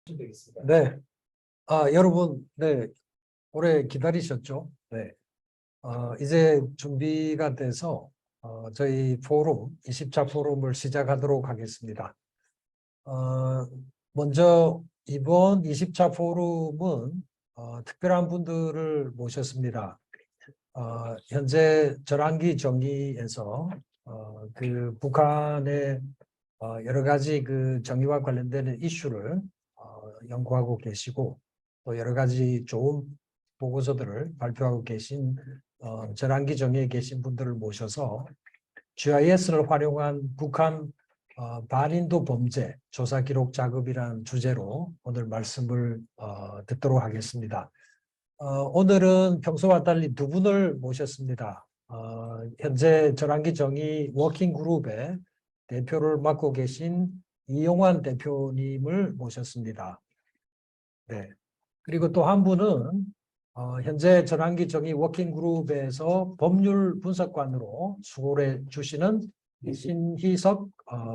네, 여러분, 네, 오래 기다리셨죠? 네, 이제 준비가 돼서 저희 포럼, 20차 포럼을 시작하도록 하겠습니다. 먼저 이번 20차 포럼은 특별한 분들을 모셨습니다. 현재 전환기 정의에서 그 북한의 여러 가지 그 정의와 관련되는 이슈를 연구하고 계시고 또 여러 가지 좋은 보고서들을 발표하고 계신 전환기 정의에 계신 분들을 모셔서 GIS를 활용한 북한 반인도 범죄 조사 기록 작업이라는 주제로 오늘 말씀을 듣도록 하겠습니다. 오늘은 평소와 달리 두 분을 모셨습니다. 현재 전환기 정의 워킹 그룹의 대표를 맡고 계신 이용환 대표님을 모셨습니다. 네. 그리고 또 한 분은 현재 전환기 정의 워킹 그룹에서 법률 분석관으로 수고를 해주시는 신희석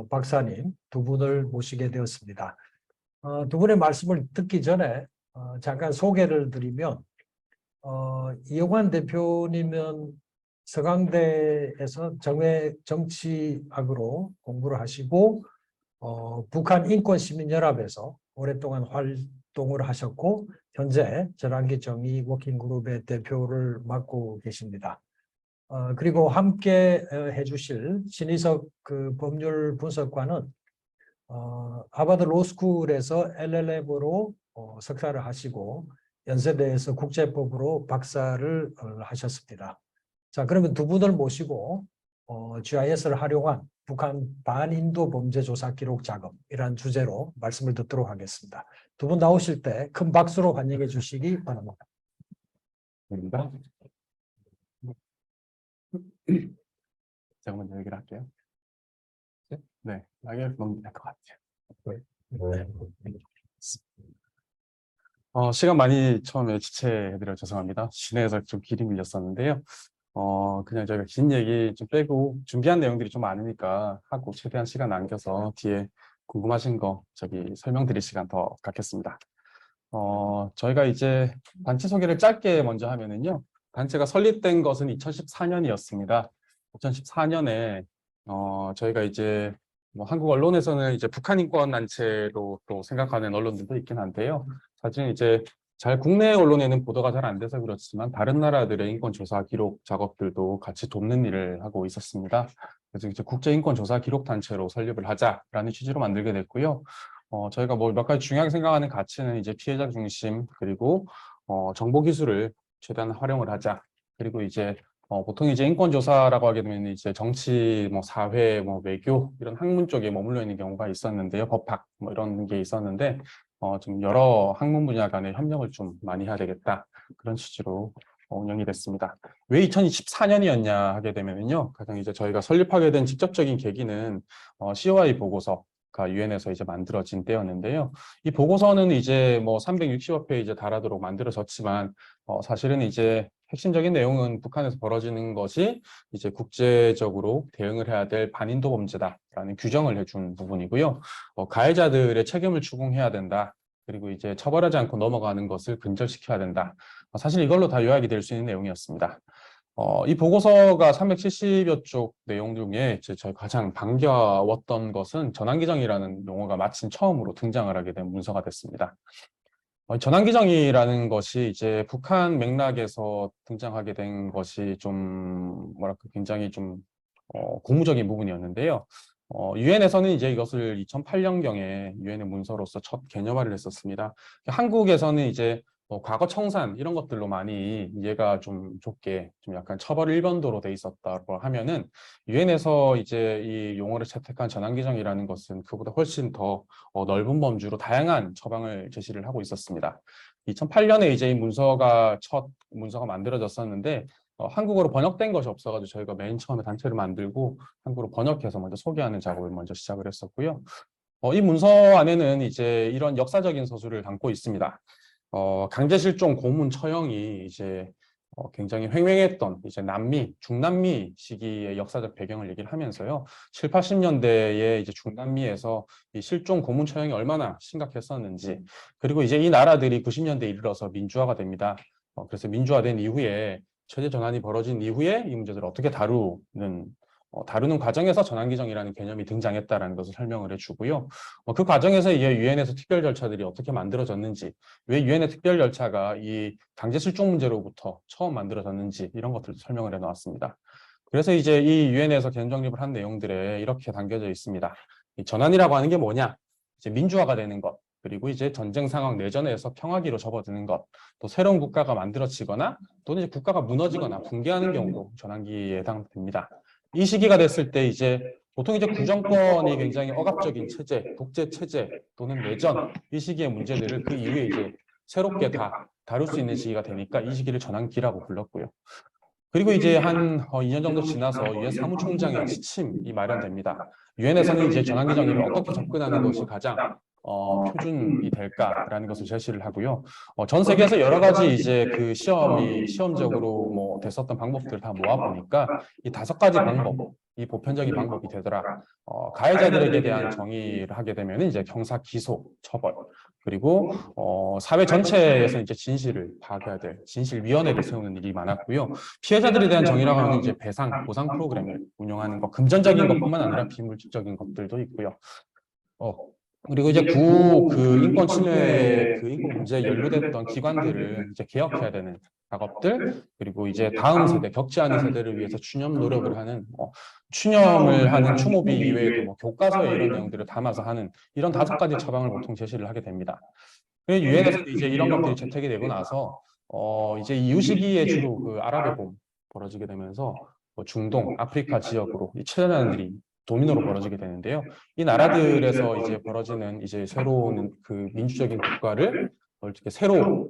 박사님 두 분을 모시게 되었습니다. 두 분의 말씀을 듣기 전에 잠깐 소개를 드리면 이용환 대표님은 서강대에서 정치학으로 공부를 하시고 북한인권시민연합에서 오랫동안 활동을 하셨고 현재 전환기 정의 워킹그룹의 대표를 맡고 계십니다. 그리고 함께 해주실 신희석 그 법률 분석관은 하버드 로스쿨에서 LLM으로 석사를 하시고 연세대에서 국제법으로 박사를 하셨습니다. 자, 그러면 두 분을 모시고 GIS를 활용한 북한 반인도 범죄 조사 기록 작업이라는 주제로 말씀을 듣도록 하겠습니다. 두 분 나오실 때 큰 박수로 환영해 주시기 바랍니다. 제가 먼저 얘기를 할게요. 네, 나게 넘기면 될 것 같아요. 시간 많이 처음에 지체해드려 죄송합니다. 시내에서 좀 길이 밀렸었는데요. 그냥 저희가 긴 얘기 좀 빼고 준비한 내용들이 좀 많으니까 하고 최대한 시간 남겨서 뒤에 궁금하신 거 설명드릴 시간 더 갖겠습니다. 저희가 이제 단체 소개를 짧게 먼저 하면은요. 단체가 설립된 것은 2014년이었습니다. 2014년에 저희가 이제 뭐 한국 언론에서는 이제 북한 인권 단체로 또 생각하는 언론들도 있긴 한데요. 사실 이제 국내 언론에는 보도가 잘 안 돼서 그렇지만 다른 나라들의 인권 조사 기록 작업들도 같이 돕는 일을 하고 있었습니다. 그래서 이제 국제 인권 조사 기록 단체로 설립을 하자라는 취지로 만들게 됐고요. 저희가 뭐 몇 가지 중요하게 생각하는 가치는 이제 피해자 중심 그리고 정보 기술을 최대한 활용을 하자. 그리고 이제 보통 이제 인권조사라고 하게 되면 이제 정치, 뭐 사회, 뭐 외교 이런 학문 쪽에 머물러 있는 경우가 있었는데요. 법학 뭐 이런 게 있었는데 좀 여러 학문 분야 간의 협력을 좀 많이 해야 되겠다. 그런 취지로 운영이 됐습니다. 왜 2014년이었냐 하게 되면요. 가장 이제 저희가 설립하게 된 직접적인 계기는 COI 보고서가 유엔에서 이제 만들어진 때였는데요. 이 보고서는 이제 뭐 360여 페이지 달하도록 만들어졌지만 사실은 이제 핵심적인 내용은 북한에서 벌어지는 것이 이제 국제적으로 대응을 해야 될 반인도 범죄다라는 규정을 해준 부분이고요. 가해자들의 책임을 추궁해야 된다. 그리고 이제 처벌하지 않고 넘어가는 것을 근절시켜야 된다. 사실 이걸로 다 요약이 될 수 있는 내용이었습니다. 이 보고서가 370여 쪽 내용 중에 이제 저희 가장 반겨웠던 것은 전환기정이라는 용어가 마침 처음으로 등장을 하게 된 문서가 됐습니다. 전환기정이라는 것이 이제 북한 맥락에서 등장하게 된 것이 좀 뭐랄까 굉장히 좀 고무적인 부분이었는데요. 유엔에서는 이제 이것을 2008년경에 유엔의 문서로서 첫 개념화를 했었습니다. 한국에서는 이제 과거 청산 이런 것들로 많이 이해가 좀 좁게 좀 약간 처벌 일반도로 돼 있었다고 하면은 유엔에서 이제 이 용어를 채택한 전환기정이라는 것은 그보다 훨씬 더 넓은 범주로 다양한 처방을 제시를 하고 있었습니다. 2008년에 이제 이 첫 문서가 만들어졌었는데 한국어로 번역된 것이 없어가지고 저희가 맨 처음에 단체를 만들고 한국어로 번역해서 먼저 소개하는 작업을 먼저 시작을 했었고요. 이 문서 안에는 이제 이런 역사적인 서술을 담고 있습니다. 강제실종 고문 처형이 이제 굉장히 횡행했던 이제 남미, 중남미 시기의 역사적 배경을 얘기를 하면서요. 7, 80년대에 이제 중남미에서 이 실종 고문 처형이 얼마나 심각했었는지, 그리고 이제 이 나라들이 90년대에 이르러서 민주화가 됩니다. 그래서 민주화된 이후에 체제 전환이 벌어진 이후에 이 문제들을 어떻게 다루는 과정에서 전환기정이라는 개념이 등장했다라는 것을 설명을 해주고요. 그 과정에서 이제 유엔에서 특별 절차들이 어떻게 만들어졌는지, 왜 유엔의 특별 절차가 이 강제 실종 문제로부터 처음 만들어졌는지 이런 것들도 설명을 해놓았습니다. 그래서 이제 이 유엔에서 개념 정립을 한 내용들에 이렇게 담겨져 있습니다. 이 전환이라고 하는 게 뭐냐? 이제 민주화가 되는 것, 그리고 이제 전쟁 상황 내전에서 평화기로 접어드는 것, 또 새로운 국가가 만들어지거나 또는 이제 국가가 무너지거나 붕괴하는 경우도 전환기에 해당됩니다. 이 시기가 됐을 때 이제 보통 이제 구정권이 굉장히 억압적인 체제, 독재 체제 또는 내전, 이 시기의 문제들을 그 이후에 이제 새롭게 다 다룰 수 있는 시기가 되니까 이 시기를 전환기라고 불렀고요. 그리고 이제 한 2년 정도 지나서 유엔 사무총장의 지침이 마련됩니다. 유엔에서는 이제 전환기 정의를 어떻게 접근하는 것이 가장 표준이 될까라는 것을 제시를 하고요. 전 세계에서 여러 가지 이제 그 시험적으로 뭐 됐었던 방법들을 다 모아 보니까 이 5가지 방법, 이 보편적인 방법이 되더라. 가해자들에게 대한 정의를 하게 되면 이제 형사 기소, 처벌, 그리고 사회 전체에서 이제 진실을 파악해야 될 진실위원회를 세우는 일이 많았고요. 피해자들에 대한 정의라고 하면 이제 배상, 보상 프로그램을 운영하는 것, 금전적인 것뿐만 아니라 비물질적인 것들도 있고요. 그리고 이제 인권 침해의 그 인권 문제에 연루됐던 기관들을 이제 개혁해야 되는 작업들, 그리고 이제 다음 세대, 겪지 않은 세대를 위해서 추념 노력을 하는, 추념을 하는 추모비 이외에도 뭐 교과서에 이런 내용들을 담아서 하는 이런 5가지 처방을 보통 제시를 하게 됩니다. 그래서 유엔에서도 이제 이런 것들이 채택이 되고 나서, 이제 이후 시기에 주로 그 아랍의 봄 벌어지게 되면서 뭐 중동, 아프리카 지역으로 이 체전환들이 도미노로 벌어지게 되는데요. 이 나라들에서 이제 벌어지는 이제 새로운 그 민주적인 국가를 어떻게 새로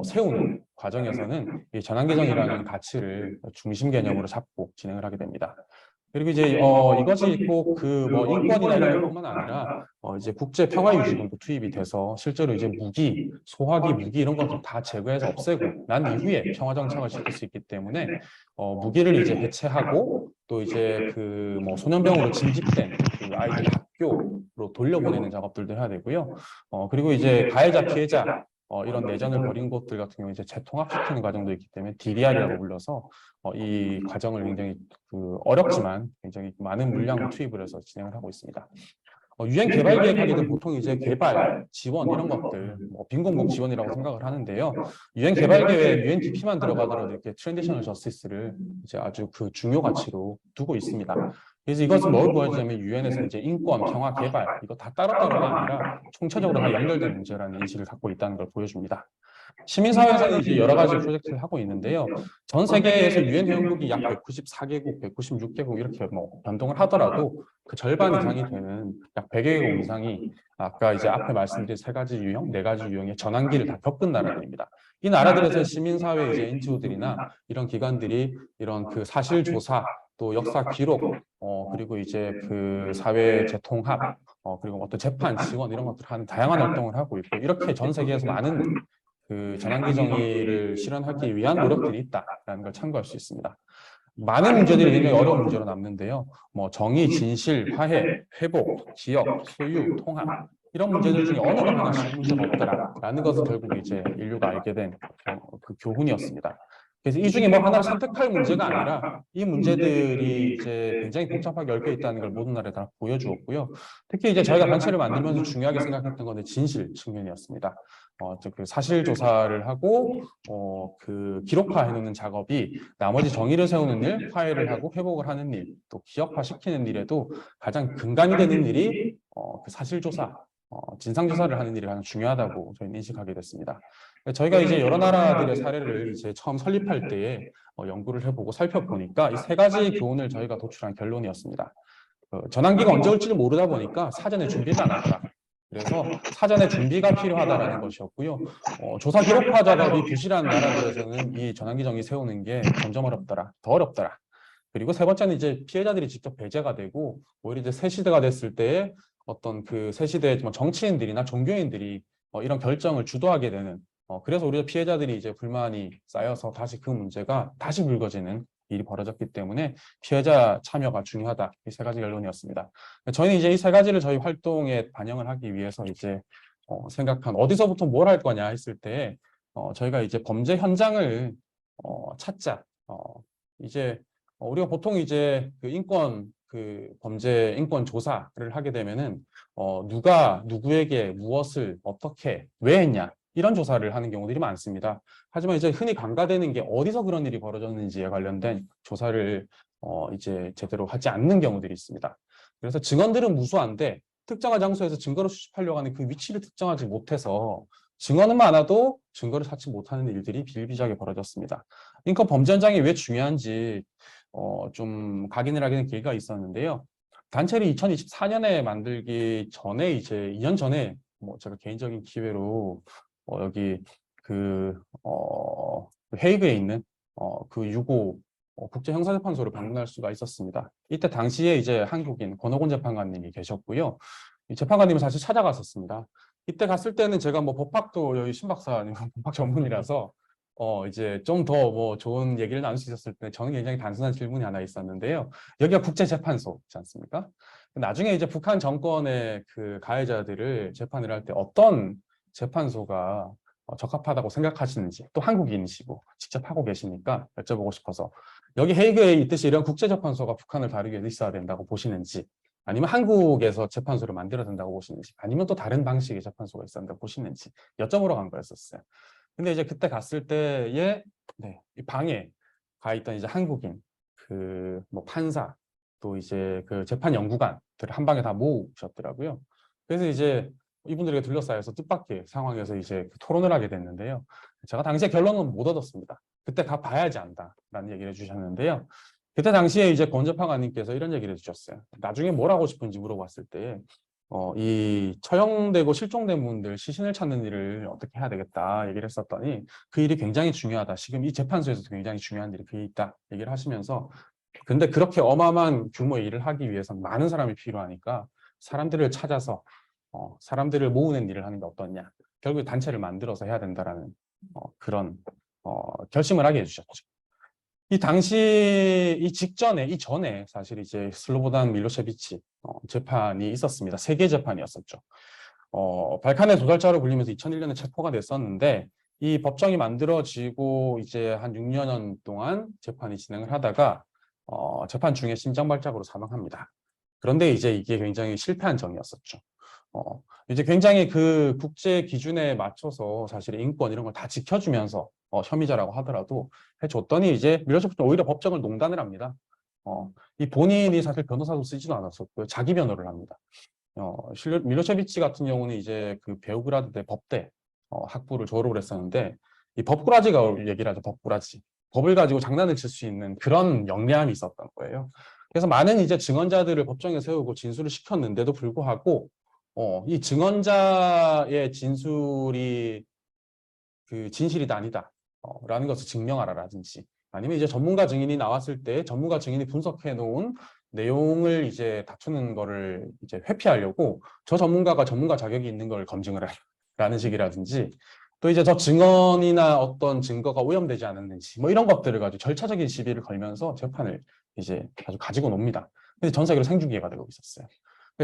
세우는 과정에서는 이 전환개정이라는 가치를 중심 개념으로 잡고 진행을 하게 됩니다. 그리고 이제 이것이 꼭 그 뭐 인권이나 이런 것뿐만 아니라 이제 국제 평화유지군도 투입이 돼서 실제로 이제 무기, 소화기 무기 이런 것들 다 제거해서 없애고 난 이후에 평화 정착을 시킬 수 있기 때문에 무기를 이제 해체하고 또 이제 그 뭐 소년병으로 징집된 그 아이들 학교로 돌려보내는 작업들도 해야 되고요. 그리고 이제 가해자, 피해자 이런 내전을 벌인 곳들 같은 경우 이제 재통합시키는 과정도 있기 때문에 DDR이라고 불러서 이 과정을 굉장히 어렵지만 굉장히 많은 물량을 투입을 해서 진행을 하고 있습니다. 유엔 개발 계획 하기는 보통 이제 개발, 지원 이런 것들, 뭐 빈곤국 지원이라고 생각을 하는데요. 유엔 개발 계획, UNDP만 들어가더라도 이렇게 트랜지셔널 저스티스를 이제 아주 그 중요 가치로 두고 있습니다. 그래서 이것은 뭘 보여주냐면 유엔에서 이제 인권, 평화, 개발 이거 다 따로따로가 아니라 총체적으로 다 연결된 문제라는 인식을 갖고 있다는 걸 보여줍니다. 시민사회에서는 이제 여러 가지 프로젝트를 하고 있는데요. 전 세계에서 유엔 회원국이 약 194개국, 196개국 이렇게 뭐 변동을 하더라도 그 절반 이상이 되는 약 100개국 이상이 아까 이제 앞에 말씀드린 3가지 유형, 4가지 유형의 전환기를 다 겪은 나라들입니다. 이 나라들에서 시민사회 이제 NGO들이나 이런 기관들이 이런 그 사실조사, 또 역사 기록, 그리고 이제 그 사회 재통합, 그리고 어떤 재판 지원 이런 것들 하는 다양한 활동을 하고 있고 이렇게 전 세계에서 많은 그 전환기 정의를 실현하기 위한 노력들이 있다라는 걸 참고할 수 있습니다. 많은 문제들이 굉장히 어려운 문제로 남는데요. 뭐 정의, 진실, 화해, 회복, 기억, 소유, 통합 이런 문제들 중에 어느 거 하나 쉬운 문제가 없더라라는 것을 결국 이제 인류가 알게 된 그 교훈이었습니다. 그래서 이 중에 뭐 하나를 선택할 문제가 아니라 이 문제들이 이제 굉장히 복잡하게 얽혀 있다는 걸 모든 나라에 다 보여주었고요. 특히 이제 저희가 단체를 만들면서 중요하게 생각했던 것은 진실 측면이었습니다. 그 사실 조사를 하고 그 기록화해 놓는 작업이 나머지 정의를 세우는 일, 화해를 하고 회복을 하는 일, 또 기억화시키는 일에도 가장 근간이 되는 일이 그 사실 조사, 진상 조사를 하는 일이 가장 중요하다고 저희는 인식하게 됐습니다. 저희가 이제 여러 나라들의 사례를 이제 처음 설립할 때에 연구를 해보고 살펴보니까 이 3가지 교훈을 저희가 도출한 결론이었습니다. 전환기가 언제 올지를 모르다 보니까 사전에 준비를 안 하더라. 그래서 사전에 준비가 필요하다라는 것이었고요. 조사 기록화 작업이 부실한 나라들에서는 이 전환기 정의 세우는 게 점점 어렵더라, 더 어렵더라. 그리고 3번째는 이제 피해자들이 직접 배제가 되고 오히려 이제 새 시대가 됐을 때에 어떤 그 새 시대의 정치인들이나 종교인들이 이런 결정을 주도하게 되는 그래서 우리가 피해자들이 이제 불만이 쌓여서 다시 그 문제가 다시 불거지는 일이 벌어졌기 때문에 피해자 참여가 중요하다. 이 세 가지 결론이었습니다. 저희는 이제 이 세 가지를 저희 활동에 반영을 하기 위해서 이제 생각한 어디서부터 뭘 할 거냐 했을 때 저희가 이제 범죄 현장을 찾자. 이제 우리가 보통 이제 그 범죄 인권 조사를 하게 되면은 누가 누구에게 무엇을 어떻게 왜 했냐 이런 조사를 하는 경우들이 많습니다. 하지만 이제 흔히 간과되는 게 어디서 그런 일이 벌어졌는지에 관련된 조사를 이제 제대로 하지 않는 경우들이 있습니다. 그래서 증언들은 무수한데 특정한 장소에서 증거를 수집하려고 하는 그 위치를 특정하지 못해서 증언은 많아도 증거를 찾지 못하는 일들이 비일비재하게 벌어졌습니다. 그러니까 범죄 현장이 왜 중요한지 좀 각인을 하게 된 계기가 있었는데요. 단체를 2024년에 만들기 전에 이제 2년 전에 뭐 제가 개인적인 기회로 여기 헤이그에 있는 그 유고 국제형사재판소를 방문할 수가 있었습니다. 이때 당시에 이제 한국인 권호곤 재판관님이 계셨고요. 이 재판관님을 사실 찾아갔었습니다. 이때 갔을 때는 제가 뭐 법학도 여기 신박사님 법학 전문이라서 이제 좀 더 뭐 좋은 얘기를 나눌 수 있었을 때 저는 굉장히 단순한 질문이 하나 있었는데요. 여기가 국제재판소지 않습니까? 나중에 이제 북한 정권의 그 가해자들을 재판을 할 때 어떤 재판소가 적합하다고 생각하시는지 또 한국인이시고 직접 하고 계시니까 여쭤보고 싶어서 여기 헤이그에 있듯이 이런 국제재판소가 북한을 다루기 위해 있어야 된다고 보시는지 아니면 한국에서 재판소를 만들어야 된다고 보시는지 아니면 또 다른 방식의 재판소가 있어야 된다고 보시는지 여쭤보러 간 거였었어요. 근데 이제 그때 갔을 때에 이 방에 가 있던 이제 한국인 그 뭐 판사 또 이제 그 재판 연구관들을 한 방에 다 모으셨더라고요. 그래서 이제 이분들에게 둘러싸여서 뜻밖의 상황에서 이제 토론을 하게 됐는데요. 제가 당시에 결론은 못 얻었습니다. 그때 가 봐야지 안다라는 얘기를 해주셨는데요. 그때 당시에 이제 권 재판관님께서 이런 얘기를 해주셨어요. 나중에 뭘 하고 싶은지 물어봤을 때 이 처형되고 실종된 분들 시신을 찾는 일을 어떻게 해야 되겠다 얘기를 했었더니 그 일이 굉장히 중요하다. 지금 이 재판소에서도 굉장히 중요한 일이 그게 있다 얘기를 하시면서 근데 그렇게 어마어마한 규모의 일을 하기 위해서는 많은 사람이 필요하니까 사람들을 찾아서 사람들을 모으는 일을 하는 게 어떠냐. 결국 단체를 만들어서 해야 된다라는 그런 결심을 하게 해주셨죠. 이 당시 이 전에 사실 이제 슬로보단 밀로세비치 재판이 있었습니다. 세계 재판이었었죠. 발칸의 도살자로 불리면서 2001년에 체포가 됐었는데 이 법정이 만들어지고 이제 한 6여 년 동안 재판이 진행을 하다가 재판 중에 심장발작으로 사망합니다. 그런데 이제 이게 굉장히 실패한 정이었었죠. 이제 굉장히 그 국제 기준에 맞춰서 사실 인권 이런 걸 다 지켜주면서 혐의자라고 하더라도 해줬더니 이제 밀로세비치는 오히려 법정을 농단을 합니다. 이 본인이 사실 변호사도 쓰지도 않았었고요. 자기 변호를 합니다. 밀로세비치 같은 경우는 이제 그 베오그라드대 법대 학부를 졸업을 했었는데 이 법꾸라지가 얘기를 하죠. 법꾸라지. 법을 가지고 장난을 칠 수 있는 그런 영리함이 있었던 거예요. 그래서 많은 이제 증언자들을 법정에 세우고 진술을 시켰는데도 불구하고 이 증언자의 진술이 그 진실이다 아니다 라는 것을 증명하라라든지 아니면 이제 전문가 증인이 나왔을 때 전문가 증인이 분석해 놓은 내용을 이제 다투는 거를 이제 회피하려고 저 전문가가 전문가 자격이 있는 걸 검증을 하라는 식이라든지 또 이제 저 증언이나 어떤 증거가 오염되지 않았는지 뭐 이런 것들을 가지고 절차적인 시비를 걸면서 재판을 이제 아주 가지고 놉니다. 근데 전 세계로 생중계가 되고 있었어요.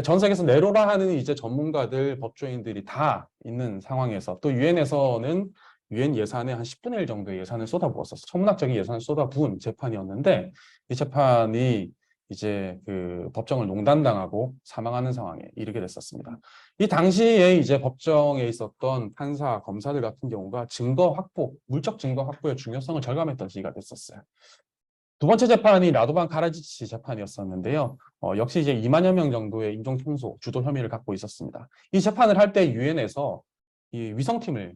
전 세계에서 내로라 하는 이제 전문가들, 법조인들이 다 있는 상황에서 또 유엔에서는 유엔 예산의 한 10분의 1 정도의 예산을 쏟아부었어서 천문학적인 예산을 쏟아부은 재판이었는데 이 재판이 이제 그 법정을 농단당하고 사망하는 상황에 이르게 됐었습니다. 이 당시에 이제 법정에 있었던 판사, 검사들 같은 경우가 증거 확보, 물적 증거 확보의 중요성을 절감했던 시기가 됐었어요. 두 번째 재판이 라도반 카라지치 재판이었었는데요. 역시 이제 2만여 명 정도의 인종통소, 주도 혐의를 갖고 있었습니다. 이 재판을 할 때 유엔에서 이 위성팀을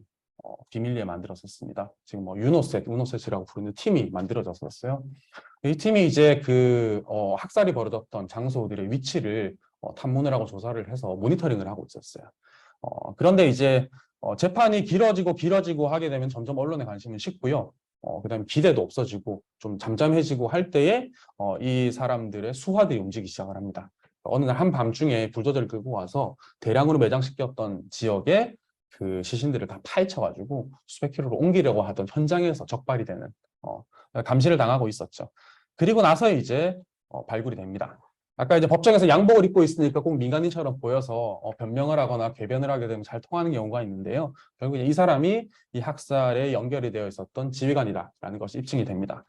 비밀리에 만들었었습니다. 지금 뭐 우노셋이라고 부르는 팀이 만들어졌었어요. 이 팀이 이제 그 학살이 벌어졌던 장소들의 위치를 탐문을 하고 조사를 해서 모니터링을 하고 있었어요. 그런데 이제 재판이 길어지고 하게 되면 점점 언론의 관심은 식고요. 그다음에 기대도 없어지고 좀 잠잠해지고 할 때에 이 사람들의 수하들이 움직이기 시작을 합니다. 어느 날 한밤중에 불도저를 끌고 와서 대량으로 매장시켰던 지역에 그 시신들을 다 파헤쳐가지고 수백 킬로로 옮기려고 하던 현장에서 적발이 되는 감시를 당하고 있었죠. 그리고 나서 이제 발굴이 됩니다. 아까 이제 법정에서 양복을 입고 있으니까 꼭 민간인처럼 보여서 변명을 하거나 궤변을 하게 되면 잘 통하는 경우가 있는데요. 결국 이 사람이 이 학살에 연결이 되어 있었던 지휘관이다라는 것이 입증이 됩니다.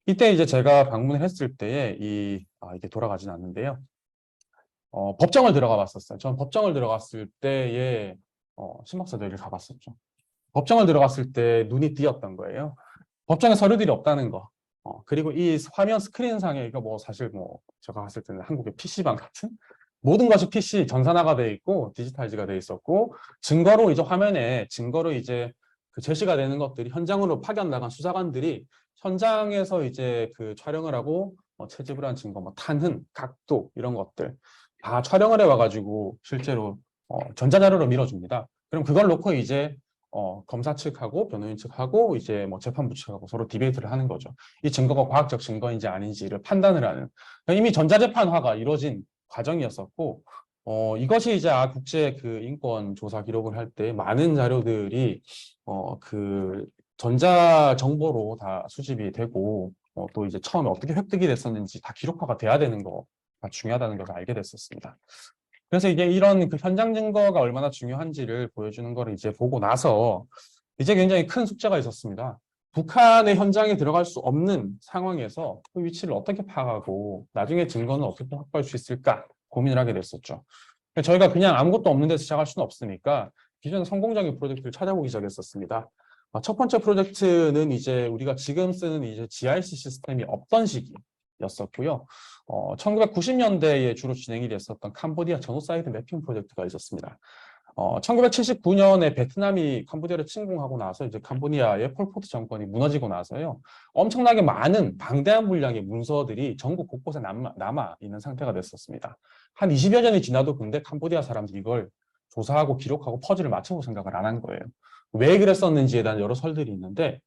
이때 이제 제가 방문을 했을 때에 이게 돌아가진 않는데요. 법정을 들어가 봤었어요. 전 법정을 들어갔을 때에 신박사도 여기를 가봤었죠. 법정을 들어갔을 때 눈이 띄었던 거예요. 법정에 서류들이 없다는 거. 그리고 이 화면 스크린상에 이거 뭐 사실 뭐 제가 봤을 때는 한국의 PC방 같은 모든 것이 PC 전산화가 돼 있고 디지털즈가 돼 있었고 증거로 이제 화면에 증거로 이제 그 제시가 되는 것들이 현장으로 파견 나간 수사관들이 현장에서 이제 그 촬영을 하고 채집을 한 증거, 뭐 탄흔, 각도 이런 것들 다 촬영을 해와가지고 실제로 전자자료로 밀어줍니다. 그럼 그걸 놓고 이제 검사 측하고 변호인 측하고 이제 뭐 재판부 측하고 서로 디베이트를 하는 거죠. 이 증거가 과학적 증거인지 아닌지를 판단을 하는 이미 전자재판화가 이루어진 과정이었었고 이것이 이제 국제 그 인권 조사 기록을 할 때 많은 자료들이 그 전자 정보로 다 수집이 되고 또 이제 처음에 어떻게 획득이 됐었는지 다 기록화가 돼야 되는 거가 중요하다는 것을 알게 됐었습니다. 그래서 이게 이런 그 현장 증거가 얼마나 중요한지를 보여주는 걸 이제 보고 나서 이제 굉장히 큰 숙제가 있었습니다. 북한의 현장에 들어갈 수 없는 상황에서 그 위치를 어떻게 파악하고 나중에 증거는 어떻게 확보할 수 있을까 고민을 하게 됐었죠. 저희가 그냥 아무것도 없는 데서 시작할 수는 없으니까 기존 성공적인 프로젝트를 찾아보기 시작했었습니다. 첫 번째 프로젝트는 이제 우리가 지금 쓰는 이제 GIS 시스템이 없던 시기였었고요. 1990년대에 주로 진행이 됐었던 캄보디아 제노사이드 매핑 프로젝트가 있었습니다. 1979년에 베트남이 캄보디아를 침공하고 나서 이제 캄보디아의 폴포트 정권이 무너지고 나서요. 엄청나게 많은 방대한 분량의 문서들이 전국 곳곳에 남아 있는 상태가 됐었습니다. 한 20여 년이 지나도 근데 캄보디아 사람들이 이걸 조사하고 기록하고 퍼즐을 맞춰볼 생각을 안 한 거예요. 왜 그랬었는지에 대한 여러 설들이 있는데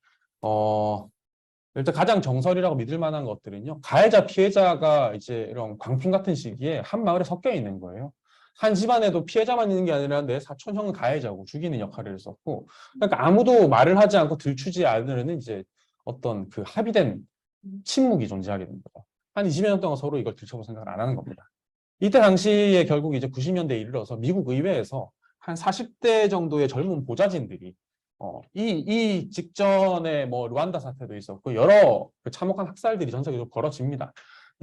일단 가장 정설이라고 믿을 만한 것들은요. 가해자, 피해자가 이제 이런 광풍 같은 시기에 한 마을에 섞여 있는 거예요. 한 집안에도 피해자만 있는 게 아니라 내 사촌 형은 가해자고 죽이는 역할을 했었고, 그러니까 아무도 말을 하지 않고 들추지 않으려는 이제 어떤 그 합의된 침묵이 존재하게 됩니다. 한 20여 년 동안 서로 이걸 들춰볼 생각을 안 하는 겁니다. 이때 당시에 결국 이제 90년대에 이르러서 미국 의회에서 한 40대 정도의 젊은 보좌진들이 이 직전에 뭐 루안다 사태도 있었고 여러 그 참혹한 학살들이 전 세계적으로 벌어집니다.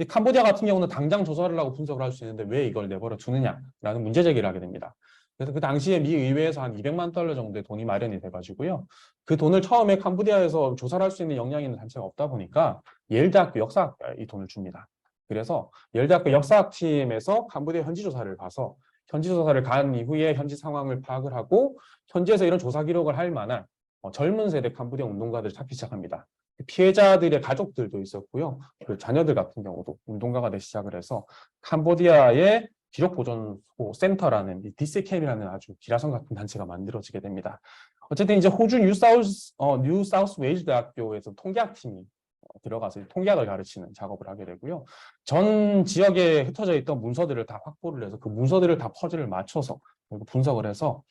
캄보디아 같은 경우는 당장 조사를 하고 분석을 할 수 있는데 왜 이걸 내버려 두느냐라는 문제 제기를 하게 됩니다. 그래서 그 당시에 미 의회에서 한 200만 달러 정도의 돈이 마련이 돼가지고요. 그 돈을 처음에 캄보디아에서 조사를 할 수 있는 역량이 있는 단체가 없다 보니까 예일대학교 역사학과에 이 돈을 줍니다. 그래서 예일대학교 역사학팀에서 캄보디아 현지 조사를 가서 현지 조사를 간 이후에 현지 상황을 파악을 하고 현지에서 이런 조사 기록을 할 만한 젊은 세대 캄보디아 운동가들을 찾기 시작합니다. 피해자들의 가족들도 있었고요. 그 자녀들 같은 경우도 운동가가 되기 시작을 해서 캄보디아의 기록보존소 센터라는 이 DCCAM이라는 아주 기라성 같은 단체가 만들어지게 됩니다. 어쨌든 이제 호주 뉴사우스 웨일즈 대학교에서 통계학팀이 들어가서 통계학을 가르치는 작업을 하게 되고요. 전 지역에 흩어져 있던 문서들을 다 확보를 해서 그 문서들을 다 퍼즐을 맞춰서 분석을 해서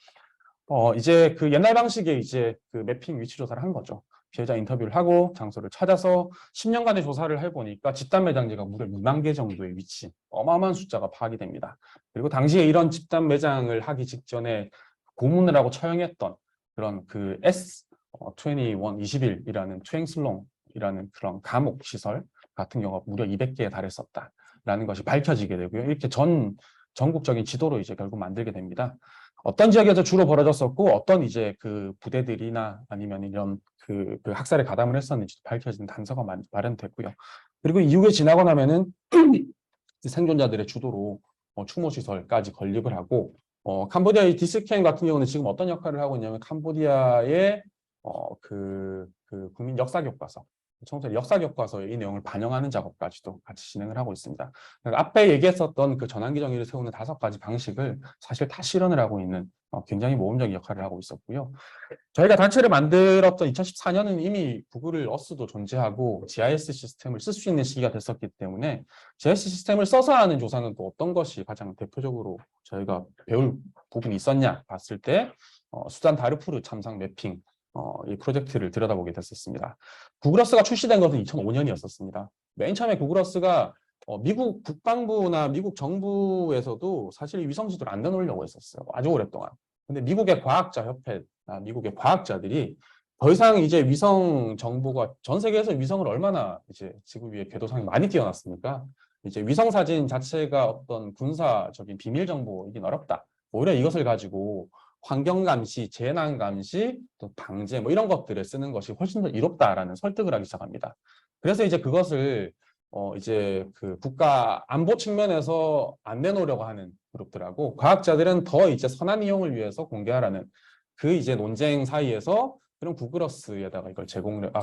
이제 그 옛날 방식의 이제 그 매핑 위치 조사를 한 거죠. 피해자 인터뷰를 하고 장소를 찾아서 10년간의 조사를 해보니까 집단 매장지가 무려 2만 개 정도의 위치, 어마어마한 숫자가 파악이 됩니다. 그리고 당시에 이런 집단 매장을 하기 직전에 고문을 하고 처형했던 그런 그 S21이라는 투행슬롱이라는 그런 감옥 시설 같은 경우가 무려 200개에 달했었다라는 것이 밝혀지게 되고요. 이렇게 전국적인 지도로 이제 결국 만들게 됩니다. 어떤 지역에서 주로 벌어졌었고 어떤 이제 그 부대들이나 아니면 이런 그 학살에 가담을 했었는지 밝혀지는 단서가 마련됐고요. 그리고 이후에 지나고 나면은 생존자들의 주도로 추모 시설까지 건립을 하고 캄보디아의 디스캠 같은 경우는 지금 어떤 역할을 하고 있냐면 캄보디아의 그 국민 역사 교과서 청소년 역사 교과서에 이 내용을 반영하는 작업까지도 같이 진행을 하고 있습니다. 그러니까 앞에 얘기했었던 그 전환기 정의를 세우는 5가지 방식을 사실 다 실현을 하고 있는 굉장히 모험적인 역할을 하고 있었고요. 저희가 단체를 만들었던 2014년은 이미 구글 어스도 존재하고 GIS 시스템을 쓸 수 있는 시기가 됐었기 때문에 GIS 시스템을 써서 하는 조사는 또 어떤 것이 가장 대표적으로 저희가 배울 부분이 있었냐 봤을 때 수잔 다르푸르 참상 매핑 이 프로젝트를 들여다보게 됐었습니다. 구글어스가 출시된 것은 2005년이었었습니다. 맨 처음에 구글어스가 미국 국방부나 미국 정부에서도 사실 이 위성 지도를 안 내놓으려고 했었어요. 아주 오랫동안. 근데 미국의 과학자 협회나 미국의 과학자들이 더 이상 이제 위성 정보가 전 세계에서 위성을 얼마나 이제 지구 위에 궤도상에 많이 띄워놨습니까? 이제 위성 사진 자체가 어떤 군사적인 비밀 정보이긴 어렵다. 오히려 이것을 가지고 환경 감시, 재난 감시, 또 방제 뭐 이런 것들을 쓰는 것이 훨씬 더 이롭다라는 설득을 하기 시작합니다. 그래서 이제 그것을 이제 그 국가 안보 측면에서 안 내놓으려고 하는 그룹들하고 과학자들은 더 이제 선한 이용을 위해서 공개하라는 그 이제 논쟁 사이에서 그럼 구글어스에다가 이걸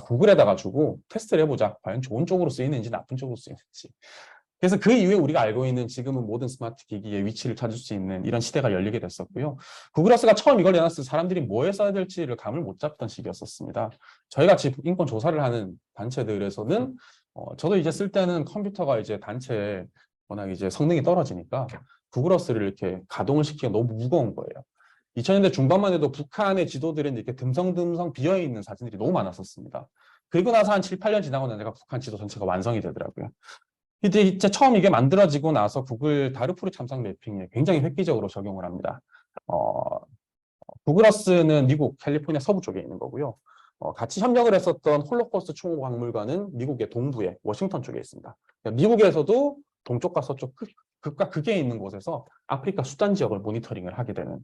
구글에다가 주고 테스트를 해보자. 과연 좋은 쪽으로 쓰이는지 나쁜 쪽으로 쓰이는지. 그래서 그 이후에 우리가 알고 있는 지금은 모든 스마트 기기의 위치를 찾을 수 있는 이런 시대가 열리게 됐었고요. 구글어스가 처음 이걸 내놨을 때 사람들이 뭐에 써야 될지를 감을 못 잡던 시기였었습니다. 저희 같이 인권 조사를 하는 단체들에서는 저도 이제 쓸 때는 컴퓨터가 이제 단체에 워낙 이제 성능이 떨어지니까 구글어스를 이렇게 가동을 시키기가 너무 무거운 거예요. 2000년대 중반만 해도 북한의 지도들은 이렇게 듬성듬성 비어있는 사진들이 너무 많았었습니다. 그리고 나서 한 7, 8년 지나고 나니까 북한 지도 전체가 완성이 되더라고요. 이제 처음 이게 만들어지고 나서 구글 다르푸르 참상 매핑에 굉장히 획기적으로 적용을 합니다. 구글어스는 미국 캘리포니아 서부 쪽에 있는 거고요. 같이 협력을 했었던 홀로코스트 총국박물관은 미국의 동부에 워싱턴 쪽에 있습니다. 그러니까 미국에서도 동쪽과 서쪽 극과 극에 있는 곳에서 아프리카 수단 지역을 모니터링을 하게 되는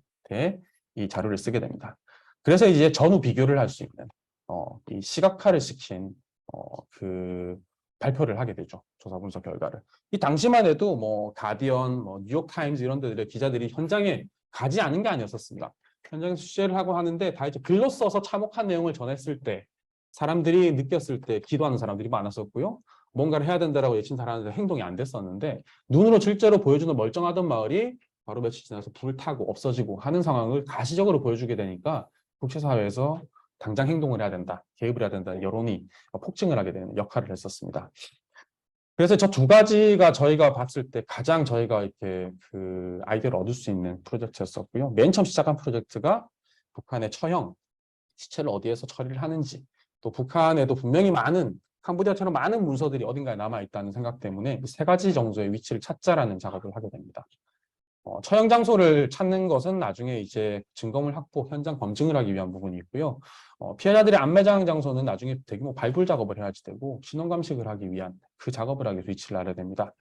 이 자료를 쓰게 됩니다. 그래서 이제 전후 비교를 할 수 있는 이 시각화를 시킨 그 발표를 하게 되죠. 조사 분석 결과를. 이 당시만 해도 뭐 가디언, 뭐 뉴욕타임즈 이런 데들의 기자들이 현장에 가지 않은 게 아니었었습니다. 현장에서 취재를 하고 하는데 다 이제 글로 써서 참혹한 내용을 전했을 때 사람들이 느꼈을 때 기도하는 사람들이 많았었고요. 뭔가를 해야 된다라고 외친 사람들 행동이 안 됐었는데 눈으로 실제로 보여주는 멀쩡하던 마을이 바로 며칠 지나서 불을 타고 없어지고 하는 상황을 가시적으로 보여주게 되니까 국제사회에서 당장 행동을 해야 된다, 개입을 해야 된다, 여론이 폭증을 하게 되는 역할을 했었습니다. 그래서 저 두 가지가 저희가 봤을 때 가장 저희가 이렇게 그 아이디어를 얻을 수 있는 프로젝트였었고요. 맨 처음 시작한 프로젝트가 북한의 처형, 시체를 어디에서 처리를 하는지, 또 북한에도 분명히 캄보디아처럼 많은 문서들이 어딘가에 남아있다는 생각 때문에 세 가지 정도의 위치를 찾자라는 작업을 하게 됩니다. 처형 장소를 찾는 것은 나중에 이제 증거물 확보, 현장 검증을 하기 위한 부분이 있고요. 피해자들의 안매장 장소는 나중에 대규모 발굴 작업을 해야지 되고 신원 감식을 하기 위한 그 작업을 하기 위해서 위치를 알아야 됩니다.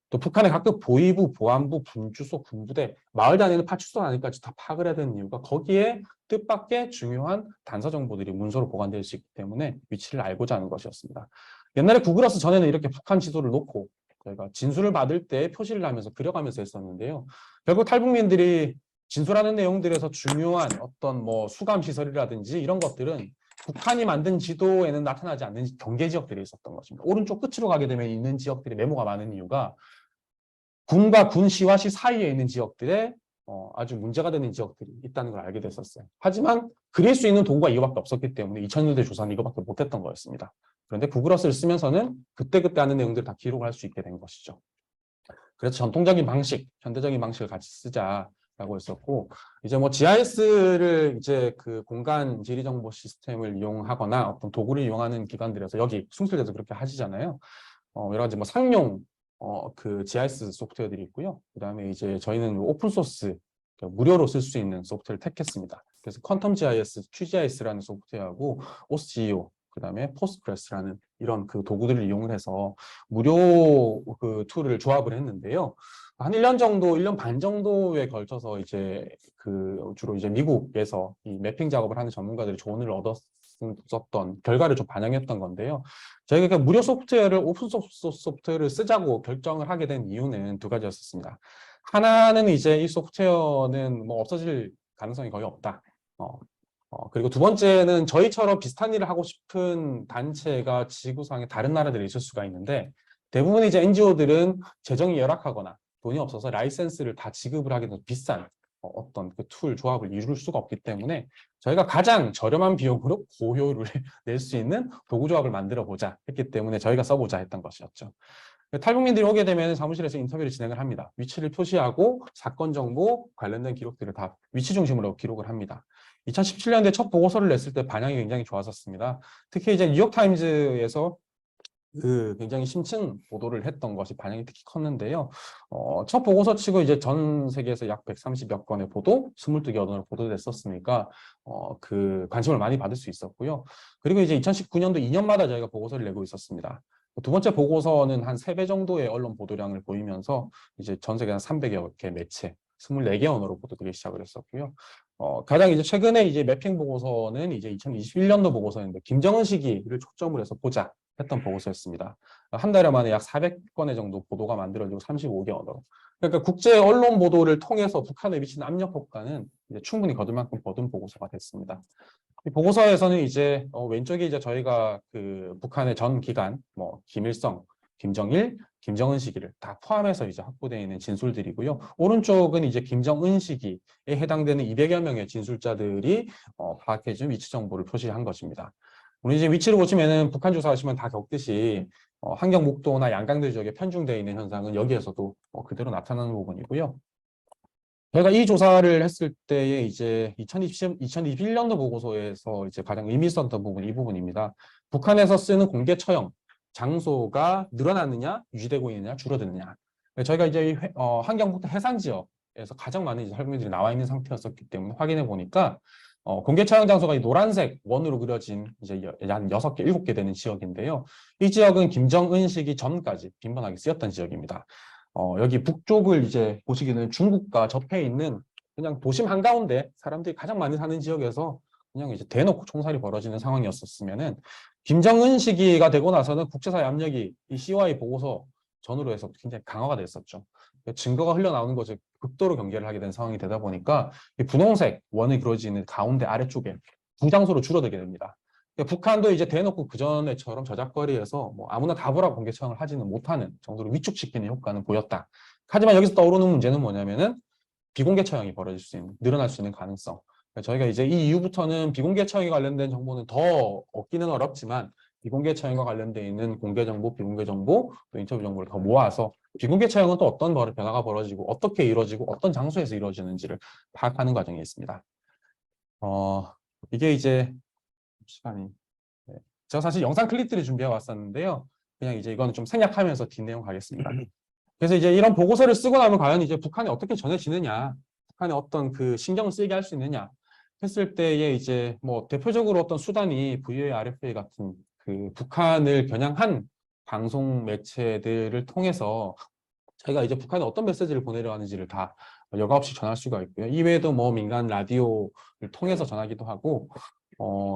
또 북한의 각급 보위부, 보안부, 군주소, 군부대, 마을 단위는 파출소 단위까지 다 파악을 해야 되는 이유가 거기에 뜻밖의 중요한 단서 정보들이 문서로 보관될 수 있기 때문에 위치를 알고자 하는 것이었습니다. 옛날에 구글어스 전에는 이렇게 북한 지도를 놓고 저희가 진술을 받을 때 표시를 하면서 그려가면서 했었는데요. 결국 탈북민들이 진술하는 내용들에서 중요한 어떤 뭐 수감 시설이라든지 이런 것들은 북한이 만든 지도에는 나타나지 않는 경계 지역들이 있었던 것입니다. 오른쪽 끝으로 가게 되면 있는 지역들이 메모가 많은 이유가 군과 군 시와 시 사이에 있는 지역들에 아주 문제가 되는 지역들이 있다는 걸 알게 됐었어요. 하지만 그릴 수 있는 도구가 이거밖에 없었기 때문에 2000년대 조사는 이거밖에 못했던 거였습니다. 그런데 구글어스를 쓰면서는 그때그때 하는 내용들을 다 기록을 할 수 있게 된 것이죠. 그래서 전통적인 방식, 현대적인 방식을 같이 쓰자라고 했었고, 이제 뭐 GIS를 이제 그 공간 지리 정보 시스템을 이용하거나 어떤 도구를 이용하는 기관들에서 여기 숭실대도 그렇게 하시잖아요. 여러 가지 뭐 상용 그 GIS 소프트웨어들이 있고요. 그다음에 이제 저희는 오픈 소스 무료로 쓸 수 있는 소프트웨어를 택했습니다. 그래서 퀀텀 GIS, QGIS라는 소프트웨어하고 OSGeo, 그다음에 포스트그레스라는 이런 그 도구들을 이용을 해서 무료 그 툴을 조합을 했는데요. 한 1년 정도, 1년 반 정도에 걸쳐서 이제 그 주로 이제 미국에서 이 매핑 작업을 하는 전문가들이 조언을 얻었던 결과를 좀 반영했던 건데요. 저희가 무료 소프트웨어를 오픈 소스 소프트웨어를 쓰자고 결정을 하게 된 이유는 두 가지였습니다. 하나는 이제 이 소프트웨어는 뭐 없어질 가능성이 거의 없다. 그리고 두 번째는 저희처럼 비슷한 일을 하고 싶은 단체가 지구상에 다른 나라들에 있을 수가 있는데 대부분 이제 NGO들은 재정이 열악하거나 돈이 없어서 라이센스를 다 지급을 하게 돼서 비싼 어떤 그 툴 조합을 이룰 수가 없기 때문에 저희가 가장 저렴한 비용으로 고효율을 낼 수 있는 도구 조합을 만들어 보자 했기 때문에 저희가 써보자 했던 것이었죠. 탈북민들이 오게 되면 사무실에서 인터뷰를 진행을 합니다. 위치를 표시하고 사건 정보 관련된 기록들을 다 위치 중심으로 기록을 합니다. 2017년도에 첫 보고서를 냈을 때 반향이 굉장히 좋았었습니다. 특히 이제 뉴욕타임즈에서 굉장히 심층 보도를 했던 것이 반향이 특히 컸는데요. 첫 보고서 치고 이제 전 세계에서 약 130여 건의 보도, 22개 언어로 보도됐었으니까 그 관심을 많이 받을 수 있었고요. 그리고 이제 2019년도 2년마다 저희가 보고서를 내고 있었습니다. 두 번째 보고서는 한 3배 정도의 언론 보도량을 보이면서 이제 전 세계 한 300여 개 매체, 24개 언어로 보도되기 시작을 했었고요. 가장 이제 최근에 이제 매핑 보고서는 이제 2021년도 보고서인데 김정은 시기를 초점으로 해서 보자 했던 보고서였습니다. 한 달에 만에 약 400건의 정도 보도가 만들어지고 35개 언어로. 그러니까 국제 언론 보도를 통해서 북한에 미치는 압력 효과는 이제 충분히 거둘 만큼 거둔 보고서가 됐습니다. 이 보고서에서는 이제 왼쪽에 이제 저희가 그 북한의 전 기간, 뭐 김일성, 김정일, 김정은 시기를 다 포함해서 이제 확보되어 있는 진술들이고요. 오른쪽은 이제 김정은 시기에 해당되는 200여 명의 진술자들이 파악해준 위치 정보를 표시한 것입니다. 우리 이제 위치를 보시면은 북한 조사하시면 다 겪듯이 환경 목도나 양강들 지역에 편중되어 있는 현상은 여기에서도 그대로 나타나는 부분이고요. 저희가 이 조사를 했을 때에 이제 2021년도 보고서에서 이제 가장 의미 있었던 부분이 이 부분입니다. 북한에서 쓰는 공개 처형 장소가 늘어나느냐, 유지되고 있느냐, 줄어드느냐. 저희가 이제 환경북도 해상 지역에서 가장 많은 이제 설명들이 나와 있는 상태였었기 때문에 확인해 보니까 공개 처형 장소가 이 노란색 원으로 그려진 이제 한 6개, 7개 되는 지역인데요. 이 지역은 김정은 시기 전까지 빈번하게 쓰였던 지역입니다. 여기 북쪽을 이제 보시기는 중국과 접해 있는 그냥 도심 한가운데 사람들이 가장 많이 사는 지역에서 그냥 이제 대놓고 총살이 벌어지는 상황이었었으면은 김정은 시기가 되고 나서는 국제사회 압력이 이 COI 보고서 전후로 해서 굉장히 강화가 됐었죠. 증거가 흘러나오는 것을 극도로 경계를 하게 된 상황이 되다 보니까 이 분홍색 원이 그려지는 가운데 아래쪽에 두 장소로 줄어들게 됩니다. 북한도 이제 대놓고 그전에처럼 저작거리에서 뭐 아무나 다 보라고 공개 처형을 하지는 못하는 정도로 위축시키는 효과는 보였다. 하지만 여기서 떠오르는 문제는 뭐냐면은 비공개 처형이 벌어질 수 있는, 늘어날 수 있는 가능성. 저희가 이제 이 이후부터는 비공개 처형에 관련된 정보는 더 얻기는 어렵지만 비공개 처형과 관련되어 있는 공개 정보, 비공개 정보, 또 인터뷰 정보를 더 모아서 비공개 처형은 또 어떤 변화가 벌어지고 어떻게 이루어지고 어떤 장소에서 이루어지는지를 파악하는 과정이 있습니다. 이게 이제 시간이 제가 사실 영상 클립들을 준비해 왔었는데요. 그냥 이제 이거는 좀 생략하면서 뒷내용 가겠습니다. 그래서 이제 이런 보고서를 쓰고 나면 과연 이제 북한이 어떻게 전해지느냐, 북한에 어떤 그 신경을 쓰이게 할 수 있느냐 했을 때에 이제 뭐 대표적으로 어떤 수단이 VOA, RFA 같은 그 북한을 겨냥한 방송 매체들을 통해서 저희가 이제 북한에 어떤 메시지를 보내려 하는지를 다 여과 없이 전할 수가 있고요. 이외에도 뭐 민간 라디오를 통해서 전하기도 하고,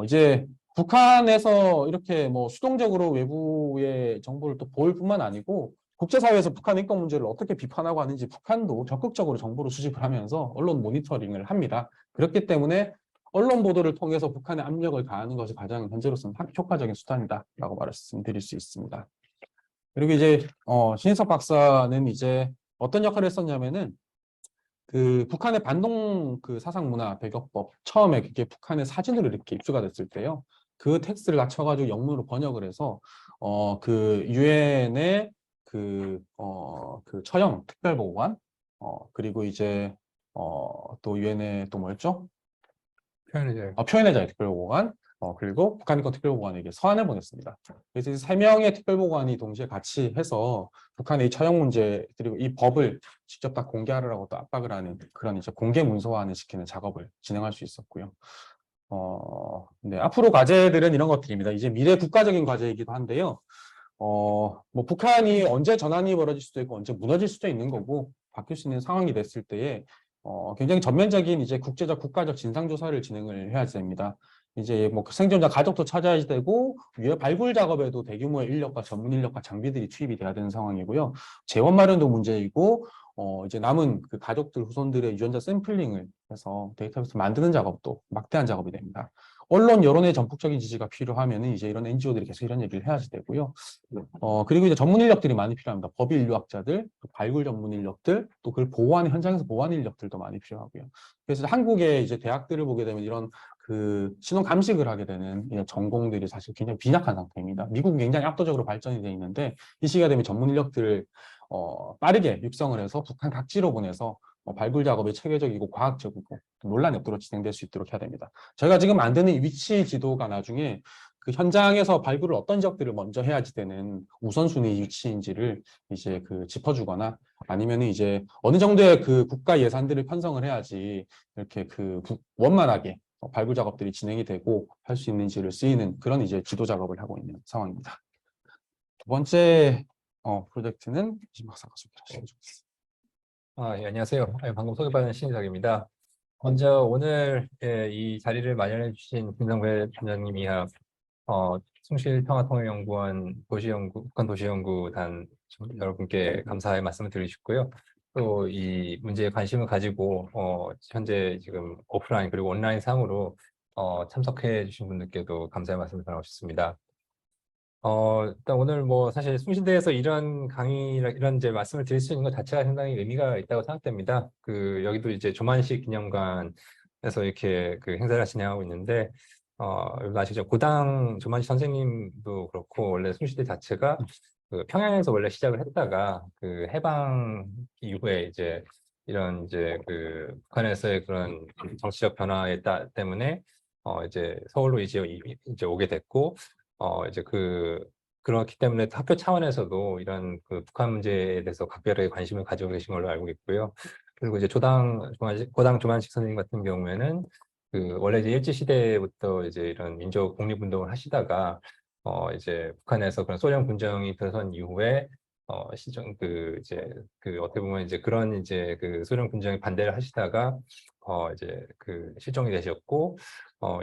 이제 북한에서 이렇게 뭐 수동적으로 외부의 정보를 또 보일 뿐만 아니고 국제사회에서 북한 인권 문제를 어떻게 비판하고 하는지 북한도 적극적으로 정보를 수집을 하면서 언론 모니터링을 합니다. 그렇기 때문에 언론 보도를 통해서 북한의 압력을 가하는 것이 가장 현재로서는 효과적인 수단이다라고 말씀드릴 수 있습니다. 그리고 이제 신인석 박사는 이제 어떤 역할을 했었냐면은 그 북한의 반동 그 사상 문화 배격법 처음에 그게 북한의 사진으로 이렇게 입수가 됐을 때요. 그 텍스트를 낮춰가지고 영문으로 번역을 해서 그 유엔의 그 처형 특별보고관 그리고 이제 또 유엔의 또 뭐였죠? 표현의 자유 특별보고관 그리고 북한인권 특별보고관에게 서한을 보냈습니다. 그래서 3명의 특별보고관이 동시에 같이 해서 북한의 이 처형 문제 그리고 이 법을 직접 다 공개하라고 또 압박을 하는 그런 이제 공개 문서화를 시키는 작업을 진행할 수 있었고요. 네, 앞으로 과제들은 이런 것들입니다. 이제 미래 국가적인 과제이기도 한데요. 뭐 북한이 언제 전환이 벌어질 수도 있고 언제 무너질 수도 있는 거고 바뀔 수 있는 상황이 됐을 때에 굉장히 전면적인 이제 국제적 국가적 진상조사를 진행을 해야 됩니다. 이제 뭐 생존자 가족도 찾아야 되고 위해 발굴 작업에도 대규모의 인력과 전문 인력과 장비들이 투입이 돼야 되는 상황이고요. 재원 마련도 문제이고 이제 남은 그 가족들 후손들의 유전자 샘플링을 해서 데이터베이스 만드는 작업도 막대한 작업이 됩니다. 언론 여론의 전폭적인 지지가 필요하면은 이제 이런 NGO들이 계속 이런 얘기를 해야지 되고요. 그리고 이제 전문 인력들이 많이 필요합니다. 법의 인류학자들, 발굴 전문 인력들, 또 그걸 보호하는 현장에서 보호하는 인력들도 많이 필요하고요. 그래서 한국의 이제 대학들을 보게 되면 이런 그 신원 감식을 하게 되는 이런 전공들이 사실 굉장히 빈약한 상태입니다. 미국은 굉장히 압도적으로 발전이 되어 있는데 이 시기가 되면 전문 인력들을 빠르게 육성을 해서 북한 각지로 보내서 발굴 작업이 체계적이고 과학적이고 논란이 없도록 진행될 수 있도록 해야 됩니다. 저희가 지금 만드는 이 위치 지도가 나중에 그 현장에서 발굴을 어떤 지역들을 먼저 해야지 되는 우선순위 위치인지를 이제 그 짚어주거나 아니면은 이제 어느 정도의 그 국가 예산들을 편성을 해야지 이렇게 그 원만하게 발굴 작업들이 진행이 되고 할 수 있는지를 쓰이는 그런 이제 지도 작업을 하고 있는 상황입니다. 두 번째 프로젝트는 이진박사가 소개를 하시면 좋겠습니다. 예, 안녕하세요. 방금 소개받은 신희석입니다. 먼저 오늘 이 자리를 마련해 주신 김성배 단장님이야 숭실평화통일연구원 북한 도시연구단 여러분께 감사의 말씀을 드리고 싶고요. 또 이 문제에 관심을 가지고 현재 지금 오프라인 그리고 온라인 상으로 참석해 주신 분들께도 감사의 말씀을 전하고 싶습니다. 일단 오늘 뭐 사실 숭실대에서 이런 강의 이런 이제 말씀을 드릴 수 있는 것 자체가 상당히 의미가 있다고 생각됩니다. 그 여기도 이제 조만식 기념관에서 이렇게 그 행사를 진행하고 있는데 여러분 아시죠? 고당 조만식 선생님도 그렇고 원래 숭실대 자체가 그 평양에서 원래 시작을 했다가 그 해방 이후에 이제 이런 이제 그 북한에서의 그런 정치적 변화에 때문에 이제 서울로 이제 오게 됐고 이제 그렇기 때문에 학교 차원에서도 이런 그 북한 문제에 대해서 각별하게 관심을 가지고 계신 걸로 알고 있고요. 그리고 이제 고당 조만식 선생님 같은 경우에는 그 원래 이제 일제시대부터 이제 이런 민족 독립운동을 하시다가 이제 북한에서 그런 소련 군정이 들어선 이후에 시정 이제 어떻게 보면 이제 그런 이제 그 소련 군정에 반대를 하시다가 이제 그 실종이 되셨고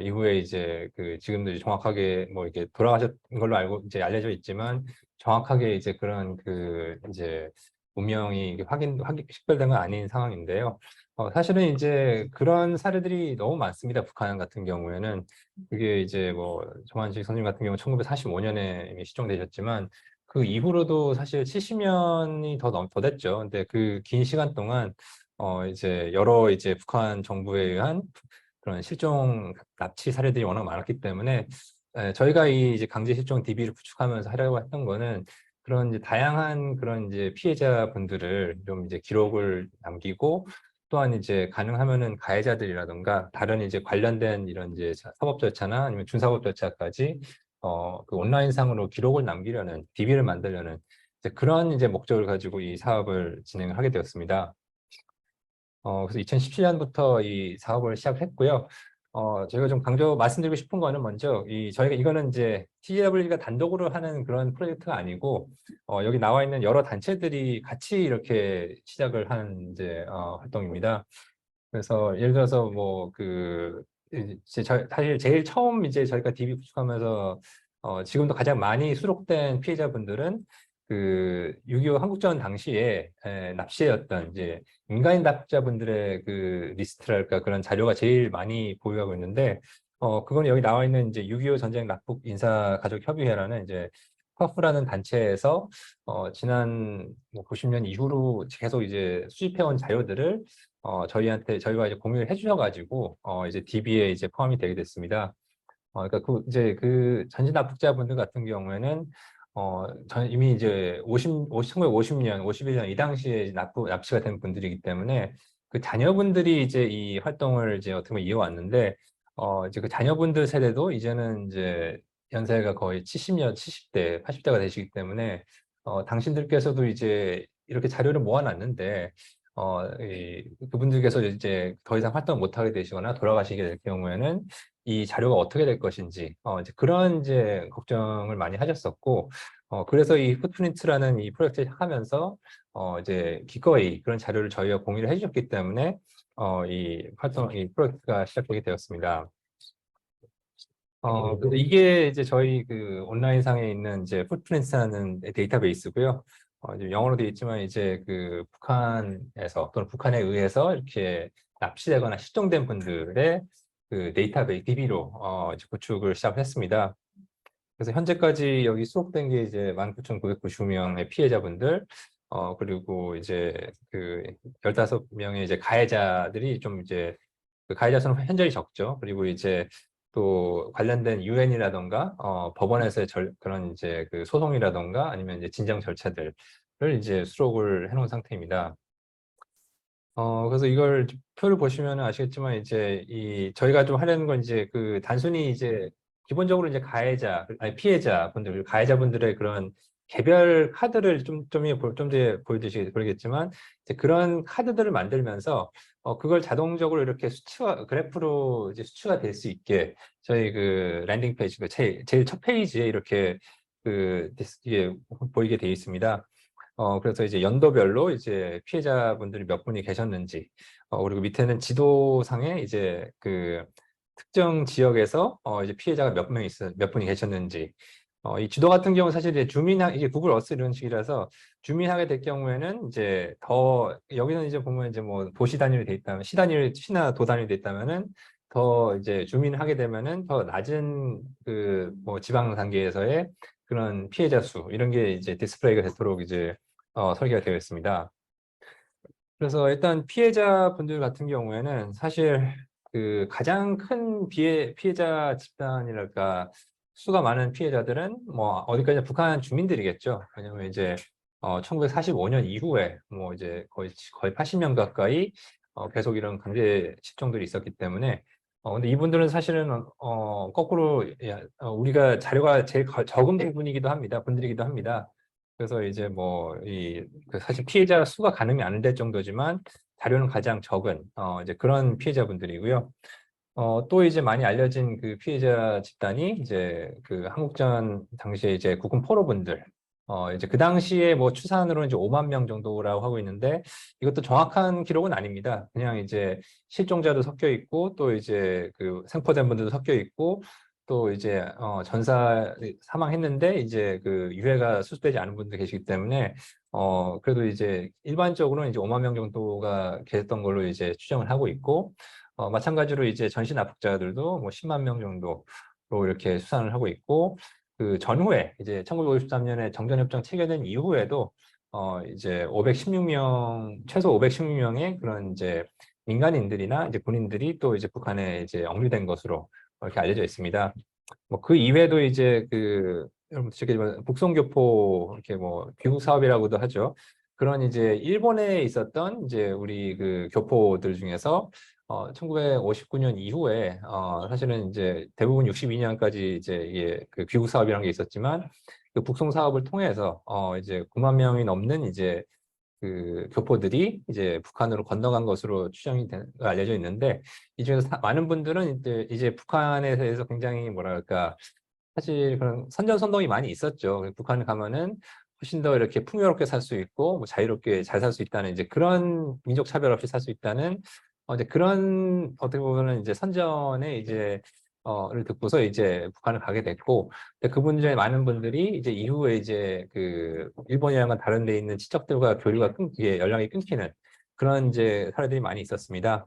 이후에 이제 그 지금도 이제 정확하게 뭐 이렇게 돌아가셨던 걸로 알고 이제 알려져 있지만 정확하게 이제 그런 그 이제 운명이 식별된 건 아닌 상황인데요. 사실은 이제 그런 사례들이 너무 많습니다. 북한 같은 경우에는 그게 이제 뭐 조만식 선생님 같은 경우 1945년에 이미 실종되셨지만 그 이후로도 사실 70년이 더 됐죠. 근데 그 긴 시간 동안 이제 여러 이제 북한 정부에 의한 그런 실종 납치 사례들이 워낙 많았기 때문에 저희가 이 이제 강제 실종 DB를 구축하면서 하려고 했던 거는 그런 이제 다양한 그런 이제 피해자분들을 좀 이제 기록을 남기고 또한 이제 가능하면은 가해자들이라든가 다른 이제 관련된 이런 이제 사법 절차나 아니면 준사법 절차까지 그 온라인상으로 기록을 남기려는 DB를 만들려는 이제 그런 이제 목적을 가지고 이 사업을 진행을 하게 되었습니다. 그래서 2017년부터 이 사업을 시작했고요. 제가 좀 말씀드리고 싶은 거는 먼저 저희가 이거는 이제 TW가 단독으로 하는 그런 프로젝트가 아니고 여기 나와 있는 여러 단체들이 같이 이렇게 시작을 한 이제 활동입니다. 그래서 예를 들어서 뭐 사실 제일 처음 이제 저희가 DB 구축하면서 지금도 가장 많이 수록된 피해자분들은 그 6.25 한국전 당시에 납치였던 이제 민간인 납치자분들의 그 리스트랄까 그런 자료가 제일 많이 보유하고 있는데 그건 여기 나와 있는 이제 6.25 전쟁 납북 인사 가족 협의회라는 이제 파프라는 단체에서 지난 뭐 90년 이후로 계속 이제 수집해온 자료들을 저희가 이제 공유를 해주셔가지고 이제 DB에 이제 포함이 되게 됐습니다. 그러니까 이제 그 전진 납북자분들 같은 경우에는 이미 이제 1950년, 51년 이 당시에 이제 납치가 된 분들이기 때문에 그 자녀분들이 이제 이 활동을 이제 어떻게 보면 이어왔는데 이제 그 자녀분들 세대도 이제는 이제 연세가 거의 70대, 80대가 되시기 때문에 당신들께서도 이제 이렇게 자료를 모아놨는데 그분들께서 이제 더 이상 활동 못하게 되시거나 돌아가시게 될 경우에는 이 자료가 어떻게 될 것인지 이제 그런 이제 걱정을 많이 하셨었고 그래서 이 풋프린트라는 이 프로젝트를 시작하면서 이제 기꺼이 그런 자료를 저희가 공유를 해주셨기 때문에 이 프로젝트가 시작되게 되었습니다. 근데 이게 이제 저희 그 온라인 상에 있는 이제 풋프린트라는 데이터베이스고요. 이제 영어로 되어 있지만 이제 그 북한에서 또는 북한에 의해서 이렇게 납치되거나 실종된 분들의 그 데이터베이스 DB로 이제 구축을 시작했습니다. 그래서 현재까지 여기 수록된 게 이제 19,990명의 피해자분들, 그리고 이제 그 15명의 이제 가해자들이 좀 이제 그 가해자 수는 현저히 적죠. 그리고 이제 또 관련된 유엔이라던가 법원에서의 그런 이제 그 소송이라던가 아니면 이제 진정 절차들을 이제 수록을 해놓은 상태입니다. 그래서 이걸 표를 보시면 아시겠지만 이제 저희가 좀 하려는 건 이제 그 단순히 이제 기본적으로 이제 피해자 분들, 가해자분들의 그런 개별 카드를 좀 뒤에 보이겠지만 이제 그런 카드들을 만들면서 그걸 자동적으로 이렇게 그래프로 이제 수치가 될 수 있게 저희 그 랜딩 페이지, 제일 첫 페이지에 이렇게 이게 보이게 되어 있습니다. 그래서 이제 연도별로 이제 피해자분들이 몇 분이 계셨는지, 그리고 밑에는 지도상에 이제 그 특정 지역에서 이제 피해자가 몇 분이 계셨는지, 이 지도 같은 경우는 사실 이제 이게 구글 어스 이런 식이라서 주민하게 될 경우에는 이제 여기는 이제 보면 이제 뭐 도시 단위로 돼 있다면, 시나 도 단위로 돼 있다면은 더 이제 주민하게 되면은 더 낮은 그 뭐 지방 단계에서의 그런 피해자 수 이런 게 이제 디스플레이가 되도록 이제 설계가 되어 있습니다. 그래서 일단 피해자분들 같은 경우에는 사실 그 가장 큰 피해자 집단이랄까 수가 많은 피해자들은 뭐 어디까지나 북한 주민들이겠죠. 왜냐면 이제 1945년 이후에 뭐 이제 거의 80년 가까이 계속 이런 강제 실종들이 있었기 때문에 근데 이분들은 사실은 거꾸로 우리가 자료가 제일 적은 분들이기도 합니다. 그래서 이제 사실 피해자 수가 가늠이 안 될 정도지만 자료는 가장 적은 이제 그런 피해자분들이고요. 또 이제 많이 알려진 그 피해자 집단이 이제 그 한국전 당시에 이제 국군 포로분들, 이제 그 당시에 뭐 추산으로는 이제 5만 명 정도라고 하고 있는데 이것도 정확한 기록은 아닙니다. 그냥 이제 실종자도 섞여 있고 또 이제 그 생포된 분들도 섞여 있고 또 이제 사망했는데 이제 그 유해가 수습되지 않은 분들 계시기 때문에 그래도 이제 일반적으로는 이제 5만 명 정도가 계셨던 걸로 이제 추정을 하고 있고 마찬가지로 이제 전시 납북자들도 뭐 10만 명 정도로 이렇게 수산을 하고 있고 그 전후에 이제 1953년에 정전협정 체결된 이후에도 이제 최소 516명의 그런 이제 민간인들이나 이제 군인들이 또 이제 북한에 이제 억류된 것으로 이렇게 알려져 있습니다. 뭐 그 이외에도 이제 여러분 아시겠지만 북송교포 이렇게 뭐 귀국 사업이라고도 하죠. 그런 이제 일본에 있었던 이제 우리 그 교포들 중에서 1959년 이후에 사실은 이제 대부분 62년까지 이제 이게 그 귀국 사업이라는 게 있었지만 그 북송 사업을 통해서 이제 9만 명이 넘는 이제 그 교포들이 이제 북한으로 건너간 것으로 알려져 있는데 이 중에서 많은 분들은 이제 북한에 대해서 굉장히 뭐랄까 사실 그런 선전선동이 많이 있었죠. 북한에 가면은 훨씬 더 이렇게 풍요롭게 살 수 있고 뭐 자유롭게 잘 살 수 있다는 이제 그런 민족 차별 없이 살 수 있다는 이제 그런 어떻게 보면은 이제 선전에 이제 를 듣고서 이제 북한을 가게 됐고 근데 그분 중에 많은 분들이 이제 이후에 이제 그 일본이랑은 다른 데 있는 친척들과 연락이 끊기는 그런 이제 사례들이 많이 있었습니다.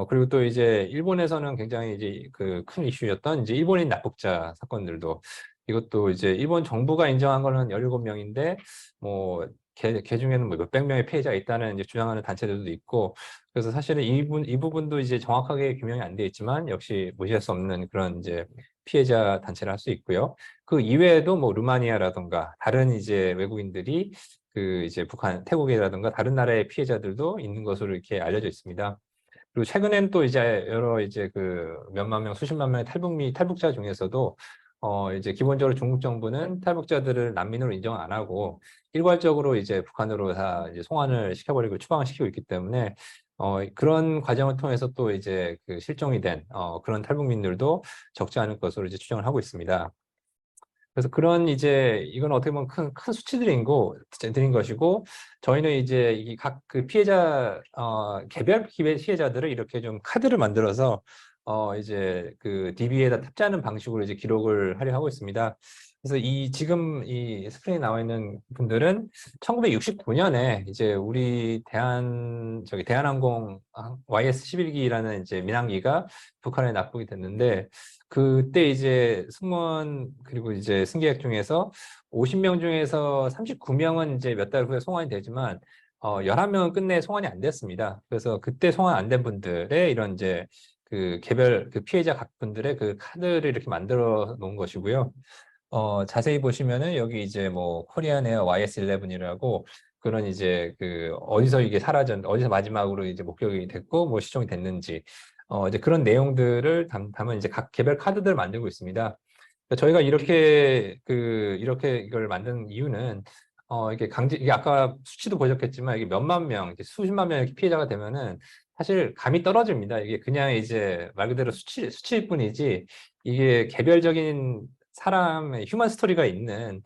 그리고 또 이제 일본에서는 굉장히 이제 그 큰 이슈였던 이제 일본인 납북자 사건들도 이것도 이제 일본 정부가 인정한 거는 17명인데 뭐 걔 중에는 뭐 몇백 명의 피해자가 있다는 이제 주장하는 단체들도 있고 그래서 사실은 이 부분도 이제 정확하게 규명이 안 돼 있지만 역시 무시할 수 없는 그런 이제 피해자 단체를 할 수 있고요. 그 이외에도 뭐 루마니아라든가 다른 이제 외국인들이 그 이제 태국이라든가 다른 나라의 피해자들도 있는 것으로 이렇게 알려져 있습니다. 그리고 최근엔 또 이제 여러 이제 그 몇만 명, 수십만 명의 탈북자 중에서도 이제 기본적으로 중국 정부는 탈북자들을 난민으로 인정 안 하고 일괄적으로 이제 북한으로 다 이제 송환을 시켜버리고 추방을 시키고 있기 때문에 그런 과정을 통해서 또 이제 그 실종이 된 그런 탈북민들도 적지 않을 것으로 이제 추정을 하고 있습니다. 그래서 그런 이제 이건 어떻게 보면 큰 수치들인 것이고 저희는 이제 이 각 그 피해자 개별 피해자들을 이렇게 좀 카드를 만들어서 이제 그 DB에다 탑재하는 방식으로 이제 기록을 하려 하고 있습니다. 그래서 지금 이 스크린에 나와 있는 분들은 1969년에 이제 우리 대한항공 YS-11기라는 이제 민항기가 북한에 납북이 됐는데 그때 이제 승무원 그리고 이제 승객 중에서 50명 중에서 39명은 이제 몇 달 후에 송환이 되지만 11명은 끝내 송환이 안 됐습니다. 그래서 그때 송환 안 된 분들의 이런 이제 그 그 개별 그 피해자 각 분들의 그 카드를 이렇게 만들어 놓은 것이고요. 자세히 보시면은 여기 이제 뭐 코리안 에어 YS11이라고 그런 이제 그 어디서 이게 어디서 마지막으로 이제 목격이 됐고 뭐 시종이 됐는지 이제 그런 내용들을 담은 이제 각 개별 카드들을 만들고 있습니다. 그러니까 저희가 이렇게 이걸 만든 이유는 이게 아까 수치도 보셨겠지만 이게 몇만 명, 이제 수십만 명 이렇게 피해자가 되면은 사실 감이 떨어집니다. 이게 그냥 이제 말 그대로 수치일 뿐이지 이게 개별적인 사람의 휴먼 스토리가 있는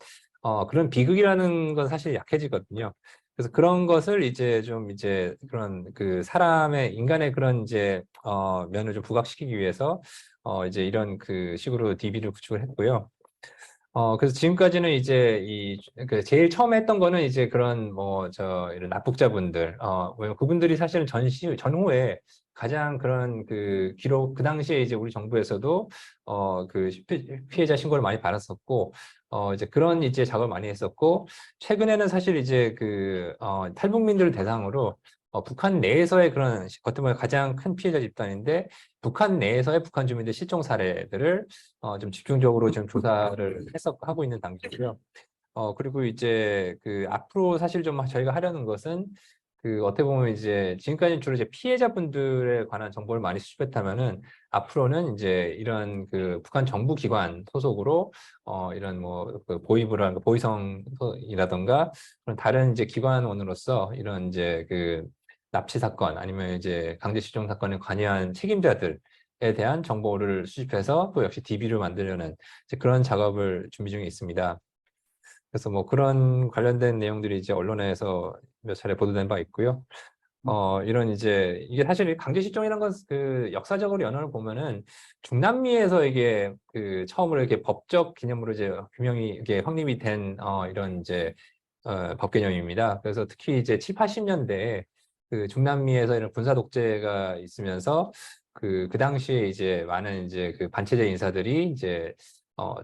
그런 비극이라는 건 사실 약해지거든요. 그래서 그런 것을 이제 좀 이제 그런 그 사람의 인간의 그런 이제 면을 좀 부각시키기 위해서 이제 이런 그 식으로 DB를 구축을 했고요. 그래서 지금까지는 이제 그 제일 처음에 했던 거는 이제 그런 이런 납북자분들, 왜냐면 그분들이 사실은 전후에 가장 그런 그 기록, 그 당시에 이제 우리 정부에서도 그 피해자 신고를 많이 받았었고, 이제 그런 이제 작업을 많이 했었고, 최근에는 사실 이제 그 탈북민들을 대상으로 북한 내에서의 그런 겉으로 보면 가장 큰 피해자 집단인데 북한 내에서의 북한 주민들 실종 사례들을 좀 집중적으로 지금 조사를 하고 있는 단계고요. 그리고 이제 그 앞으로 사실 좀 저희가 하려는 것은 그 어떻게 보면 이제 지금까지는 주로 이제 피해자분들에 관한 정보를 많이 수집했다면은 앞으로는 이제 이런 그 북한 정부 기관 소속으로 이런 그 보위성이라던가 그런 다른 이제 기관원으로서 이런 이제 그 납치 사건 아니면 이제 강제 실종 사건에 관여한 책임자들에 대한 정보를 수집해서 또 역시 DB를 만들려는 이제 그런 작업을 준비 중에 있습니다. 그래서 뭐 그런 관련된 내용들이 이제 언론에서 몇 차례 보도된 바 있고요. 이런 이제 이게 사실 강제 실종이라는 건 그 역사적으로 연원을 보면은 중남미에서 이게 그 처음으로 이렇게 법적 개념으로 이제 규명이 이게 확립이 된 이런 이제 법 개념입니다. 그래서 특히 이제 7, 80년대에 그 중남미에서 이런 군사 독재가 있으면서 그 당시에 이제 많은 이제 그 반체제 인사들이 이제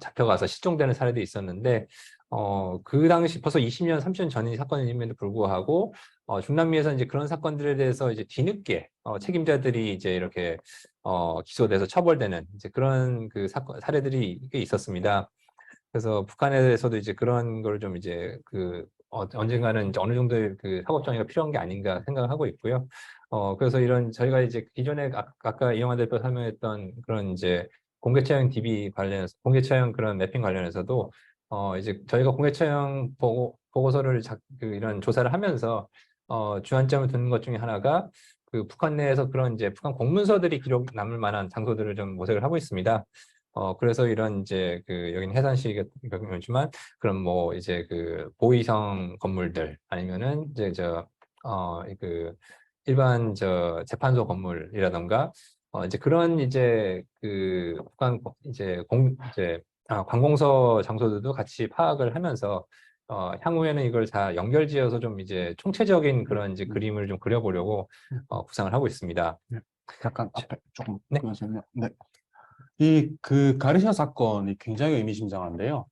잡혀가서 실종되는 사례도 있었는데 그 당시 벌써 20년, 30년 전인 사건임에도 불구하고 중남미에서 이제 그런 사건들에 대해서 이제 뒤늦게 책임자들이 이제 이렇게 기소돼서 처벌되는 이제 그런 그 사례들이 꽤 있었습니다. 그래서 북한에 대해서도 이제 그런 걸 좀 이제 그 언젠가는 이제 어느 정도의 그 사법 정의가 필요한 게 아닌가 생각을 하고 있고요. 그래서 이런 저희가 이제 기존에 아까 이영환 대표 설명했던 그런 이제 공개 처형 DB 관련해서 공개 처형 그런 매핑 관련해서도 이제 저희가 공개 처형 보고서를 이런 조사를 하면서 주안점을 두는 것 중에 하나가 그 북한 내에서 그런 이제 북한 공문서들이 기록 남을 만한 장소들을 좀 모색을 하고 있습니다. 그래서 이런 이제 그 여기는 해산시 같은 경우지만 그런 뭐 이제 그 보위성 건물들 아니면은 이제 그 일반 재판소 건물이라던가 이제 그런 이제 그 북한 이제 관공서 장소들도 같이 파악을 하면서 향후에는 이걸 다 연결지어서 좀 이제 총체적인 그런 이제 그림을 좀 그려보려고 구상을 하고 있습니다. 잠깐 앞에 조금 네. 보여주세요. 네. 이 그 가르시아 사건이 굉장히 의미심장한데요.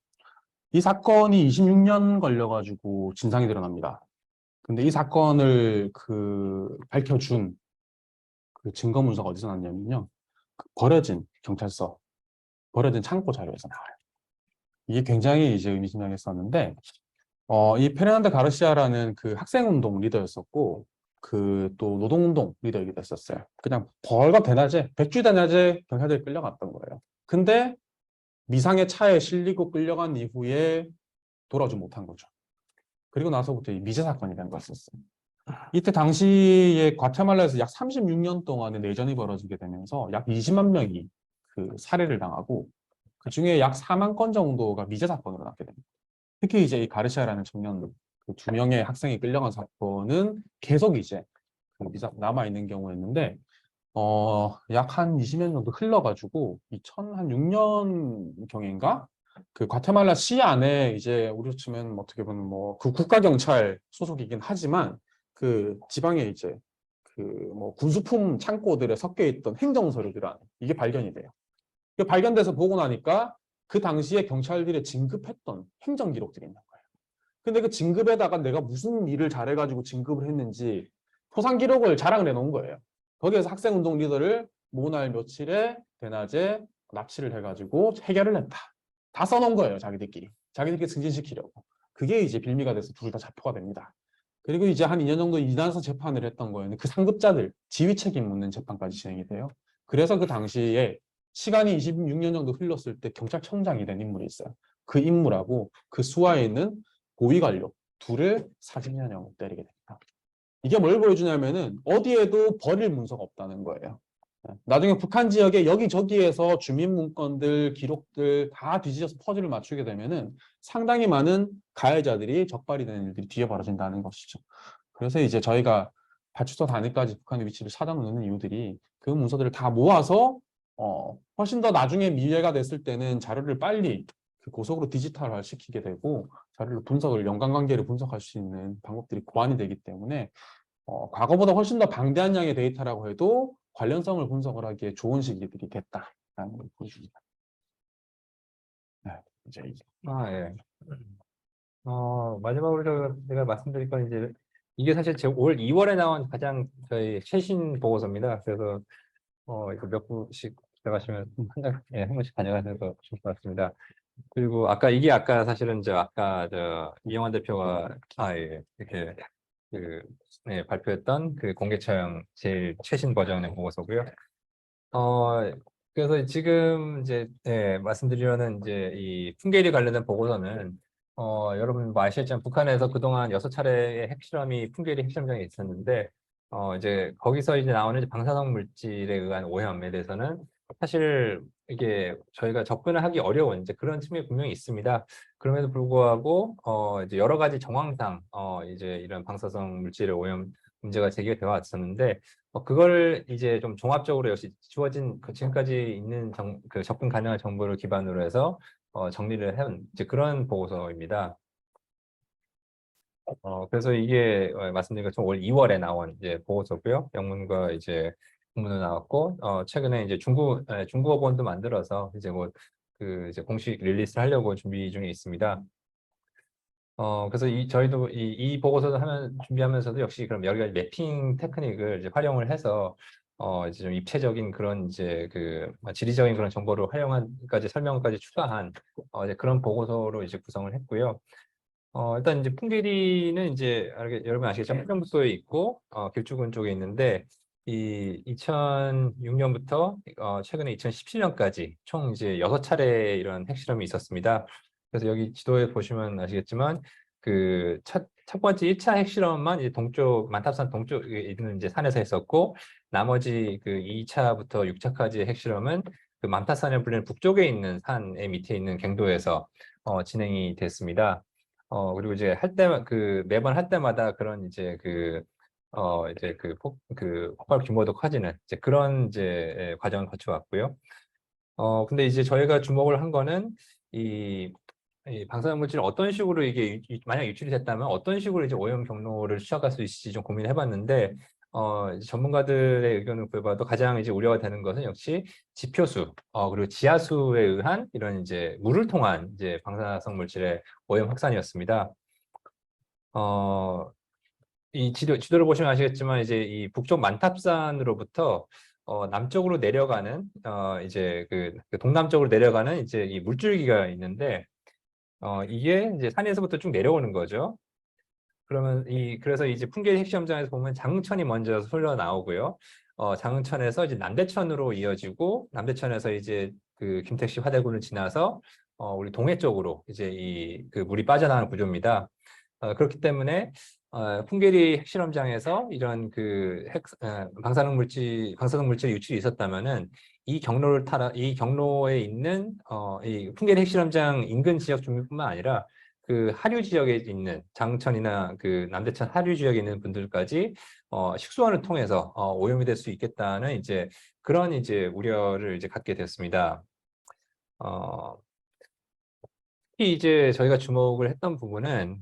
이 사건이 26년 걸려가지고 진상이 드러납니다. 근데 이 사건을 그 밝혀준 그 증거 문서가 어디서 났냐면요. 그 버려진 경찰서, 버려진 창고 자료에서 나와요. 이게 굉장히 이제 의미심장했었는데, 이 페르난데 가르시아라는 그 학생운동 리더였었고, 그 또 노동운동 리더이기도 했었어요. 그냥 벌거 대낮에, 백주 대낮에 경찰들이 끌려갔던 거예요. 근데 미상의 차에 실리고 끌려간 이후에 돌아오지 못한 거죠. 그리고 나서부터 이 미제 사건이 된 거였었어요. 이때 당시에 과테말라에서 약 36년 동안의 내전이 벌어지게 되면서 약 20만 명이 그 살해를 당하고 그 중에 약 4만 건 정도가 미제 사건으로 났게 됩니다. 특히 이제 이 가르시아라는 청년 그 2명의 학생이 끌려간 사건은 계속 이제 남아 있는 경우였는데 약 한 20년 정도 흘러가지고 2006년 경인가 그 과테말라 시 안에 이제 우리로 치면 어떻게 보면 뭐 그 국가경찰 소속이긴 하지만 그 지방에 이제 그 뭐 군수품 창고들에 섞여 있던 행정 서류들은 이게 발견이 돼요. 이게 발견돼서 보고 나니까 그 당시에 경찰들이 진급했던 행정 기록들이 있는 거예요. 근데 그 진급에다가 내가 무슨 일을 잘해가지고 진급을 했는지 포상 기록을 자랑을 해놓은 거예요. 거기에서 학생운동 리더를 뭐날 며칠에 대낮에 납치를 해가지고 해결을 했다. 다 써놓은 거예요, 자기들끼리. 자기들끼리 승진시키려고. 그게 이제 빌미가 돼서 둘 다 자포가 됩니다. 그리고 이제 한 2년 정도 이단서 재판을 했던 거예요. 그 상급자들 지휘 책임 묻는 재판까지 진행이 돼요. 그래서 그 당시에 시간이 26년 정도 흘렀을 때 경찰청장이 된 인물이 있어요. 그 인물하고 그 수하에 있는 고위 관료 둘을 사직년형을 때리게 됩니다. 이게 뭘 보여주냐면은 어디에도 버릴 문서가 없다는 거예요. 나중에 북한 지역에 여기저기에서 주민 문건들, 기록들 다 뒤지셔서 퍼즐을 맞추게 되면은 상당히 많은 가해자들이 적발이 되는 일들이 뒤에 벌어진다는 것이죠. 그래서 이제 저희가 파출소 단위까지 북한의 위치를 찾아놓는 이유들이 그 문서들을 다 모아서 훨씬 더 나중에 미래가 됐을 때는 자료를 빨리 그 고속으로 디지털화 시키게 되고 자료를 분석을 연관관계를 분석할 수 있는 방법들이 고안이 되기 때문에 과거보다 훨씬 더 방대한 양의 데이터라고 해도 관련성을 분석을 하기에 좋은 시기들이 됐다라는 걸 보여줍니다. 네, 이제 예. 마지막으로 제가 말씀드릴 건 이제 이게 사실 올 2월에 나온 가장 저희 최신 보고서입니다. 그래서 이거 몇 분씩 들어가시면 한 분씩 가져가셔서 좋을 것 같습니다. 그리고 아까 사실은 아까 이영환 대표가 이렇게 발표했던 그 공개처형 제일 최신 버전의 보고서고요. 그래서 지금 이제 말씀드리려는 이제 이 풍계리 관련된 보고서는 여러분 뭐 아시겠지만 북한에서 그동안 6차례의 핵실험이 풍계리 핵실험장에 있었는데 이제 거기서 이제 나오는 이제 방사성 물질에 의한 오염에 대해서는 사실 이게 저희가 접근을 하기 어려운 이제 그런 측면이 분명히 있습니다. 그럼에도 불구하고 이제 여러 가지 정황상 이제 이런 방사성 물질의 오염 문제가 제기가 되어 왔었는데 그걸 이제 좀 종합적으로 역시 주어진 지금까지 있는 그 접근 가능한 정보를 기반으로 해서 정리를 한 이제 그런 보고서입니다. 그래서 이게 말씀드린 것처럼 올 2월에 나온 이제 보고서고요. 영문과 이제 국문으로 나왔고 최근에 이제 중국어 본도 만들어서 이제 이제 공식 릴리스를 하려고 준비 중에 있습니다. 그래서 저희도 이 보고서를 준비하면서도 역시 그럼 여러 가지 매핑 테크닉을 이제 활용을 해서 이제 좀 입체적인 그런 이제 지리적인 그런 정보를 활용한까지 설명까지 추가한 이제 그런 보고서로 이제 구성을 했고요. 일단 이제 풍계리는 이제 여러분 아시겠지만 함경북도에 있고 길쭉은 쪽에 있는데 이 2006년부터 최근에 2017년까지 총 이제 6차례 이런 핵실험이 있었습니다. 그래서 여기 지도에 보시면 아시겠지만 그 첫 번째 1차 핵실험만 이제 만탑산 동쪽에 있는 이제 산에서 했었고 나머지 그 2차부터 6차까지의 핵실험은 그 만탑산에 불리는 북쪽에 있는 산의 밑에 있는 갱도에서 진행이 됐습니다. 그리고 이제 매번 할 때마다 그런 이제 폭발 규모도 커지는 이제 그런 이제 과정을 거쳐왔고요. 근데 이제 저희가 주목을 한 거는 이 방사능 물질이 어떤 식으로 이게 만약 유출이 됐다면 어떤 식으로 이제 오염 경로를 추적할 수 있을지 좀 고민을 해봤는데 이제 전문가들의 의견을 구해봐도 가장 이제 우려가 되는 것은 역시 지표수 그리고 지하수에 의한 이런 이제 물을 통한 이제 방사성 물질의 오염 확산이었습니다. 이 지도를 보시면 아시겠지만 이제 이 북쪽 만탑산으로부터 남쪽으로 내려가는 이제 그 동남쪽으로 내려가는 이제 이 물줄기가 있는데 이게 이제 산에서부터 쭉 내려오는 거죠. 그래서 이제 풍계리 핵시험장에서 보면 장흥천이 먼저 흘러나오고요. 장흥천에서 이제 남대천으로 이어지고 남대천에서 이제 그 김택시 화대군을 지나서 우리 동해 쪽으로 이제 그 물이 빠져나가는 구조입니다. 그렇기 때문에 풍계리 핵실험장에서 이런 방사능 물질 유출이 있었다면은 이 경로에 있는 이 풍계리 핵실험장 인근 지역 주민뿐만 아니라 그 하류 지역에 있는 장천이나 그 남대천 하류 지역에 있는 분들까지 식수원을 통해서 오염이 될 수 있겠다는 이제 그런 이제 우려를 이제 갖게 됐습니다. 특히 이제 저희가 주목을 했던 부분은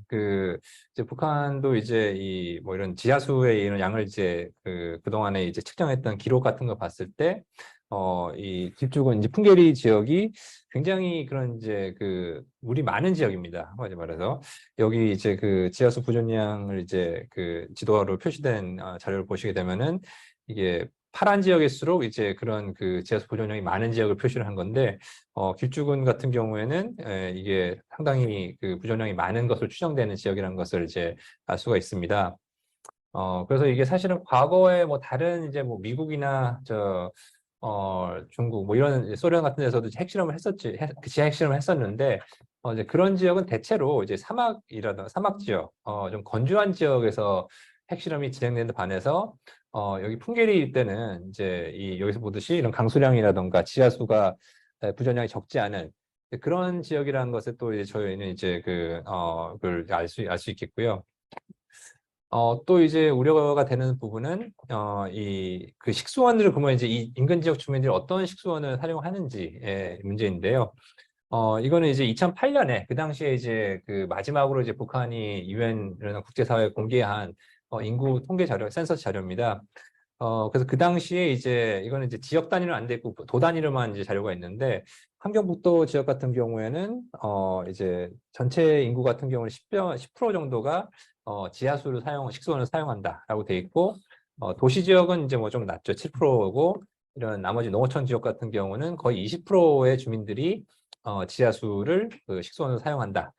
이제 북한도 이제 이런 지하수의 이런 양을 이제 그동안에 이제 측정했던 기록 같은 거 봤을 때 이 길쭉은 이제 풍계리 지역이 굉장히 그런 이제 물이 많은 지역입니다. 한마디 말해서 여기 이제 지하수 부존량을 이제 지도화로 표시된 자료를 보시게 되면은 이게 파란 지역일수록 이제 그런 그 지하수 보존량이 많은 지역을 표시를 한 건데, 길쭉은 같은 경우에는 이게 상당히 그 보존량이 많은 것으로 추정되는 지역이라는 것을 이제 알 수가 있습니다. 그래서 이게 사실은 과거에 뭐 다른 이제 뭐 미국이나 중국 뭐 이런 이제 소련 같은 데서도 핵실험을 했었지, 지하 핵실험을 했었는데, 이제 그런 지역은 대체로 이제 사막이라든가 사막 지역, 좀 건조한 지역에서 핵실험이 진행되는 데 반해서, 여기 풍계리 때는 이제 여기서 보듯이 이런 강수량이라든가 지하수가 부전량이 적지 않은 그런 지역이라는 것을 또 이제 저희는 이제 그걸 알 수 있겠고요. 또 이제 우려가 되는 부분은 그 식수원들을 보면 이제 이 인근 지역 주민들이 어떤 식수원을 사용하는지의 문제인데요. 이거는 이제 2008년에 그 당시에 이제 그 마지막으로 이제 북한이 유엔이라는 국제사회에 공개한 인구 통계 자료, 센서스 자료입니다. 그래서 그 당시에 이제 이거는 이제 지역 단위로 안 돼 있고 도 단위로만 이제 자료가 있는데, 함경북도 지역 같은 경우에는 이제 전체 인구 같은 경우는 10% 정도가 식수원을 사용한다라고 돼 있고, 도시 지역은 이제 뭐 좀 낮죠. 7%고, 이런 나머지 농어촌 지역 같은 경우는 거의 20%의 주민들이 지하수를 그 식수원으로 사용한다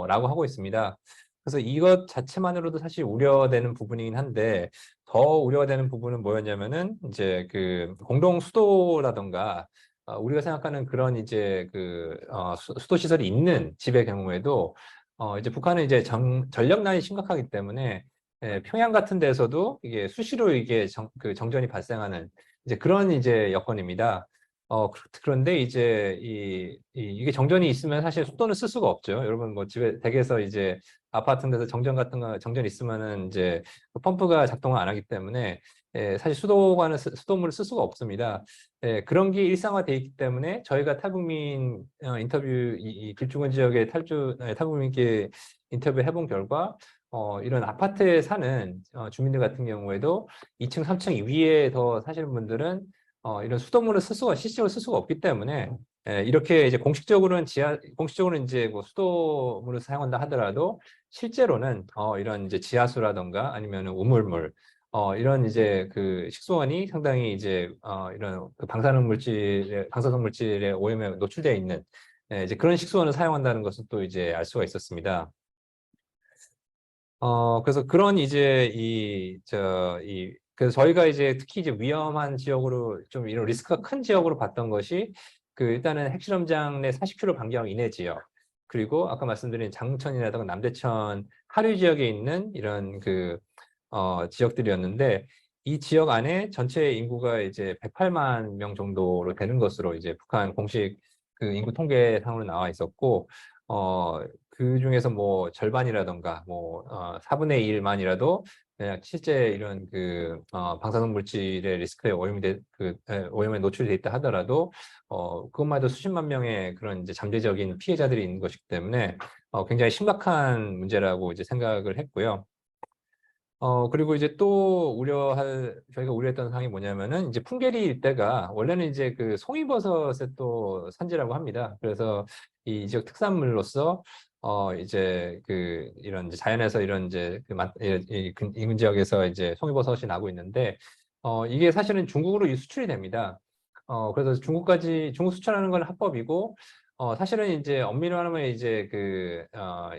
라고 하고 있습니다. 그래서 이것 자체만으로도 사실 우려되는 부분이긴 한데, 더 우려가 되는 부분은 뭐였냐면은 이제 그 공동 수도라던가 우리가 생각하는 그런 이제 수도 시설이 있는 집의 경우에도 이제 북한은 이제 전력난이 심각하기 때문에 평양 같은 데서도 이게 수시로 이게 정전이 발생하는 이제 그런 이제 여건입니다. 그런데 이제 이게 정전이 있으면 사실 수도는 쓸 수가 없죠. 여러분 뭐 집에 댁에서 이제 아파트 같은 데서 정전 있으면은 이제 그 펌프가 작동을 안 하기 때문에 사실 수도물을 쓸 수가 없습니다. 그런 게 일상화돼 있기 때문에 저희가 탈북민 인터뷰 이 길쭉은 지역의 탈북민께 인터뷰 해본 결과 이런 아파트에 사는 주민들 같은 경우에도 2층, 3층 위에 더 사시는 분들은 이런 실질적으로 쓸 수가 없기 때문에 이렇게 이제 공식적으로는 이제 뭐 수도물을 사용한다 하더라도 실제로는 이런 이제 지하수라던가 아니면 우물물 이런 이제 그 식수원이 상당히 이제 이런 그 방사성 물질의 오염에 노출되어 있는 이제 그런 식수원을 사용한다는 것은 또 이제 알 수가 있었습니다. 그래서 그런 이제 그래서 저희가 이제 특히 이제 위험한 지역으로 좀 이런 리스크가 큰 지역으로 봤던 것이 일단은 핵실험장 내 40km 반경 이내 지역, 그리고 아까 말씀드린 장천이라든가 남대천 하류 지역에 있는 이런 지역들이었는데, 이 지역 안에 전체 인구가 이제 108만 명 정도로 되는 것으로 이제 북한 공식 그 인구 통계상으로 나와 있었고, 그 중에서 뭐 절반이라던가 뭐 4분의 1만이라도 그냥 실제 이런 방사능 물질의 리스크에 오염에 노출돼 있다 하더라도 그것만 해도 수십만 명의 그런 이제 잠재적인 피해자들이 있는 것이기 때문에 굉장히 심각한 문제라고 이제 생각을 했고요. 그리고 이제 또 저희가 우려했던 사항이 뭐냐면은 이제 풍계리 일대가 원래는 이제 그 송이버섯의 또 산지라고 합니다. 그래서 이 지역 특산물로서 이제 이런 이제 자연에서 이런 이제 인근 지역에서 이제 송이버섯이 나고 있는데 이게 사실은 중국으로 수출이 됩니다. 그래서 중국 수출하는 건 합법이고 사실은 이제 엄밀히 말하면 이제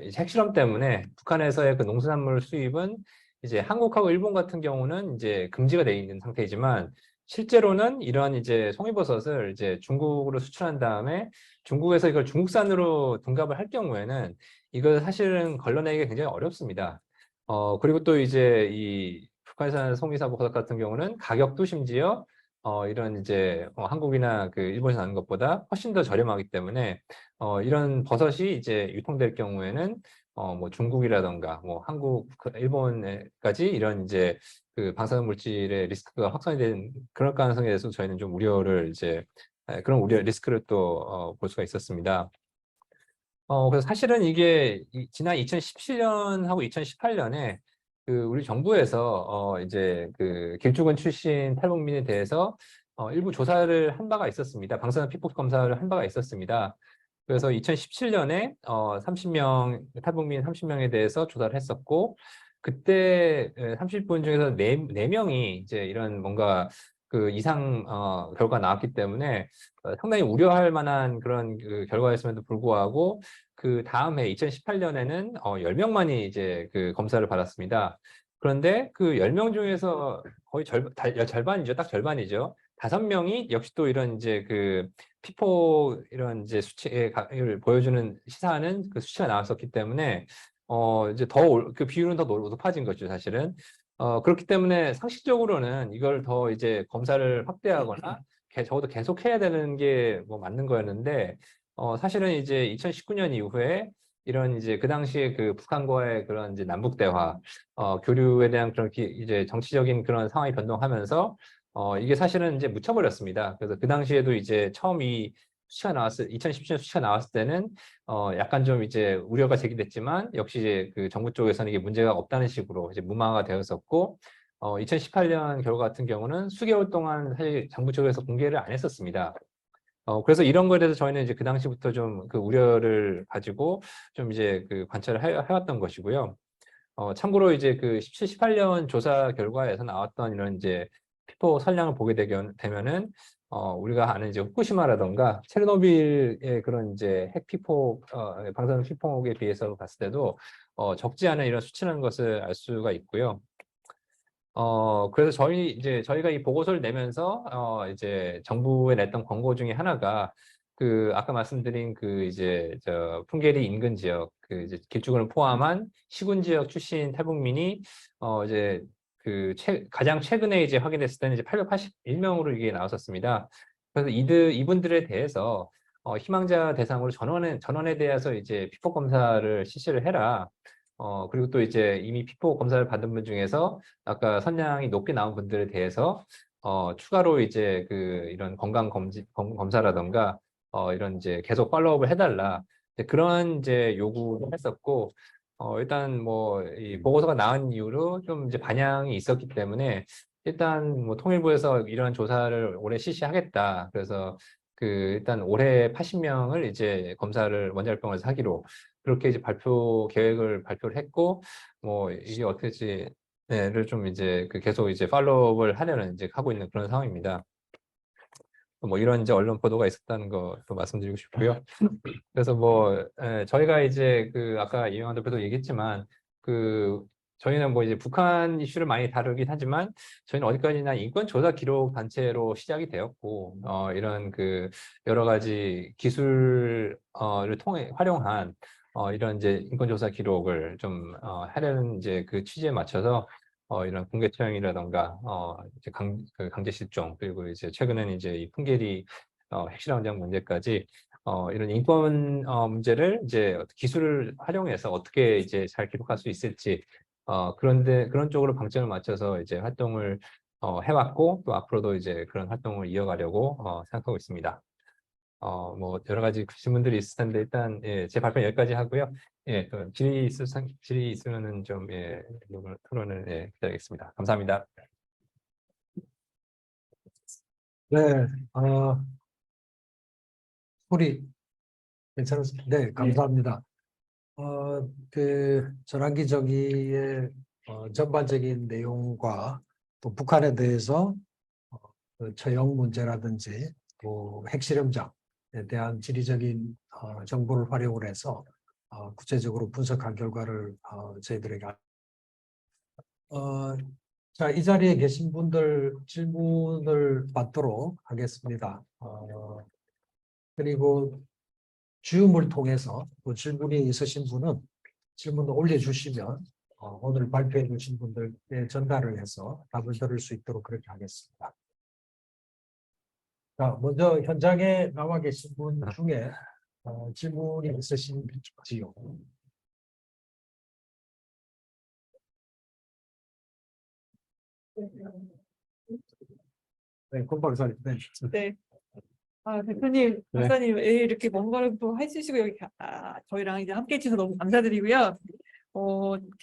이제 핵실험 때문에 북한에서의 그 농수산물 수입은 이제 한국하고 일본 같은 경우는 이제 금지가 되어 있는 상태이지만, 실제로는 이러한 이제 송이버섯을 이제 중국으로 수출한 다음에 중국에서 이걸 중국산으로 둔갑을 할 경우에는 이걸 사실은 걸러내기가 굉장히 어렵습니다. 그리고 또 이제 이 북한산 송이버섯 같은 경우는 가격도 심지어 이런 이제 한국이나 일본에서 나는 것보다 훨씬 더 저렴하기 때문에 이런 버섯이 이제 유통될 경우에는 뭐 중국이라던가 뭐 한국, 일본까지 이런 이제 방사능 물질의 리스크가 확산이 된 그럴 가능성에 대해서 저희는 좀 그런 리스크를 또 볼 수가 있었습니다. 그래서 사실은 이게 지난 2017년하고 2018년에 우리 정부에서 이제 길쭉은 출신 탈북민에 대해서 일부 조사를 한 바가 있었습니다. 방사능 피폭 검사를 한 바가 있었습니다. 그래서 2017년에 탈북민 30명에 대해서 조사를 했었고, 그때 30분 중에서 4명이 이제 이런 뭔가 그 이상 결과 나왔기 때문에 상당히 우려할 만한 그런 그 결과였음에도 불구하고 그 다음 해 2018년에는 10명만이 이제 그 검사를 받았습니다. 그런데 그 10명 중에서 거의 절반이죠. 딱 절반이죠. 5명이 역시 또 이런 이제 그 피포 이런 이제 수치를 보여주는 시사하는 그 수치가 나왔었기 때문에 이제 그 비율은 더 높아진 거죠, 사실은. 그렇기 때문에 상식적으로는 이걸 더 이제 검사를 확대하거나 적어도 계속해야 되는 게 뭐 맞는 거였는데 사실은 이제 2019년 이후에 이런 이제 그 당시에 그 북한과의 그런 이제 남북 대화, 교류에 대한 그런 이제 정치적인 그런 상황이 변동하면서 이게 사실은 이제 묻혀버렸습니다. 그래서 그 당시에도 이제 처음 이 수치가 2017년 수치가 나왔을 때는 약간 좀 이제 우려가 제기됐지만 역시 이제 그 정부 쪽에서는 이게 문제가 없다는 식으로 이제 무마가 되었었고 2018년 결과 같은 경우는 수개월 동안 사실 정부 쪽에서 공개를 안 했었습니다. 그래서 이런 거에 대해서 저희는 이제 그 당시부터 좀 그 우려를 가지고 좀 이제 그 관찰을 해왔던 것이고요. 참고로 이제 그 17, 18년 조사 결과에서 나왔던 이런 이제 피포 선량을 보게 되면은 우리가 아는 이제 후쿠시마라던가 체르노빌의 그런 이제 핵 피폭, 방사능 피폭에 비해서 봤을 때도 적지 않은 이런 수치라는 것을 알 수가 있고요. 그래서 저희가 이 보고서를 내면서 이제 정부에 냈던 권고 중에 하나가 그 아까 말씀드린 그 이제 풍계리 인근 지역 그 이제 길쭉을 포함한 시군 지역 출신 탈북민이 이제 그 가장 최근에 이제 확인됐을 때는 이제 881명으로 이게 나왔었습니다. 그래서 이분들에 대해서 희망자 대상으로 전원에 대해서 이제 피폭 검사를 실시를 해라. 그리고 또 이제 이미 피폭 검사를 받은 분 중에서 아까 선량이 높게 나온 분들에 대해서 추가로 이제 그 이런 건강 검사라던가 이런 이제 계속 팔로우업을 해달라 그런 이제 요구를 했었고 일단 뭐 이 보고서가 나온 이후로 좀 이제 반향이 있었기 때문에 일단 뭐 통일부에서 이런 조사를 올해 실시하겠다. 그래서 그 일단 올해 80명을 이제 검사를 원자력병원에서 하기로 그렇게 이제 계획을 발표를 했고 뭐 이게 어떻게 를 좀 이제 그 계속 이제 팔로우업을 하려는 이제 하고 있는 그런 상황입니다. 뭐 이런 이제 언론 보도가 있었다는 것도 말씀드리고 싶고요. 그래서 뭐 저희가 이제 그 아까 이영환 대표도 얘기했지만 그 저희는 뭐 이제 북한 이슈를 많이 다루긴 하지만 저희는 어디까지나 인권 조사 기록 단체로 시작이 되었고 이런 그 여러 가지 기술을 활용한 이런 이제 인권 조사 기록을 좀 하려는 이제 그 취지에 맞춰서 이런 공개 처형이라던가 이제 강제 실종 그리고 이제 최근에는 이제 이 풍계리 핵실험 원장 문제까지 이런 인권 문제를 이제 기술을 활용해서 어떻게 이제 잘 기록할 수 있을지 그런 쪽으로 방점을 맞춰서 이제 활동을 해왔고 또 앞으로도 이제 그런 활동을 이어가려고 생각하고 있습니다. 뭐 여러 가지 질문들이 있을 텐데 일단 예, 제 발표는 여기까지 하고요. 예, 질의 있으면은 좀 예, 토론을 예, 기다리겠습니다. 감사합니다. 네, 소리 괜찮으세요? 네, 감사합니다. 그 전환기 저기의 전반적인 내용과 또 북한에 대해서 그 처형 문제라든지 또 핵실험장에 대한 지리적인 정보를 활용을 해서 구체적으로 분석한 결과를 저희들에게 자, 이 자리에 계신 분들 질문을 받도록 하겠습니다. 그리고 줌을 통해서 또 질문이 있으신 분은 질문을 올려주시면 오늘 발표해 주신 분들께 전달을 해서 답을 들을 수 있도록 그렇게 하겠습니다. 자, 먼저 현장에 나와 계신 분 중에 질문이 있으신지요? 네, 권 박사님. 네. 네. 대표님, 네. 박사님 이렇게 먼 걸음 또 해주시고 여기 저희랑 이제 함께 해주셔서 너무 감사드리고요.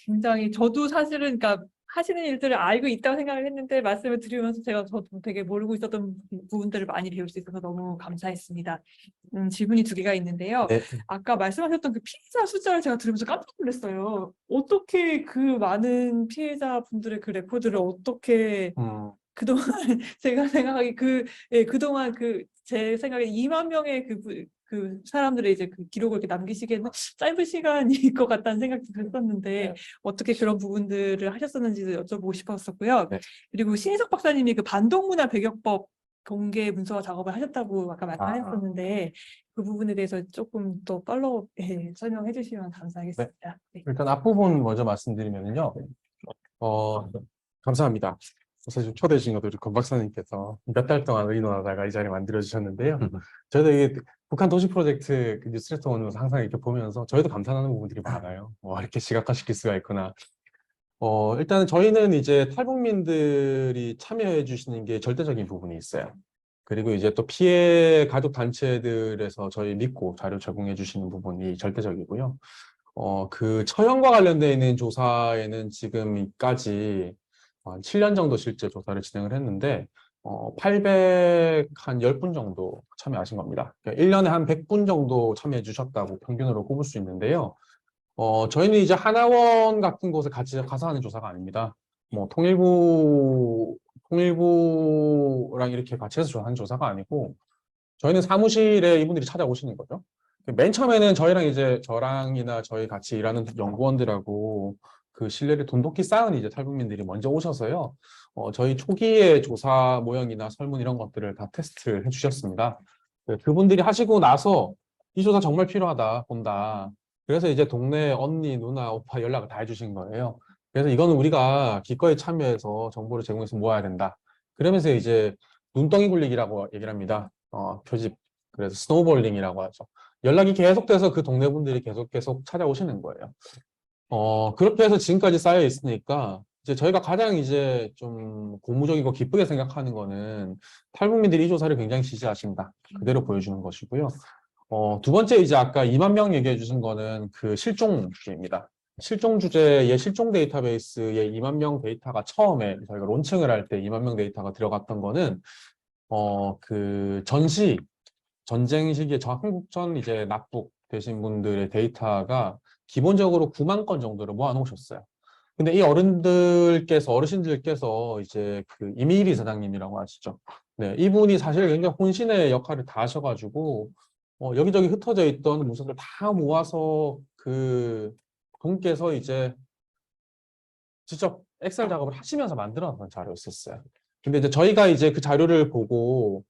굉장히 저도 사실은 그러니까 하시는 일들을 알고 있다고 생각을 했는데 말씀을 드리면서 저도 되게 모르고 있었던 부분들을 많이 배울 수 있어서 너무 감사했습니다. 질문이 2개가 있는데요. 네. 아까 말씀하셨던 그 피해자 숫자를 제가 들으면서 깜짝 놀랐어요. 어떻게 그 많은 피해자분들의 그 레코드를 어떻게 그동안 제가 생각하기 예, 그동안 제 생각에 2만 명의 그 사람들의 이제 그 기록을 이렇게 남기시기에는 짧은 시간일 것 같다는 생각도 들었었는데 어떻게 그런 부분들을 하셨었는지도 여쭤보고 싶었었고요. 네. 그리고 신희석 박사님이 그 반동문화 배격법 공개 문서 작업을 하셨다고 아까 말씀하셨었는데 그 부분에 대해서 조금 더 팔로우 설명해 주시면 감사하겠습니다. 네. 일단 앞부분 먼저 말씀드리면요. 감사합니다. 사실 초대해 주신 것도 우리 권 박사님께서 몇 달 동안 의논하다가 이 자리 만들어 주셨는데요. 저희도 이게 북한 도시 프로젝트 그 뉴스레터 오면서 항상 이렇게 보면서 저희도 감탄하는 부분들이 많아요. 이렇게 시각화시킬 수가 있구나. 일단은 저희는 이제 탈북민들이 참여해 주시는 게 절대적인 부분이 있어요. 그리고 이제 또 피해 가족 단체들에서 저희 믿고 자료 제공해 주시는 부분이 절대적이고요. 그 처형과 관련되어 있는 조사에는 지금까지 한 7년 정도 실제 조사를 진행을 했는데 810분 정도 참여하신 겁니다. 그러니까 1년에 한 100분 정도 참여해 주셨다고 평균으로 꼽을 수 있는데요. 저희는 이제 하나원 같은 곳에 같이 가서 하는 조사가 아닙니다. 뭐 통일부랑 이렇게 같이 해서 하는 조사가 아니고 저희는 사무실에 이분들이 찾아오시는 거죠. 맨 처음에는 저랑이나 저희 같이 일하는 연구원들하고 그 신뢰를 돈독히 쌓은 이제 탈북민들이 먼저 오셔서요. 저희 초기의 조사 모형이나 설문 이런 것들을 다 테스트를 해주셨습니다. 그분들이 하시고 나서 이 조사 정말 필요하다 본다. 그래서 이제 동네 언니, 누나, 오빠 연락을 다 해주신 거예요. 그래서 이거는 우리가 기꺼이 참여해서 정보를 제공해서 모아야 된다. 그러면서 이제 눈덩이 굴리기라고 얘기를 합니다. 표집. 그래서 스노우볼링이라고 하죠. 연락이 계속돼서 그 동네 분들이 계속 찾아오시는 거예요. 그렇게 해서 지금까지 쌓여 있으니까 이제 저희가 가장 이제 좀 고무적이고 기쁘게 생각하는 거는 탈북민들이 이 조사를 굉장히 지지하신다. 그대로 보여주는 것이고요. 두 번째 이제 아까 2만 명 얘기해 주신 거는 그 실종 주제입니다. 실종 주제의 실종 데이터베이스에 2만 명 데이터가 처음에 저희가 론칭을 할 때 2만 명 데이터가 들어갔던 거는 그 전쟁 시기에 한국전 이제 납북 되신 분들의 데이터가 기본적으로 9만 건 정도를 모아 놓으셨어요. 근데 이 어르신들께서 이제 그 이미리 사장님이라고 아시죠? 네, 이분이 사실 굉장히 혼신의 역할을 다 하셔가지고 여기저기 흩어져 있던 문서들 다 모아서 그 분께서 이제 직접 엑셀 작업을 하시면서 만들어놨던 자료였었어요. 근데 이제 저희가 이제 그 자료를 보고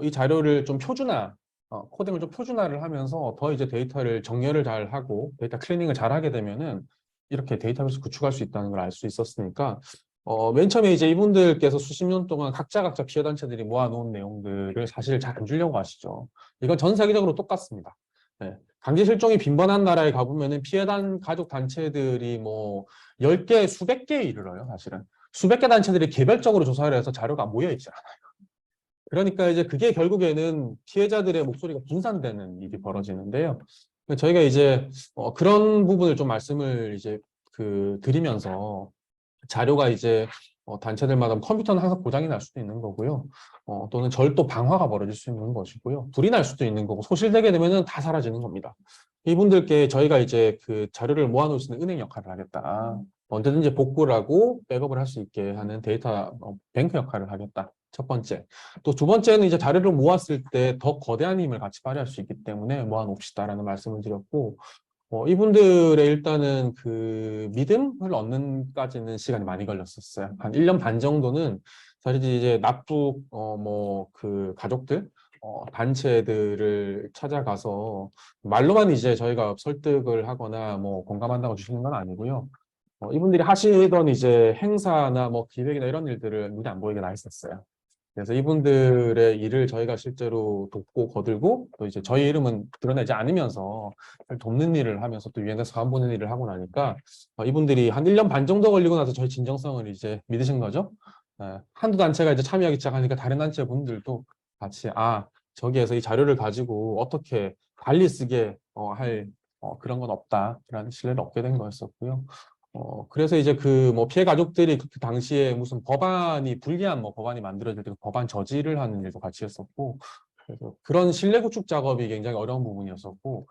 이 자료를 좀 코딩을 좀 표준화를 하면서 더 이제 데이터를 정렬을 잘 하고 데이터 클리닝을 잘 하게 되면은 이렇게 데이터베이스 구축할 수 있다는 걸 알 수 있었으니까 맨 처음에 이제 이분들께서 수십 년 동안 각자 피해 단체들이 모아놓은 내용들을 사실 잘 안 주려고 하시죠. 이건 전 세계적으로 똑같습니다. 네. 강제 실종이 빈번한 나라에 가보면은 피해단 가족 단체들이 뭐 10개, 수백 개에 이르러요, 사실은. 수백 개 단체들이 개별적으로 조사를 해서 자료가 모여있지 않아요. 그러니까 이제 그게 결국에는 피해자들의 목소리가 분산되는 일이 벌어지는데요. 저희가 이제 그런 부분을 좀 말씀을 이제 드리면서 자료가 이제 단체들마다 컴퓨터는 항상 고장이 날 수도 있는 거고요. 또는 절도 방화가 벌어질 수 있는 것이고요. 불이 날 수도 있는 거고 소실되게 되면은 다 사라지는 겁니다. 이분들께 저희가 이제 그 자료를 모아놓을 수 있는 은행 역할을 하겠다. 언제든지 복구를 하고 백업을 할 수 있게 하는 데이터 뱅크 역할을 하겠다. 첫 번째. 또 두 번째는 이제 자료를 모았을 때 더 거대한 힘을 같이 발휘할 수 있기 때문에 모아놓읍시다라는 말씀을 드렸고, 이분들의 일단은 그 믿음을 얻는까지는 시간이 많이 걸렸었어요. 한 1년 반 정도는 사실 이제 납북, 그 가족들, 단체들을 찾아가서 말로만 이제 저희가 설득을 하거나 뭐 공감한다고 주시는 건 아니고요. 이분들이 하시던 이제 행사나 뭐 기획이나 이런 일들을 눈에 안 보이게 나 있었어요. 그래서 이분들의 일을 저희가 실제로 돕고 거들고 또 이제 저희 이름은 드러내지 않으면서 돕는 일을 하면서 또 유엔에서 안 보는 일을 하고 나니까 이분들이 한 1년 반 정도 걸리고 나서 저희 진정성을 이제 믿으신 거죠. 한두 단체가 이제 참여하기 시작하니까 다른 단체 분들도 같이 저기에서 이 자료를 가지고 어떻게 관리 쓰게 할 그런 건 없다라는 신뢰를 얻게 된 거였었고요. 그래서 이제 그 피해 가족들이 그 당시에 무슨 불리한 법안이 만들어질 때 법안 저지를 하는 일도 같이 했었고, 그래서 그런 신뢰 구축 작업이 굉장히 어려운 부분이었었고,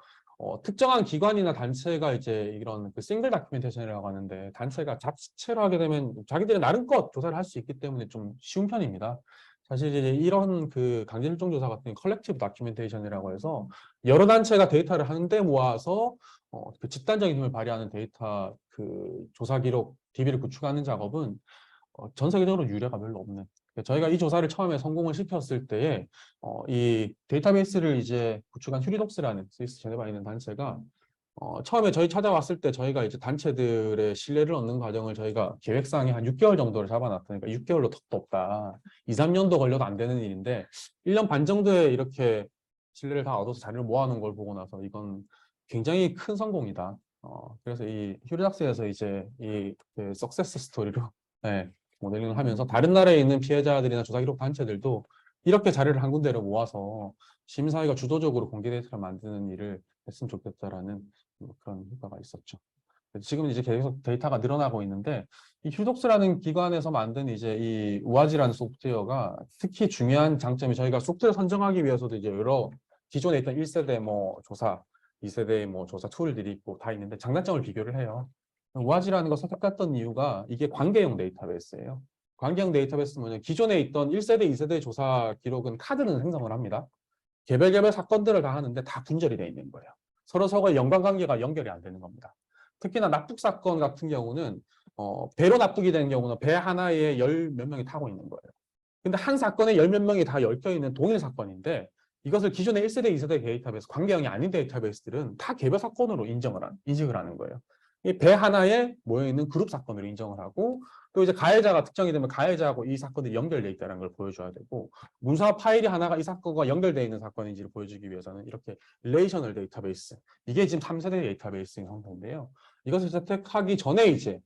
특정한 기관이나 단체가 이제 이런 그 싱글 다큐멘테이션이라고 하는데 단체가 자체로 하게 되면 자기들의 나름껏 조사를 할 수 있기 때문에 좀 쉬운 편입니다. 사실 이제 이런 그 강제일종 조사 같은 컬렉티브 다큐멘테이션이라고 해서 여러 단체가 데이터를 한데 모아서 그 집단적인 힘을 발휘하는 데이터 그 조사 기록 DB를 구축하는 작업은 전 세계적으로 유례가 별로 없는. 저희가 이 조사를 처음에 성공을 시켰을 때에 이 데이터베이스를 이제 구축한 휴리독스라는 스위스 제네바에 있는 단체가 처음에 저희 찾아왔을 때 저희가 이제 단체들의 신뢰를 얻는 과정을 저희가 계획상에 한 6개월 정도를 잡아놨으니까 6개월로 턱도 없다. 2, 3년도 걸려도 안 되는 일인데 1년 반 정도에 이렇게 신뢰를 다 얻어서 자료를 모아놓은 걸 보고 나서 이건 굉장히 큰 성공이다. 그래서 이 휴리닥스에서 이제 이 석세스 스토리로 네, 모델링을 하면서 다른 나라에 있는 피해자들이나 조사 기록 단체들도 이렇게 자료를 한 군데로 모아서 시민사회가 주도적으로 공개 데이터를 만드는 일을 했으면 좋겠다라는 그런 효과가 있었죠. 지금 이제 계속 데이터가 늘어나고 있는데 이 휴독스라는 기관에서 만든 이제 이 우아지라는 소프트웨어가 특히 중요한 장점이 저희가 소프트웨어 선정하기 위해서도 이제 여러 기존에 있던 1세대 뭐 조사, 2세대 뭐 조사 툴들이 있고 다 있는데 장단점을 비교를 해요. 우아지라는 거 선택했던 이유가 이게 관계형 데이터베이스예요. 관계형 데이터베이스는 기존에 있던 1세대, 2세대 조사 기록은 카드는 생성을 합니다. 개별 사건들을 다 하는데 다 분절이 되어 있는 거예요. 서로의 연관관계가 연결이 안 되는 겁니다. 특히나 납북 사건 같은 경우는 배로 납북이 되는 경우는 배 하나에 열 몇 명이 타고 있는 거예요. 근데 한 사건에 열 몇 명이 다 얽혀 있는 동일 사건인데 이것을 기존의 1세대, 2세대 데이터베이스, 관계형이 아닌 데이터베이스들은 다 개별 사건으로 인식을 하는 거예요. 이 배 하나에 모여있는 그룹 사건으로 인정을 하고 또 이제 가해자가 특정이 되면 가해자하고 이 사건들이 연결돼 있다는 걸 보여줘야 되고 문서 파일이 하나가 이 사건과 연결되어 있는 사건인지를 보여주기 위해서는 이렇게 릴레이셔널 데이터베이스, 이게 지금 3세대 데이터베이스인 형태인데요. 이것을 선택하기 전에 이제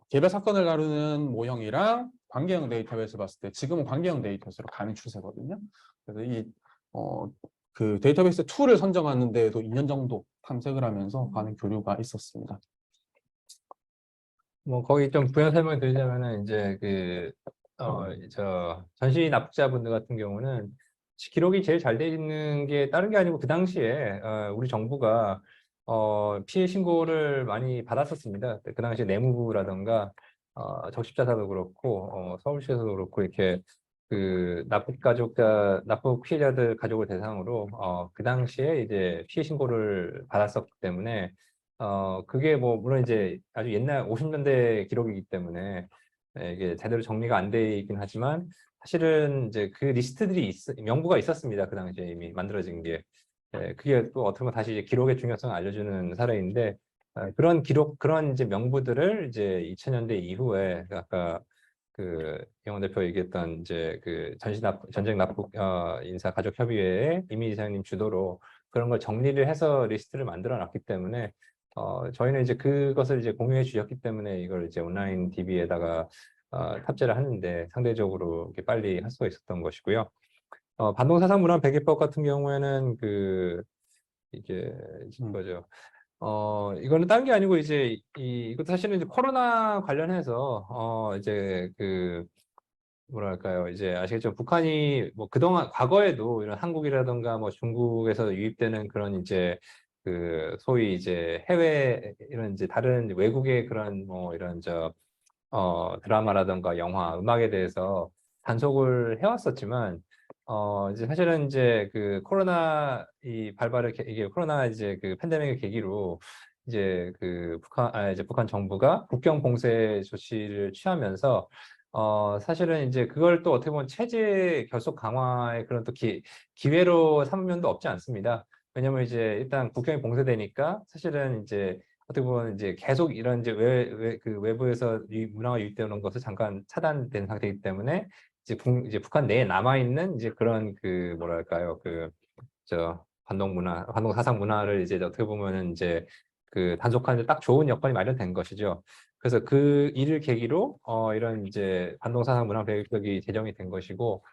개별 사건을 다루는 모형이랑 관계형 데이터베이스를 봤을 때 지금은 관계형 데이터베이스로 가는 추세거든요. 그래서 그 데이터베이스 툴을 선정하는 데에도 2년 정도 탐색을 하면서 많은 교류가 있었습니다. 뭐 거기 좀 부연 설명을 드리자면은 이제 전시 납북자분들 같은 경우는 기록이 제일 잘 돼 있는 게 다른 게 아니고 그 당시에 우리 정부가 피해 신고를 많이 받았었습니다. 그 당시에 내무부라든가 적십자사도 그렇고 서울시에서도 그렇고 이렇게 그 납북 피해자들 가족을 대상으로 그 당시에 이제 피해 신고를 받았었기 때문에 그게 뭐 물론 이제 아주 옛날 50년대 기록이기 때문에 이게 제대로 정리가 안 돼 있긴 하지만 사실은 이제 그 리스트들이 명부가 있었습니다. 그 당시에 이미 만들어진 게. 그게 또 어떻게 보면 다시 이제 기록의 중요성을 알려주는 사례인데 그런 이제 명부들을 이제 2000년대 이후에 아까 그 영원 대표 얘기했던 이제 그 전쟁 납북 인사 가족 협의회의 이미지 사장님 주도로 그런 걸 정리를 해서 리스트를 만들어 놨기 때문에 저희는 이제 그것을 이제 공유해 주셨기 때문에 이걸 이제 온라인 DB에다가 탑재를 하는데 상대적으로 이렇게 빨리 할 수가 있었던 것이고요. 반동사상문화 배기법 같은 경우에는 이게 뭐죠? 이거는 딴 게 아니고 이제 이것도 사실은 이제 코로나 관련해서 이제 뭐랄까요, 이제 아시겠죠? 북한이 뭐 그동안 과거에도 이런 한국이라든가 뭐 중국에서 유입되는 그런 이제 소위 이제 해외 이런 이제 다른 외국의 그런 뭐 이런 드라마라든가 영화, 음악에 대해서 단속을 해왔었지만 이제 사실은 이제 코로나 이게 코로나 이제 팬데믹을 계기로 이제 이제 북한 정부가 국경 봉쇄 조치를 취하면서 사실은 이제 그걸 또 어떻게 보면 체제 결속 강화의 그런 또 기회로 삼은 면도 없지 않습니다. 왜냐면 이제 일단 국경이 봉쇄되니까 사실은 이제 어떻게 보면 이제 계속 이런 이제 외부에서 문화가 유입되는 것을 잠깐 차단된 상태이기 때문에 이제 북한 내에 남아 있는 이제 그런 뭐랄까요 반동 사상 문화를 이제 어떻게 보면은 이제 단속하는 데 딱 좋은 여건이 마련된 것이죠. 그래서 그 일을 계기로 이런 이제 반동 사상 문화 배격이 제정이 된 것이고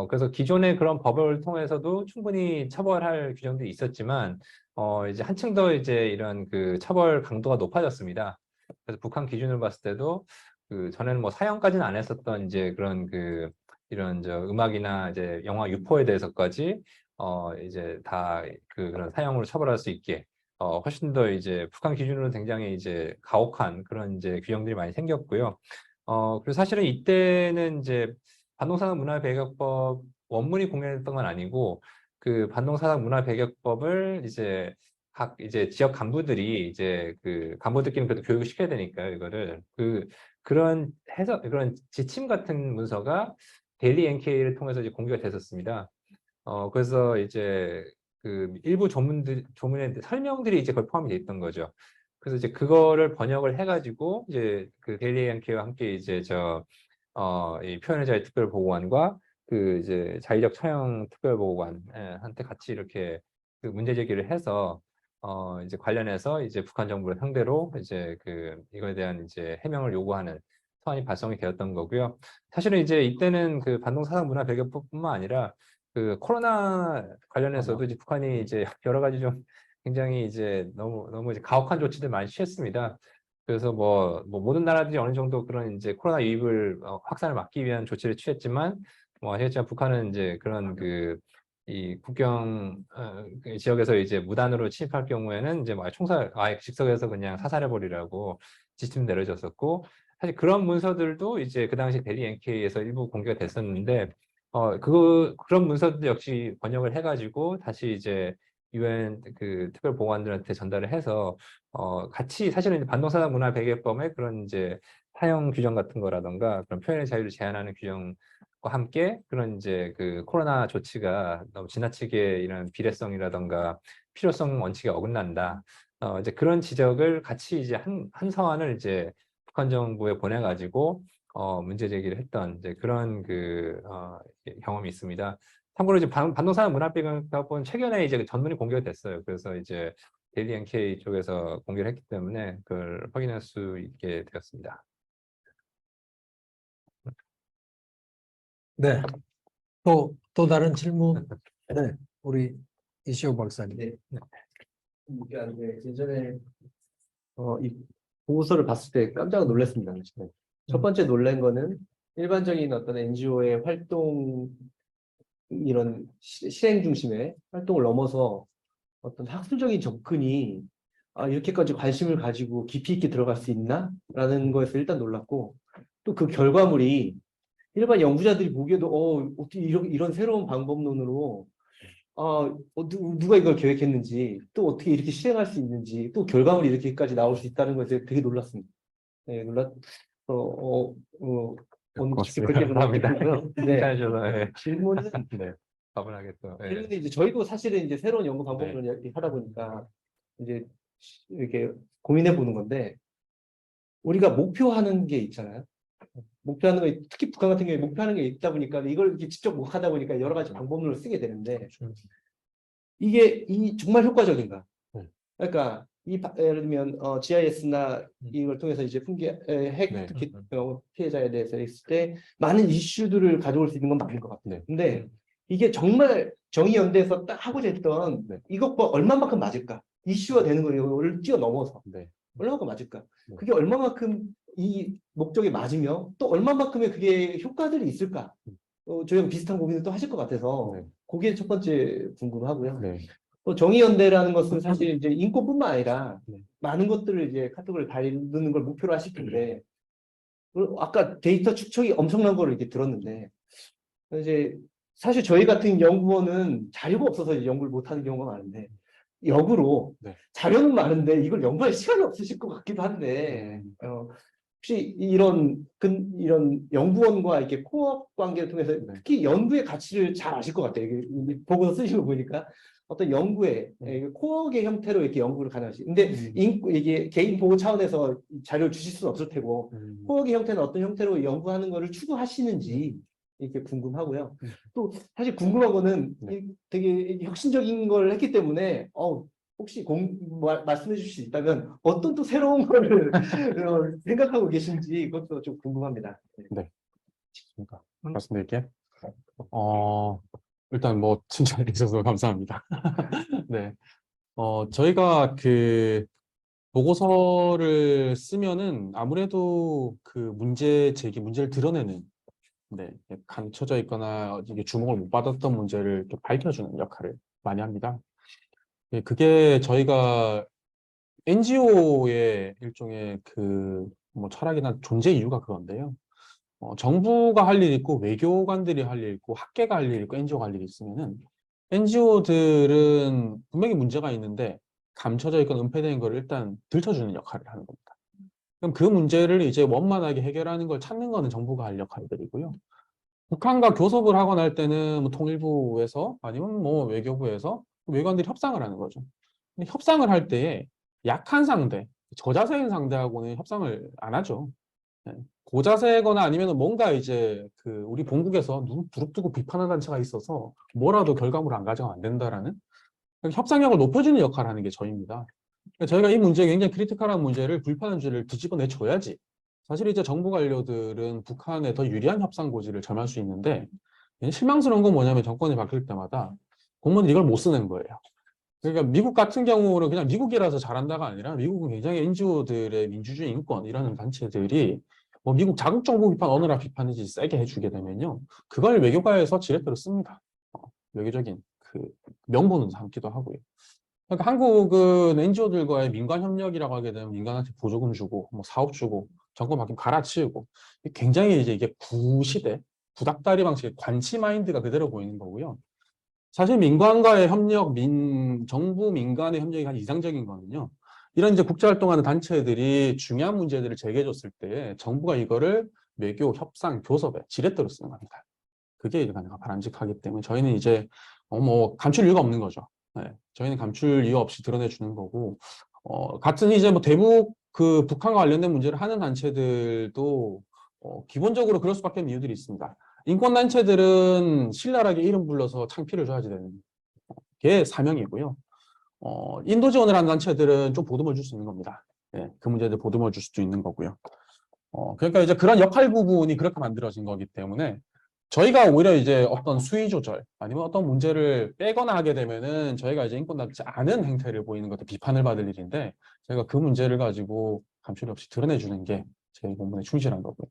그래서 기존의 그런 법을 통해서도 충분히 처벌할 규정들이 있었지만 이제 한층 더 이제 이런 처벌 강도가 높아졌습니다. 그래서 북한 기준으로 봤을 때도 전에는 뭐 사형까지는 안 했었던 이제 그런 이런 음악이나 이제 영화 유포에 대해서까지 이제 다 그런 사형으로 처벌할 수 있게 훨씬 더 이제 북한 기준으로 굉장히 이제 가혹한 그런 이제 규정들이 많이 생겼고요. 그리고 사실은 이때는 이제 반동산업문화배격법 원문이 공개됐던 건 아니고 그 반동산업문화배격법을 이제 각 이제 지역 간부들이 이제 그 간부들끼리 그래도 교육을 시켜야 되니까요. 이거를 그런 해석 그런 지침 같은 문서가 데일리 NK를 통해서 이제 공개가 됐었습니다. 그래서 이제 그 일부 조문의 설명들이 이제 거기 포함이 돼 있던 거죠. 그래서 이제 그거를 번역을 해가지고 이제 그 데일리 NK와 함께 이제 이 표현의 자유 특별보고관과 그 이제 자의적 처형 특별보고관한테 같이 이렇게 그 문제 제기를 해서 이제 관련해서 이제 북한 정부를 상대로 이제 그 이거에 대한 이제 해명을 요구하는 서한이 발송이 되었던 거고요. 사실은 이제 이때는 그 반동사상문화배격법뿐만 아니라 그 코로나 관련해서도 이제 북한이 이제 여러 가지 좀 굉장히 이제 너무 이제 가혹한 조치들 많이 취했습니다. 그래서 뭐 모든 나라들이 어느 정도 그런 이제 코로나 유입을 확산을 막기 위한 조치를 취했지만 뭐 아시겠지만 북한은 이제 그런 이 국경 그 지역에서 이제 무단으로 침입할 경우에는 이제 뭐 아예 즉석에서 그냥 사살해 버리라고 지침 내려졌었고 사실 그런 문서들도 이제 그 당시 데일리 NK에서 일부 공개가 됐었는데 그런 문서들 역시 번역을 해가지고 다시 이제 UN 그 특별 보고관들한테 전달을 해서 같이 사실은 반동사상 문화 배격법의 그런 이제 사형 규정 같은 거라던가 그런 표현의 자유를 제한하는 규정과 함께 그런 이제 그 코로나 조치가 너무 지나치게 이런 비례성이라던가 필요성 원칙에 어긋난다. 이제 그런 지적을 같이 이제 한 서한을 이제 북한 정부에 보내가지고 문제 제기를 했던 이제 그런 경험이 있습니다. 참고로 이제 반동산업 문화배격법은 최근에 이제 전문이 공개가 됐어요. 그래서 이제 데일리 NK 쪽에서 공개를 했기 때문에 그걸 확인할 수 있게 되었습니다. 네. 또 다른 질문. 네. 우리 이시호 박사님. 네. 그러니까 예전에 이 보고서를 봤을 때 깜짝 놀랐습니다. 사실은. 첫 번째 놀란 거는 일반적인 어떤 NGO의 활동 이런 실행 중심의 활동을 넘어서 어떤 학술적인 접근이 이렇게까지 관심을 가지고 깊이 있게 들어갈 수 있나? 라는 거에서 일단 놀랐고 또 그 결과물이 일반 연구자들이 보기에도 어떻게 이런 새로운 방법론으로 누가 이걸 계획했는지 또 어떻게 이렇게 실행할 수 있는지 또 결과물이 이렇게까지 나올 수 있다는 것에 되게 놀랐습니다. 네, 고맙습니다. 감사합니다. 네. 네. 질문은 네. 가분하게 또. 네. 질문은 이제 저희도 사실은 이제 새로운 연구 네. 방법론을 하다 보니까 이제 이렇게 고민해 보는 건데 우리가 목표하는 게 있잖아요. 목표하는 거 특히 북한 같은 경우에 목표하는 게 있다 보니까 이걸 이렇게 직접 못 하다 보니까 여러 가지 방법론을 쓰게 되는데 이게 정말 효과적인가? 그러니까 예를 들면 GIS나 이걸 통해서 이제 핵 네. 특히 피해자에 대해서 했을 때 많은 이슈들을 가져올 수 있는 건 맞는 것 같아요. 네. 근데 이게 정말 정의연대에서 딱 하고자 했던 네. 이것과 얼마만큼 맞을까? 이슈화 되는 거를 뛰어넘어서 네. 얼마만큼 맞을까? 네. 그게 얼마만큼 이 목적에 맞으며 또 얼마만큼의 그게 효과들이 있을까? 저희가 비슷한 고민을 또 하실 것 같아서 네. 그게 첫 번째 궁금하고요. 네. 또 정의연대라는 것은 사실 이제 인권뿐만 아니라 네. 많은 것들을 이제 카톡을 다루는 걸 목표로 하실 텐데 아까 데이터 축적이 엄청난 걸 이렇게 들었는데 이제 사실 저희 같은 연구원은 자료가 없어서 이제 연구를 못하는 경우가 많은데 역으로 네. 자료는 많은데 이걸 연구할 시간이 없으실 것 같기도 한데 혹시 이런 연구원과 이렇게 코업 관계를 통해서 네. 특히 연구의 가치를 잘 아실 것 같아요. 이게 보고서 쓰시고 보니까 어떤 연구의 코어의 형태로 이렇게 연구를 가능하시. 근데 이게 개인 보호 차원에서 자료를 주실 수는 없을 테고 코어의 형태는 어떤 형태로 연구하는 거를 추구하시는지 이렇게 궁금하고요. 또 사실 궁금한 거는 되게 혁신적인 걸 했기 때문에 혹시 말씀해 주실 수 있다면 어떤 또 새로운 거를 생각하고 계신지 그것도 좀 궁금합니다. 네. 말씀드릴게요. 일단 뭐 칭찬해 주셔서 감사합니다. 네. 저희가 그 보고서를 쓰면은 아무래도 그 문제를 드러내는 감춰져 있거나 이게 주목을 못 받았던 문제를 이렇게 밝혀주는 역할을 많이 합니다. 예, 그게 저희가 NGO의 일종의 그 뭐 철학이나 존재 이유가 그건데요. 정부가 할 일이 있고 외교관들이 할 일이 있고 학계가 할 일이 있고 NGO가 할 일이 있으면은 NGO들은 분명히 문제가 있는데 감춰져 있거나 은폐된 걸 일단 들춰주는 역할을 하는 겁니다. 그럼 그 문제를 이제 원만하게 해결하는 걸 찾는 거는 정부가 할 역할들이고요. 북한과 교섭을 하거나 할 때는 뭐 통일부에서 아니면 뭐 외교부에서 외교관들이 협상을 하는 거죠. 근데 협상을 할 때에 약한 상대, 저자세인 상대하고는 협상을 안 하죠. 네. 고자세거나 아니면 뭔가 이제 그 우리 본국에서 누구 두릅두고 비판하는 단체가 있어서 뭐라도 결과물을 안 가져가면 안 된다라는 협상력을 높여주는 역할을 하는 게 저희입니다. 그러니까 저희가 이 문제 굉장히 크리티컬한 문제를 불편한 주제를 뒤집어내줘야지. 사실 이제 정부 관료들은 북한에 더 유리한 협상 고지를 점할 수 있는데 실망스러운 건 뭐냐면 정권이 바뀔 때마다 공무원들이 이걸 못 쓰는 거예요. 그러니까 미국 같은 경우는 그냥 미국이라서 잘한다가 아니라 미국은 굉장히 NGO들의 민주주의 인권 이라는 단체들이 뭐 미국 자국 정부 비판 어느 나라 비판인지 세게 해주게 되면요. 그걸 외교가에서 지렛대로 씁니다. 외교적인 그 명분은 삼기도 하고요. 그러니까 한국은 NGO들과의 민관 협력이라고 하게 되면 민간한테 보조금 주고 뭐 사업 주고 정권 바뀌면 갈아치우고 굉장히 이제 이게 구시대 구닥다리 방식의 관치 마인드가 그대로 보이는 거고요. 사실 민관과의 협력, 정부 민간의 협력이 가장 이상적인 거는요. 이런 이제 국제활동하는 단체들이 중요한 문제들을 제기해줬을 때 정부가 이거를 외교, 협상, 교섭에 지렛대로 쓰는 겁니다. 그게 이제 가장 바람직하기 때문에 저희는 이제 뭐 감출 이유가 없는 거죠. 네, 저희는 감출 이유 없이 드러내주는 거고 같은 이제 뭐 대북 그 북한과 관련된 문제를 하는 단체들도 기본적으로 그럴 수밖에 없는 이유들이 있습니다. 인권단체들은 신랄하게 이름 불러서 창피를 줘야지 되는 게 사명이고요. 인도 지원을 하는 단체들은 좀 보듬어 줄 수 있는 겁니다. 예, 그 문제들 보듬어 줄 수도 있는 거고요. 그러니까 이제 그런 역할 부분이 그렇게 만들어진 거기 때문에 저희가 오히려 이제 어떤 수위 조절 아니면 어떤 문제를 빼거나 하게 되면은 저희가 이제 인권답지 않은 행태를 보이는 것도 비판을 받을 일인데 저희가 그 문제를 가지고 감출 없이 드러내주는 게 저희 본분에 충실한 거고요.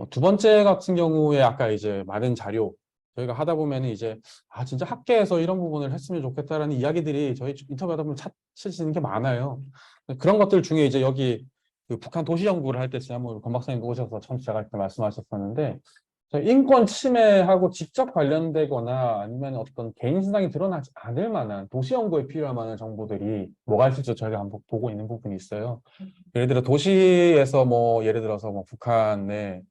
두 번째 같은 경우에 아까 이제 많은 자료 저희가 하다 보면은 이제 진짜 학계에서 이런 부분을 했으면 좋겠다라는 이야기들이 저희 인터뷰하다 보면 찾으시는 게 많아요. 그런 것들 중에 이제 여기 그 북한 도시 연구를 할 때 지난번 권 박사님 오셔서 처음 시작할 때 말씀하셨었는데 인권 침해하고 직접 관련되거나 아니면 어떤 개인 신상이 드러나지 않을 만한 도시 연구에 필요할 만한 정보들이 뭐가 있을지 저희가 한번 보고 있는 부분이 있어요. 예를 들어 도시에서 뭐 예를 들어서 뭐 북한의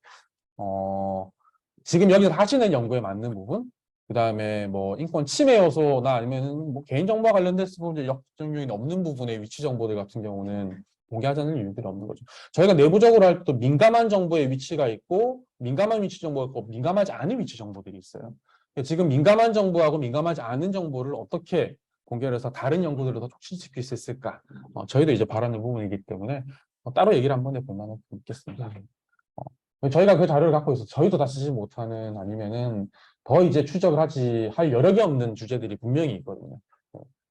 지금 여기서 하시는 연구에 맞는 부분, 그 다음에 뭐 인권 침해 요소나 아니면 뭐 개인정보와 관련돼서 이제 역적 요인이 없는 부분의 위치 정보들 같은 경우는 공개하지 않을 이유들이 없는 거죠. 저희가 내부적으로 할 때 민감한 정보의 위치가 있고 민감한 위치 정보가 있고 민감하지 않은 위치 정보들이 있어요. 지금 민감한 정보하고 민감하지 않은 정보를 어떻게 공개를 해서 다른 연구들을 더 촉진시킬 수 있을까? 저희도 이제 바라는 부분이기 때문에 따로 얘기를 한번 해볼 만한 게 있겠습니다. 저희가 그 자료를 갖고 있어서 저희도 다 쓰지 못하는 아니면은 더 이제 추적을 할 여력이 없는 주제들이 분명히 있거든요.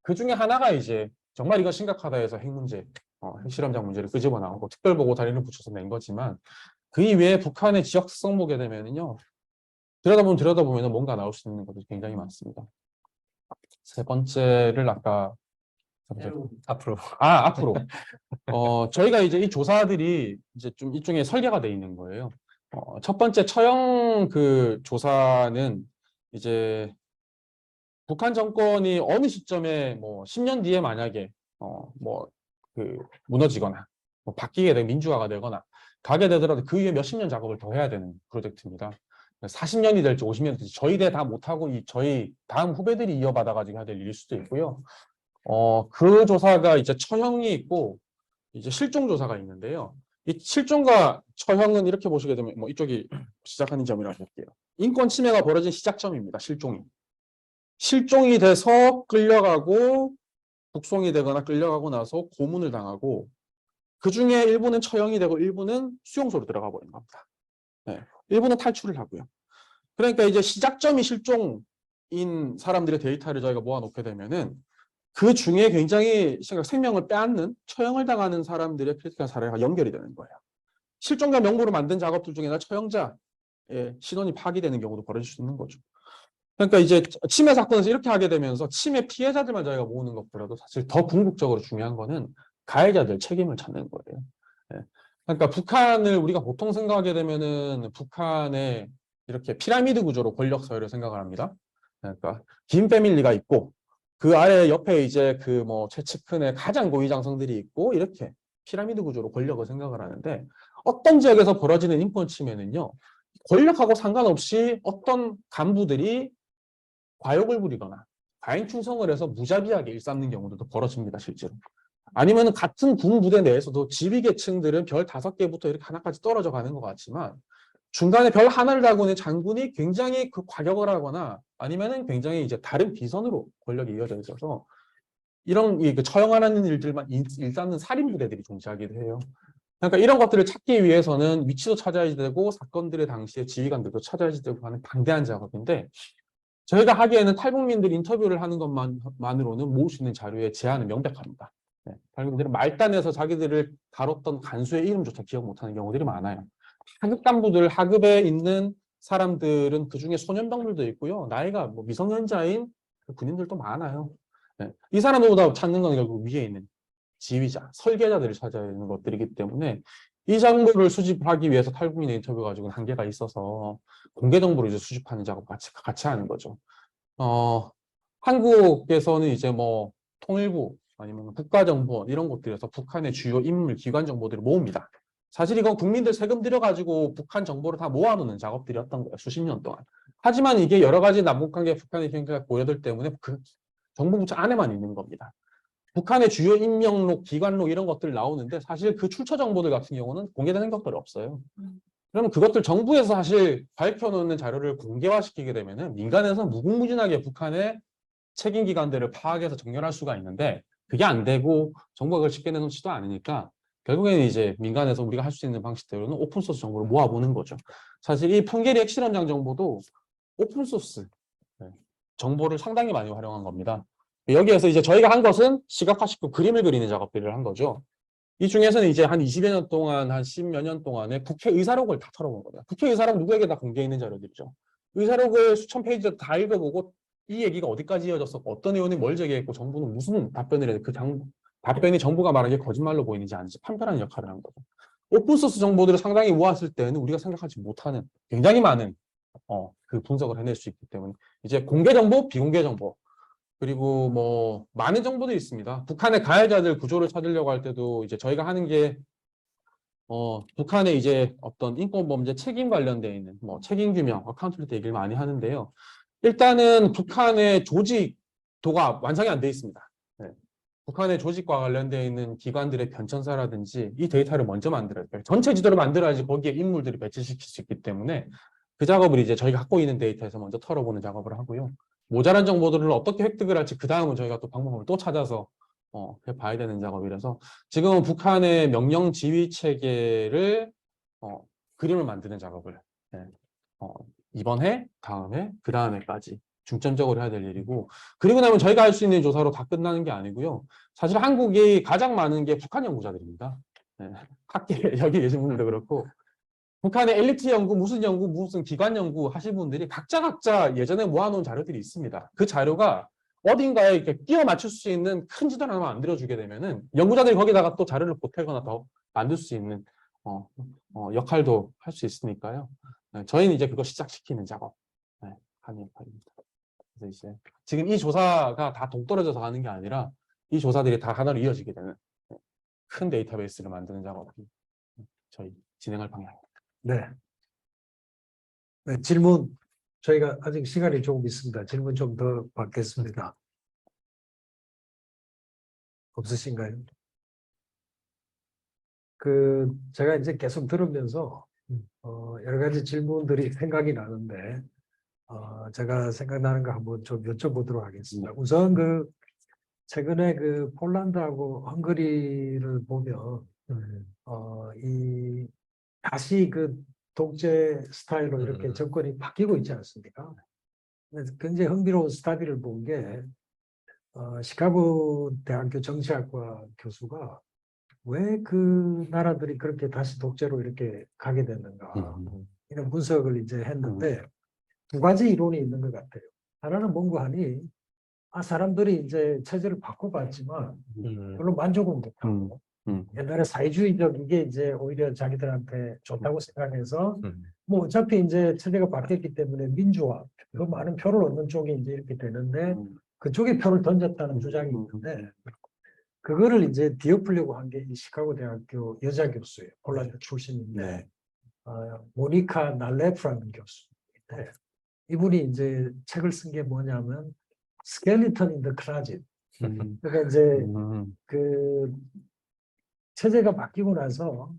그 중에 하나가 이제 정말 이거 심각하다 해서 핵 문제, 핵실험장 문제를 끄집어 나오고 특별보고 다리를 붙여서 낸 거지만 그 이외에 북한의 지역 특성 보게 되면은요. 들여다보면 뭔가 나올 수 있는 것들이 굉장히 많습니다. 세 번째를 아까 앞으로. 앞으로. 저희가 이제 이 조사들이 이제 좀 일종의 설계가 돼 있는 거예요. 첫 번째 처형 그 조사는 이제 북한 정권이 어느 시점에 뭐 10년 뒤에 만약에 뭐 그 무너지거나 뭐 바뀌게 되고 민주화가 되거나 가게 되더라도 그 위에 몇십 년 작업을 더 해야 되는 프로젝트입니다. 40년이 될지 50년이 될지 저희 대 다 못하고 저희 다음 후배들이 이어받아가지고 해야 될 일일 수도 있고요. 그 조사가 이제 처형이 있고 이제 실종 조사가 있는데요. 이 실종과 처형은 이렇게 보시게 되면 뭐 이쪽이 시작하는 점이라고 볼게요. 인권 침해가 벌어진 시작점입니다. 실종이 돼서 끌려가고 북송이 되거나 끌려가고 나서 고문을 당하고 그 중에 일부는 처형이 되고 일부는 수용소로 들어가 버리는 겁니다. 네. 일부는 탈출을 하고요. 그러니까 이제 시작점이 실종인 사람들의 데이터를 저희가 모아놓게 되면은 그 중에 굉장히 생명을 빼앗는 처형을 당하는 사람들의 크리티컬 사례가 연결이 되는 거예요. 실종자 명부로 만든 작업들 중에나 처형자의 신원이 파기되는 경우도 벌어질 수 있는 거죠. 그러니까 이제 침해 사건에서 이렇게 하게 되면서 침해 피해자들만 저희가 모으는 것보다도 사실 더 궁극적으로 중요한 거는 가해자들 책임을 찾는 거예요. 예. 그러니까 북한을 우리가 보통 생각하게 되면은 북한의 이렇게 피라미드 구조로 권력 서열을 생각을 합니다. 그러니까 김 패밀리가 있고 그 아래 옆에 이제 그 뭐 최측근의 가장 고위 장성들이 있고 이렇게 피라미드 구조로 권력을 생각을 하는데 어떤 지역에서 벌어지는 인권 침해는요. 권력하고 상관없이 어떤 간부들이 과욕을 부리거나 과잉 충성을 해서 무자비하게 일삼는 경우도 벌어집니다, 실제로. 아니면 같은 군 부대 내에서도 지휘 계층들은 별 5개부터 이렇게 하나까지 떨어져 가는 것 같지만 중간에 별 하나를 달고 있는 장군이 굉장히 그 과격을 하거나 아니면은 굉장히 이제 다른 비선으로 권력이 이어져 있어서 이런 그 처형하는 일들만 일삼는 살인 부대들이 존재하기도 해요. 그러니까 이런 것들을 찾기 위해서는 위치도 찾아야 되고 사건들의 당시에 지휘관들도 찾아야 되고 하는 방대한 작업인데 저희가 하기에는 탈북민들 인터뷰를 하는 것만으로는 모을 수 있는 자료의 제한은 명백합니다. 네, 탈북민들은 말단에서 자기들을 다뤘던 간수의 이름조차 기억 못하는 경우들이 많아요. 하급 간부들, 하급에 있는 사람들은 그중에 소년병들도 있고요. 나이가 뭐 미성년자인 군인들도 많아요. 네, 이 사람들보다 찾는 건 결국 위에 있는 지휘자, 설계자들을 찾아야 하는 것들이기 때문에 이 정보를 수집하기 위해서 탈북민 인터뷰 가지고는 한계가 있어서 공개 정보를 이제 수집하는 작업 같이 하는 거죠. 한국에서는 이제 뭐 통일부 아니면 국가정보원 이런 곳들에서 북한의 주요 인물, 기관 정보들을 모읍니다. 사실 이건 국민들 세금 들여가지고 북한 정보를 다 모아놓는 작업들이었던 거예요. 수십 년 동안. 하지만 이게 여러 가지 남북관계, 북한의 경계가 고려들 때문에 그 정보부처 안에만 있는 겁니다. 북한의 주요 인명록, 기관록 이런 것들 나오는데 사실 그 출처 정보들 같은 경우는 공개되는 것들이 없어요. 그러면 그것들 정부에서 사실 밝혀놓는 자료를 공개화시키게 되면은 민간에서 무궁무진하게 북한의 책임 기관들을 파악해서 정렬할 수가 있는데 그게 안 되고 정부가 그걸 쉽게 내놓지도 않으니까 결국에는 이제 민간에서 우리가 할 수 있는 방식대로는 오픈소스 정보를 모아보는 거죠. 사실 이 풍계리 핵실험장 정보도 오픈소스 정보를 상당히 많이 활용한 겁니다. 여기에서 이제 저희가 한 것은 시각화시키고 그림을 그리는 작업들을 한 거죠. 이 중에서는 이제 한 20여 년 동안, 한 10여 년 동안에 국회의사록을 다 털어본 거예요. 국회의사록 누구에게 다 공개해 있는 자료들이죠. 의사록을 수천 페이지 다 읽어보고 이 얘기가 어디까지 이어졌었고 어떤 의원이 뭘 제기했고 정부는 무슨 답변을 해야 돼. 답변이 정부가 말한 게 거짓말로 보이는지 아닌지 판별하는 역할을 한 거죠. 오픈소스 정보들을 상당히 모았을 때는 우리가 생각하지 못하는 굉장히 많은 그 분석을 해낼 수 있기 때문에 이제 공개 정보, 비공개 정보 그리고 뭐 많은 정보들이 있습니다. 북한의 가해자들 구조를 찾으려고 할 때도 이제 저희가 하는 게 북한의 이제 어떤 인권범죄 책임 관련되어 있는 뭐 책임 규명, 어카운트빌리티 얘기를 많이 하는데요. 일단은 북한의 조직도가 완성이 안 돼 있습니다. 네. 북한의 조직과 관련되어 있는 기관들의 변천사라든지 이 데이터를 먼저 만들어야 돼요. 전체 지도를 만들어야지 거기에 인물들을 배치시킬 수 있기 때문에 그 작업을 이제 저희가 갖고 있는 데이터에서 먼저 털어보는 작업을 하고요. 모자란 정보들을 어떻게 획득을 할지 그 다음은 저희가 또 방법을 또 찾아서 해봐야 되는 작업이라서 지금은 북한의 명령 지휘 체계를 그림을 만드는 작업을 이번 해, 다음 해, 그 다음 해까지 중점적으로 해야 될 일이고 그리고 나면 저희가 할 수 있는 조사로 다 끝나는 게 아니고요. 사실 한국이 가장 많은 게 북한 연구자들입니다. 네. 학계 여기 계신 분들도 그렇고 북한의 엘리트 연구, 무슨 기관 연구 하신 분들이 각자 예전에 모아놓은 자료들이 있습니다. 그 자료가 어딘가에 이렇게 끼워 맞출 수 있는 큰 지도를 하나 만들어주게 되면은 연구자들이 거기다가 또 자료를 보태거나 더 만들 수 있는 역할도 할 수 있으니까요. 네, 저희는 이제 그거 시작시키는 작업 하는 역할입니다. 그래서 이제 지금 이 조사가 다 동떨어져서 가는 게 아니라 이 조사들이 다 하나로 이어지게 되는 큰 데이터베이스를 만드는 작업이 저희 진행할 방향입니다. 네. 네, 질문 저희가 아직 시간이 조금 있습니다. 질문 좀 더 받겠습니다. 없으신가요? 제가 이제 계속 들으면서 여러 가지 질문들이 생각이 나는데 제가 생각나는 거 한번 좀 여쭤보도록 하겠습니다. 우선 최근에 폴란드하고 헝가리를 보면 다시 독재 스타일로 이렇게 정권이 바뀌고 있지 않습니까? 그래서 굉장히 흥미로운 스타디를 본 게 시카고 대학교 정치학과 교수가 왜 그 나라들이 그렇게 다시 독재로 이렇게 가게 됐는가 이런 분석을 이제 했는데 두 가지 이론이 있는 것 같아요. 하나는 뭔가 하니 사람들이 이제 체제를 바꿔봤지만 별로 만족은 못하고 옛날에 사회주의적 이게 이제 오히려 자기들한테 좋다고 생각해서 뭐 어차피 이제 체제가 바뀌었기 때문에 민주화, 더 많은 표를 얻는 쪽이 이제 이렇게 되는데 그쪽에 표를 던졌다는 주장이 있는데 그거를 이제 뒤엎으려고 한 게 이 시카고 대학교 여자 교수예요. 폴란드 출신인데 네. 모니카 날레프라는 교수인데 이분이 이제 책을 쓴 게 뭐냐면 스켈리턴 인 더 클라짓. 그러니까 이제 그 체제가 바뀌고 나서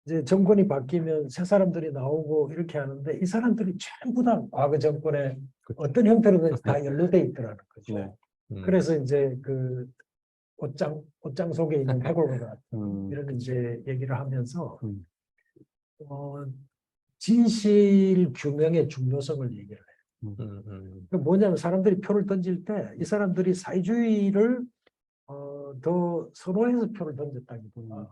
이제 정권이 바뀌면 새 사람들이 나오고 이렇게 하는데 이 사람들이 전부 다 과거 정권에 어떤 형태로든 다 연루돼 있더라는 거죠. 네. 그래서 이제 그 옷장 속에 있는 해골과 같은 이런 이제 얘기를 하면서 진실 규명의 중요성을 얘기를 해요. 그 뭐냐면 사람들이 표를 던질 때 이 사람들이 사회주의를 더 선호해서 표를 던졌다기보다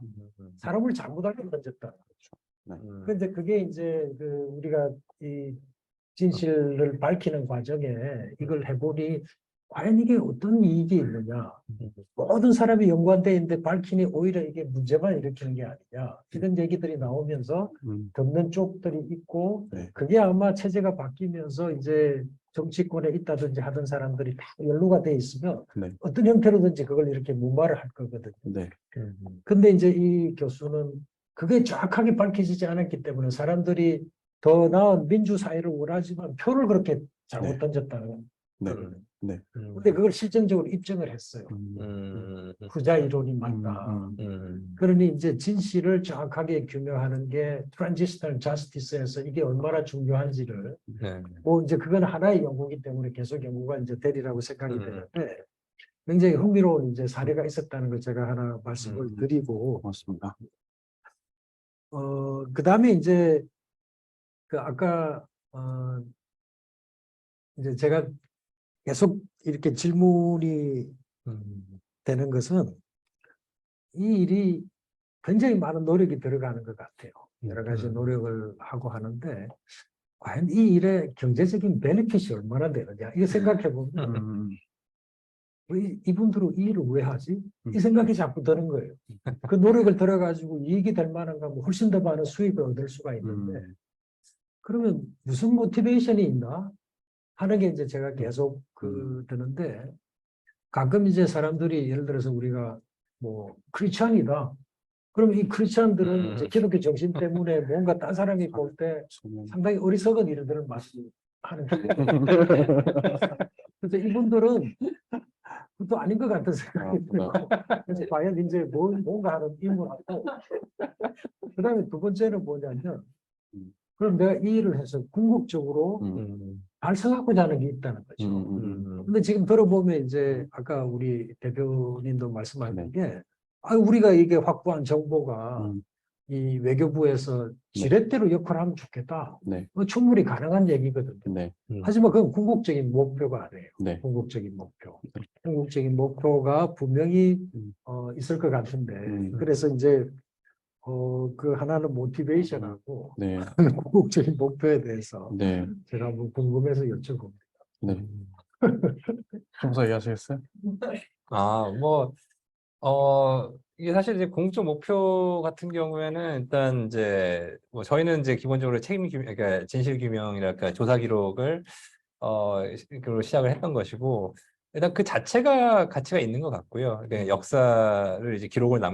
사람을 잘못 알고 던졌다는 거죠. 그런데 그게 이제 그 우리가 이 진실을 밝히는 과정에 이걸 해보니 과연 이게 어떤 이익이 있느냐. 모든 사람이 연관되어 있는데 밝히니 오히려 이게 문제만 일으키는 게 아니냐. 이런 얘기들이 나오면서 듣는 쪽들이 있고 네. 그게 아마 체제가 바뀌면서 이제 정치권에 있다든지 하던 사람들이 다 연루가 돼 있으면 네. 어떤 형태로든지 그걸 이렇게 무마를 할 거거든요. 네. 근데 이제 이 교수는 그게 정확하게 밝혀지지 않았기 때문에 사람들이 더 나은 민주사회를 원하지만 표를 그렇게 잘못 네. 던졌다는 네. 네. 근데 그걸 실증적으로 입증을 했어요. 후자 이론이 맞다. 그러니 이제 진실을 정확하게 규명하는 게 트랜지셔널 저스티스에서 이게 얼마나 중요한지를 뭐 이제 그건 하나의 연구이기 때문에 계속 연구가 이제 되리라고 생각이 되는데 굉장히 흥미로운 이제 사례가 있었다는 걸 제가 하나 말씀을 드리고 고맙습니다. 그다음에 이제 그 아까 이제 제가 계속 이렇게 질문이 되는 것은 이 일이 굉장히 많은 노력이 들어가는 것 같아요. 여러 가지 노력을 하고 하는데 과연 이 일의 경제적인 베네핏이 얼마나 되느냐 이거 생각해 보면 이분들은 이 일을 왜 하지? 이 생각이 자꾸 드는 거예요. 그 노력을 들어가지고 이익이 될 만한가 뭐 훨씬 더 많은 수익을 얻을 수가 있는데 그러면 무슨 모티베이션이 있나 하는 게 이제 제가 계속 드는데 가끔 이제 사람들이 예를 들어서 우리가 뭐 크리스찬이다. 그럼 이 크리스찬들은 이제 기독교 정신 때문에 뭔가 딴 사람이 볼 때 상당히 어리석은 일들을 하는 거예요. 그래서 이분들은 그것도 아닌 것 같은 생각이 들고 그래서 과연 이제 뭔가 하는 인물하고 그다음에 두 번째는 뭐냐면 그럼 내가 이 일을 해서 궁극적으로 달성하고자 하는 게 있다는 거죠. 근데 지금 들어보면 이제 아까 우리 대표님도 말씀하신 게 우리가 이게 확보한 정보가 이 외교부에서 지렛대로 역할을 하면 좋겠다. 네. 충분히 가능한 얘기거든요. 네. 하지만 그건 궁극적인 목표가 아니에요. 네. 궁극적인 목표. 궁극적인 목표가 분명히 있을 것 같은데 그래서 이제 그 하나는 모티베이션하고 네. 궁극적인 목표에 대해서 네. 제가 한번 궁금해서 여쭤봅니다. 네. 평소 얘기하시겠어요? 이게 사실 이제 공적 목표 같은 경우에는 일단 이제 뭐 저희는 이제 기본적으로 그러니까 진실 규명이랄까 조사 기록을 그로 시작을 했던 것이고 일단 그 자체가 가치가 있는 것 같고요. 그러니까 역사를 이제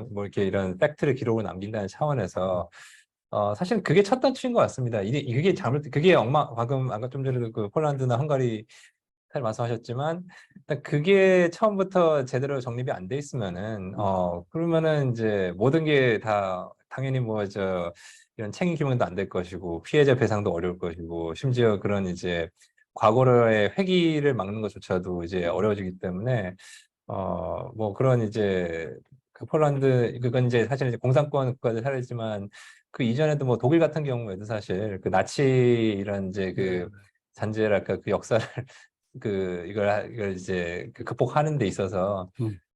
뭐 이렇게 이런 팩트를 기록을 남긴다는 차원에서 사실 그게 첫 단추인 것 같습니다. 그게 방금 아까 좀 전에도 그 폴란드나 헝가리 잘 말씀하셨지만 그게 처음부터 제대로 정립이 안 돼 있으면은 그러면은 이제 모든 게 다 당연히 이런 책임 규명도 안 될 것이고 피해자 배상도 어려울 것이고 심지어 그런 이제 과거의 회귀를 막는 것조차도 이제 어려워지기 때문에 뭐 그런 이제 그 폴란드 그건 이제 사실 이제 공산권 국가들 사례지만 그 이전에도 뭐 독일 같은 경우에도 사실 그 나치 이런 이제 그 잔재랄까 그 역사를 이걸 이제 극복하는 데 있어서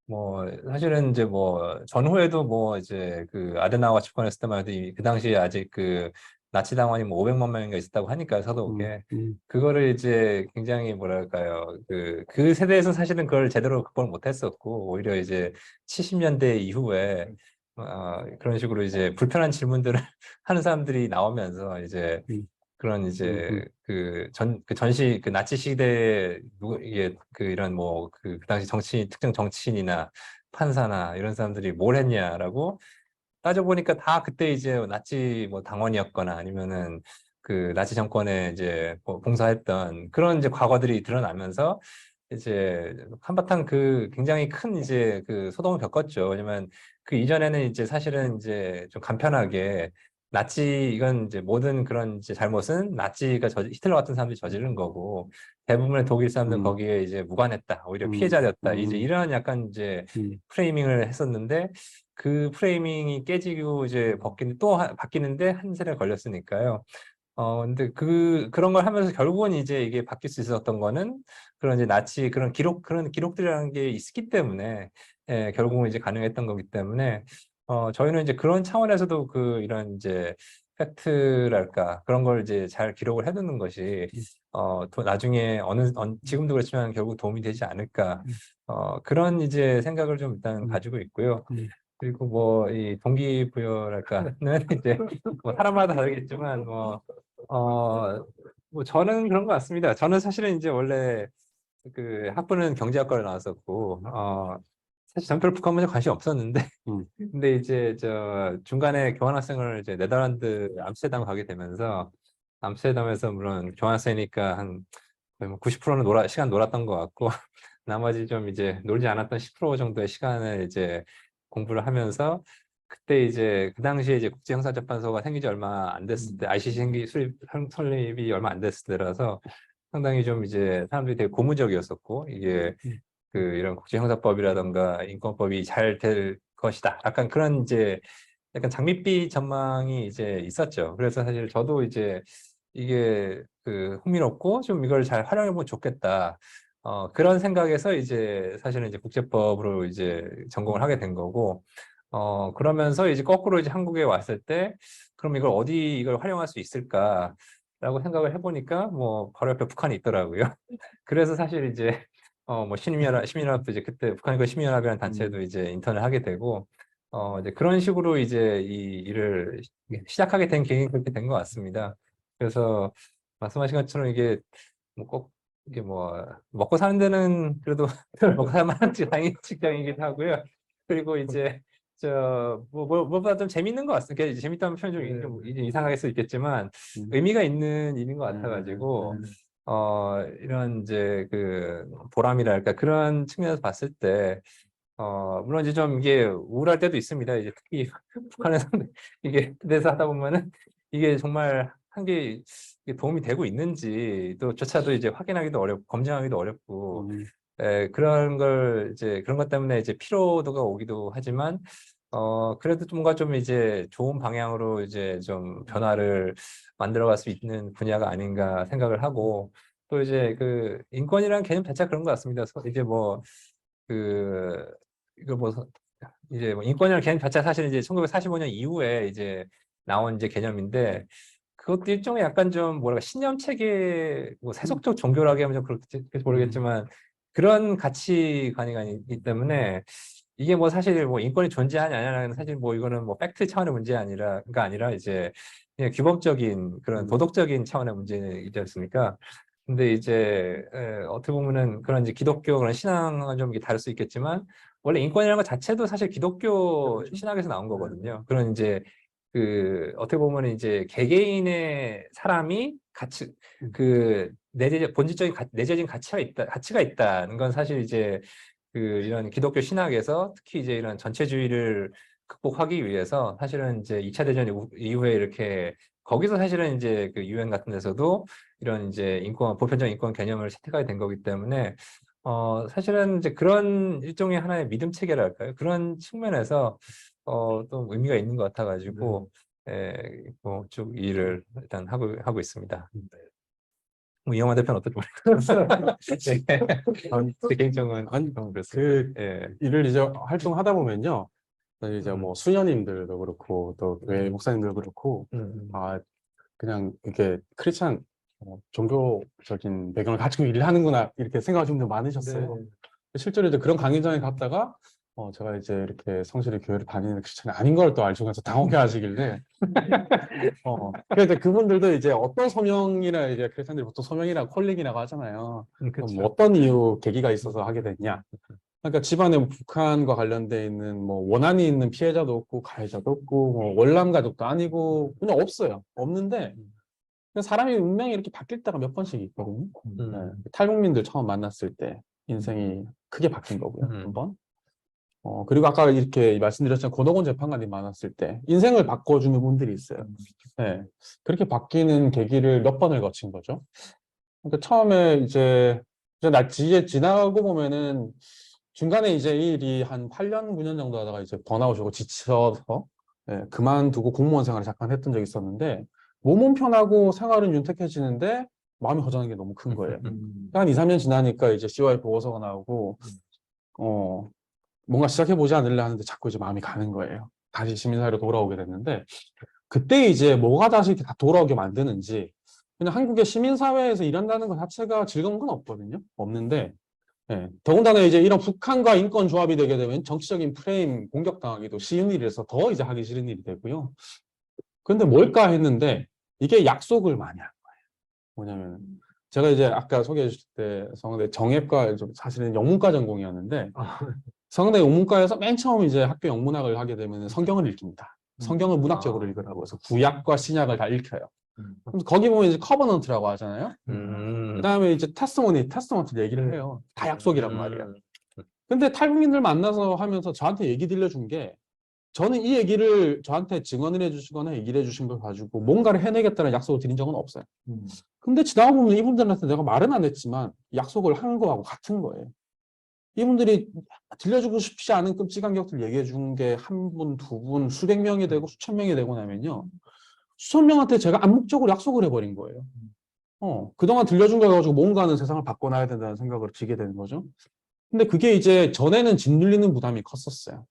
뭐 사실은 이제 뭐 전후에도 뭐 이제 그 아데나우어 집권했을 때만 해도 그 당시에 아직 그 나치 당원이 뭐 500만 명인가 있었다고 하니까 서독에 그거를 이제 굉장히 뭐랄까요 그 세대에서 사실은 그걸 제대로 극복을 못했었고 오히려 이제 70년대 이후에 그런 식으로 이제 불편한 질문들을 하는 사람들이 나오면서 이제 그런 이제 그 전시 그 나치 시대 이게 그 이런 뭐 그 당시 특정 정치인이나 판사나 이런 사람들이 뭘 했냐라고 따져보니까 다 그때 이제 나치 뭐 당원이었거나 아니면은 그 나치 정권에 이제 뭐 봉사했던 그런 이제 과거들이 드러나면서 이제 한바탕 그 굉장히 큰 이제 그 소동을 겪었죠. 왜냐면 그 이전에는 이제 사실은 이제 좀 간편하게 나치 이건 이제 모든 그런 이제 잘못은 나치가 히틀러 같은 사람들이 저지른 거고 대부분의 독일 사람들은 거기에 이제 무관했다. 오히려 피해자였다. 이제 이런 약간 이제 프레이밍을 했었는데 그 프레이밍이 깨지고 이제 바뀌는데 한 세대 걸렸으니까요. 근데 그런 걸 하면서 결국은 이제 이게 바뀔 수 있었던 거는 그런 이제 나치 그런 기록들이라는 게 있기 때문에 결국은 이제 가능했던 거기 때문에 저희는 이제 그런 차원에서도 이런 이제 팩트랄까 그런 걸 이제 잘 기록을 해두는 것이 또 나중에 지금도 그렇지만 결국 도움이 되지 않을까 그런 이제 생각을 좀 일단 가지고 있고요. 그리고 뭐 이 동기부여랄까는 이제 뭐 사람마다 다르겠지만 뭐 저는 그런 것 같습니다. 저는 사실은 이제 원래 그 학부는 경제학과를 나왔었고 사실 전 별로 북한 문제 관심 없었는데 근데 이제 저 중간에 교환학생을 이제 네덜란드 암스테르담 가게 되면서 암스테르담에서 물론 교환학생이니까 한 거의 뭐 90%는 시간 놀았던 것 같고 나머지 좀 이제 놀지 않았던 10% 정도의 시간을 이제 공부를 하면서 그때 이제 그 당시에 이제 국제형사재판소가 생긴 지 얼마 안 됐을 때 ICC 설립이 얼마 안 됐을 때라서 상당히 좀 이제 사람들이 되게 고무적이었었고 이게 이런 국제형사법이라던가 인권법이 잘 될 것이다. 약간 그런 이제 약간 장밋빛 전망이 이제 있었죠. 그래서 사실 저도 이제 이게 흥미롭고 좀 이걸 잘 활용해보면 좋겠다. 그런 생각에서 이제 사실은 이제 국제법으로 이제 전공을 하게 된 거고, 그러면서 이제 거꾸로 이제 한국에 왔을 때, 그럼 이걸 활용할 수 있을까라고 생각을 해보니까, 뭐, 바로 옆에 북한이 있더라고요. 그래서 사실 이제, 뭐, 시민연합도 이제 그때 북한인권 시민연합이라는 단체도 이제 인턴을 하게 되고, 이제 그런 식으로 이제 이 일을 시작하게 된 계기가 그렇게 된 것 같습니다. 그래서 말씀하신 것처럼 이게 뭐 꼭 이게 뭐 먹고 사는 데는 그래도 먹고 살 만한 다행히 직장이기도 하고요. 그리고 이제 무엇보다 좀 재밌는 것 같습니다. 이제 재밌다는 표현이 좀 이제 이상할 수 있겠지만 의미가 있는 일인 것 같아가지고 이런 이제 보람이랄까 그런 측면에서 봤을 때 물론 이제 좀 이게 우울할 때도 있습니다. 이제 특히 북한에서 이게 대해서 하다 보면은 이게 정말 한 게 도움이 되고 있는지 또 조차도 이제 확인하기도 어렵고 검증하기도 어렵고 그런 것 때문에 이제 피로도가 오기도 하지만 그래도 뭔가 좀 이제 좋은 방향으로 이제 좀 변화를 만들어갈 수 있는 분야가 아닌가 생각을 하고 또 이제 인권이라는 개념 자체가 그런 것 같습니다. 이제 뭐 이거 뭐 이제 뭐 인권이라는 개념 자체가 사실 이제 1945년 이후에 이제 나온 이제 개념인데 그것도 일종의 약간 좀 뭐랄까 신념 체계 뭐 세속적 종교라고 하면 좀 그렇게 모르겠지만 그런 가치관이기 때문에 이게 뭐 사실 뭐 인권이 존재하냐 아니냐는 사실 뭐 이거는 뭐 팩트 차원의 문제가 아니라 이제 그냥 규범적인 그런 도덕적인 차원의 문제이지 않습니까? 근데 이제 어떻게 보면은 그런 이제 기독교 그런 신앙은 좀 다를 수 있겠지만 원래 인권이라는 것 자체도 사실 기독교 신학에서 나온 거거든요. 그런 이제 어떻게 보면 이제 개개인의 사람이 본질적인 내재진 가치가 있다는 건 사실 이제 이런 기독교 신학에서 특히 이제 이런 전체주의를 극복하기 위해서 사실은 이제 2차 대전 이후에 이렇게 거기서 사실은 이제 유엔 같은 데서도 이런 이제 보편적 인권 개념을 채택하게 된 거기 때문에 사실은 이제 그런 일종의 하나의 믿음 체계랄까요? 그런 측면에서 또 의미가 있는 것 같아가지고 쭉 일을 일단 하고 있습니다. 뭐 이영환 대표는 어떨지 모르겠어요. 제 개인적인 그렇습니다. 일을 이제 활동하다 보면요. 이제 뭐 수녀님들도 그렇고 또 교회 목사님들도 그렇고 그냥 이렇게 크리스찬 종교적인 배경을 가지고 일을 하는구나 이렇게 생각하시는 분들 많으셨어요. 네. 실제로 이제 그런 강의장에 갔다가 제가 이제 이렇게 성실히 교회를 다니는 크리스찬이 아닌 걸 또 알고 나서 당황해 하시길래 그래서 그분들도 이제 어떤 소명이나 이제 크리스찬들이 보통 소명이나 콜링이라고 하잖아요. 그럼 뭐 어떤 이유 계기가 있어서 하게 됐냐? 그러니까 집안에 뭐 북한과 관련돼 있는 뭐 원한이 있는 피해자도 없고 가해자도 없고 뭐 월남 가족도 아니고 그냥 없어요. 없는데 그냥 사람이 운명이 이렇게 바뀔 때가 몇 번씩 있거든요. 네. 탈북민들 처음 만났을 때 인생이 크게 바뀐 거고요. 한 번. 그리고 아까 이렇게 말씀드렸지만 고노곤 재판관이 많았을 때 인생을 바꿔주는 분들이 있어요. 네. 그렇게 바뀌는 계기를 몇 번을 거친 거죠. 그러니까 처음에 이제 지나고 보면은 중간에 이제 이 일이 한 8년, 9년 정도 하다가 이제 번아웃 오고 지쳐서 그만두고 공무원 생활을 잠깐 했던 적이 있었는데 몸은 편하고 생활은 윤택해지는데 마음이 허전한 게 너무 큰 거예요. 한 2, 3년 지나니까 이제 COI 보고서가 나오고 뭔가 시작해보지 않을래 하는데 자꾸 이제 마음이 가는 거예요. 다시 시민사회로 돌아오게 됐는데 그때 이제 뭐가 다시 이렇게 다 돌아오게 만드는지 그냥 한국의 시민사회에서 일한다는 것 자체가 즐거운 건 없거든요. 없는데 더군다나 이제 이런 북한과 인권 조합이 되게 되면 정치적인 프레임 공격당하기도 쉬운 일이라서 더 이제 하기 싫은 일이 되고요. 그런데 뭘까 했는데 이게 약속을 많이 한 거예요. 뭐냐면 제가 이제 아까 소개해 주실 때 성대 정예과 사실은 영문과 전공이었는데 성대 영문과에서 맨 처음 이제 학교 영문학을 하게 되면 성경을 읽힙니다. 성경을 문학적으로 읽으라고 해서 구약과 신약을 다 읽혀요. 그럼 거기 보면 이제 커버넌트라고 하잖아요. 그다음에 이제 테스트먼트 얘기를 해요. 다 약속이란 말이에요. 근데 탈북민들 만나서 하면서 저한테 얘기 들려준 게 저는 이 얘기를 저한테 증언을 해주시거나 얘기를 해주신 걸 가지고 뭔가를 해내겠다는 약속을 드린 적은 없어요. 근데 지나가 보면 이분들한테 내가 말은 안 했지만 약속을 한 거하고 같은 거예요. 이분들이 들려주고 싶지 않은 끔찍한 격들 얘기해 준 게 한 분, 두 분, 수백 명이 되고 수천 명이 되고 나면요. 수천 명한테 제가 암묵적으로 약속을 해버린 거예요. 그동안 들려준 거 가지고 뭔가는 세상을 바꿔놔야 된다는 생각을 지게 되는 거죠. 근데 그게 이제 전에는 짓눌리는 부담이 컸었어요.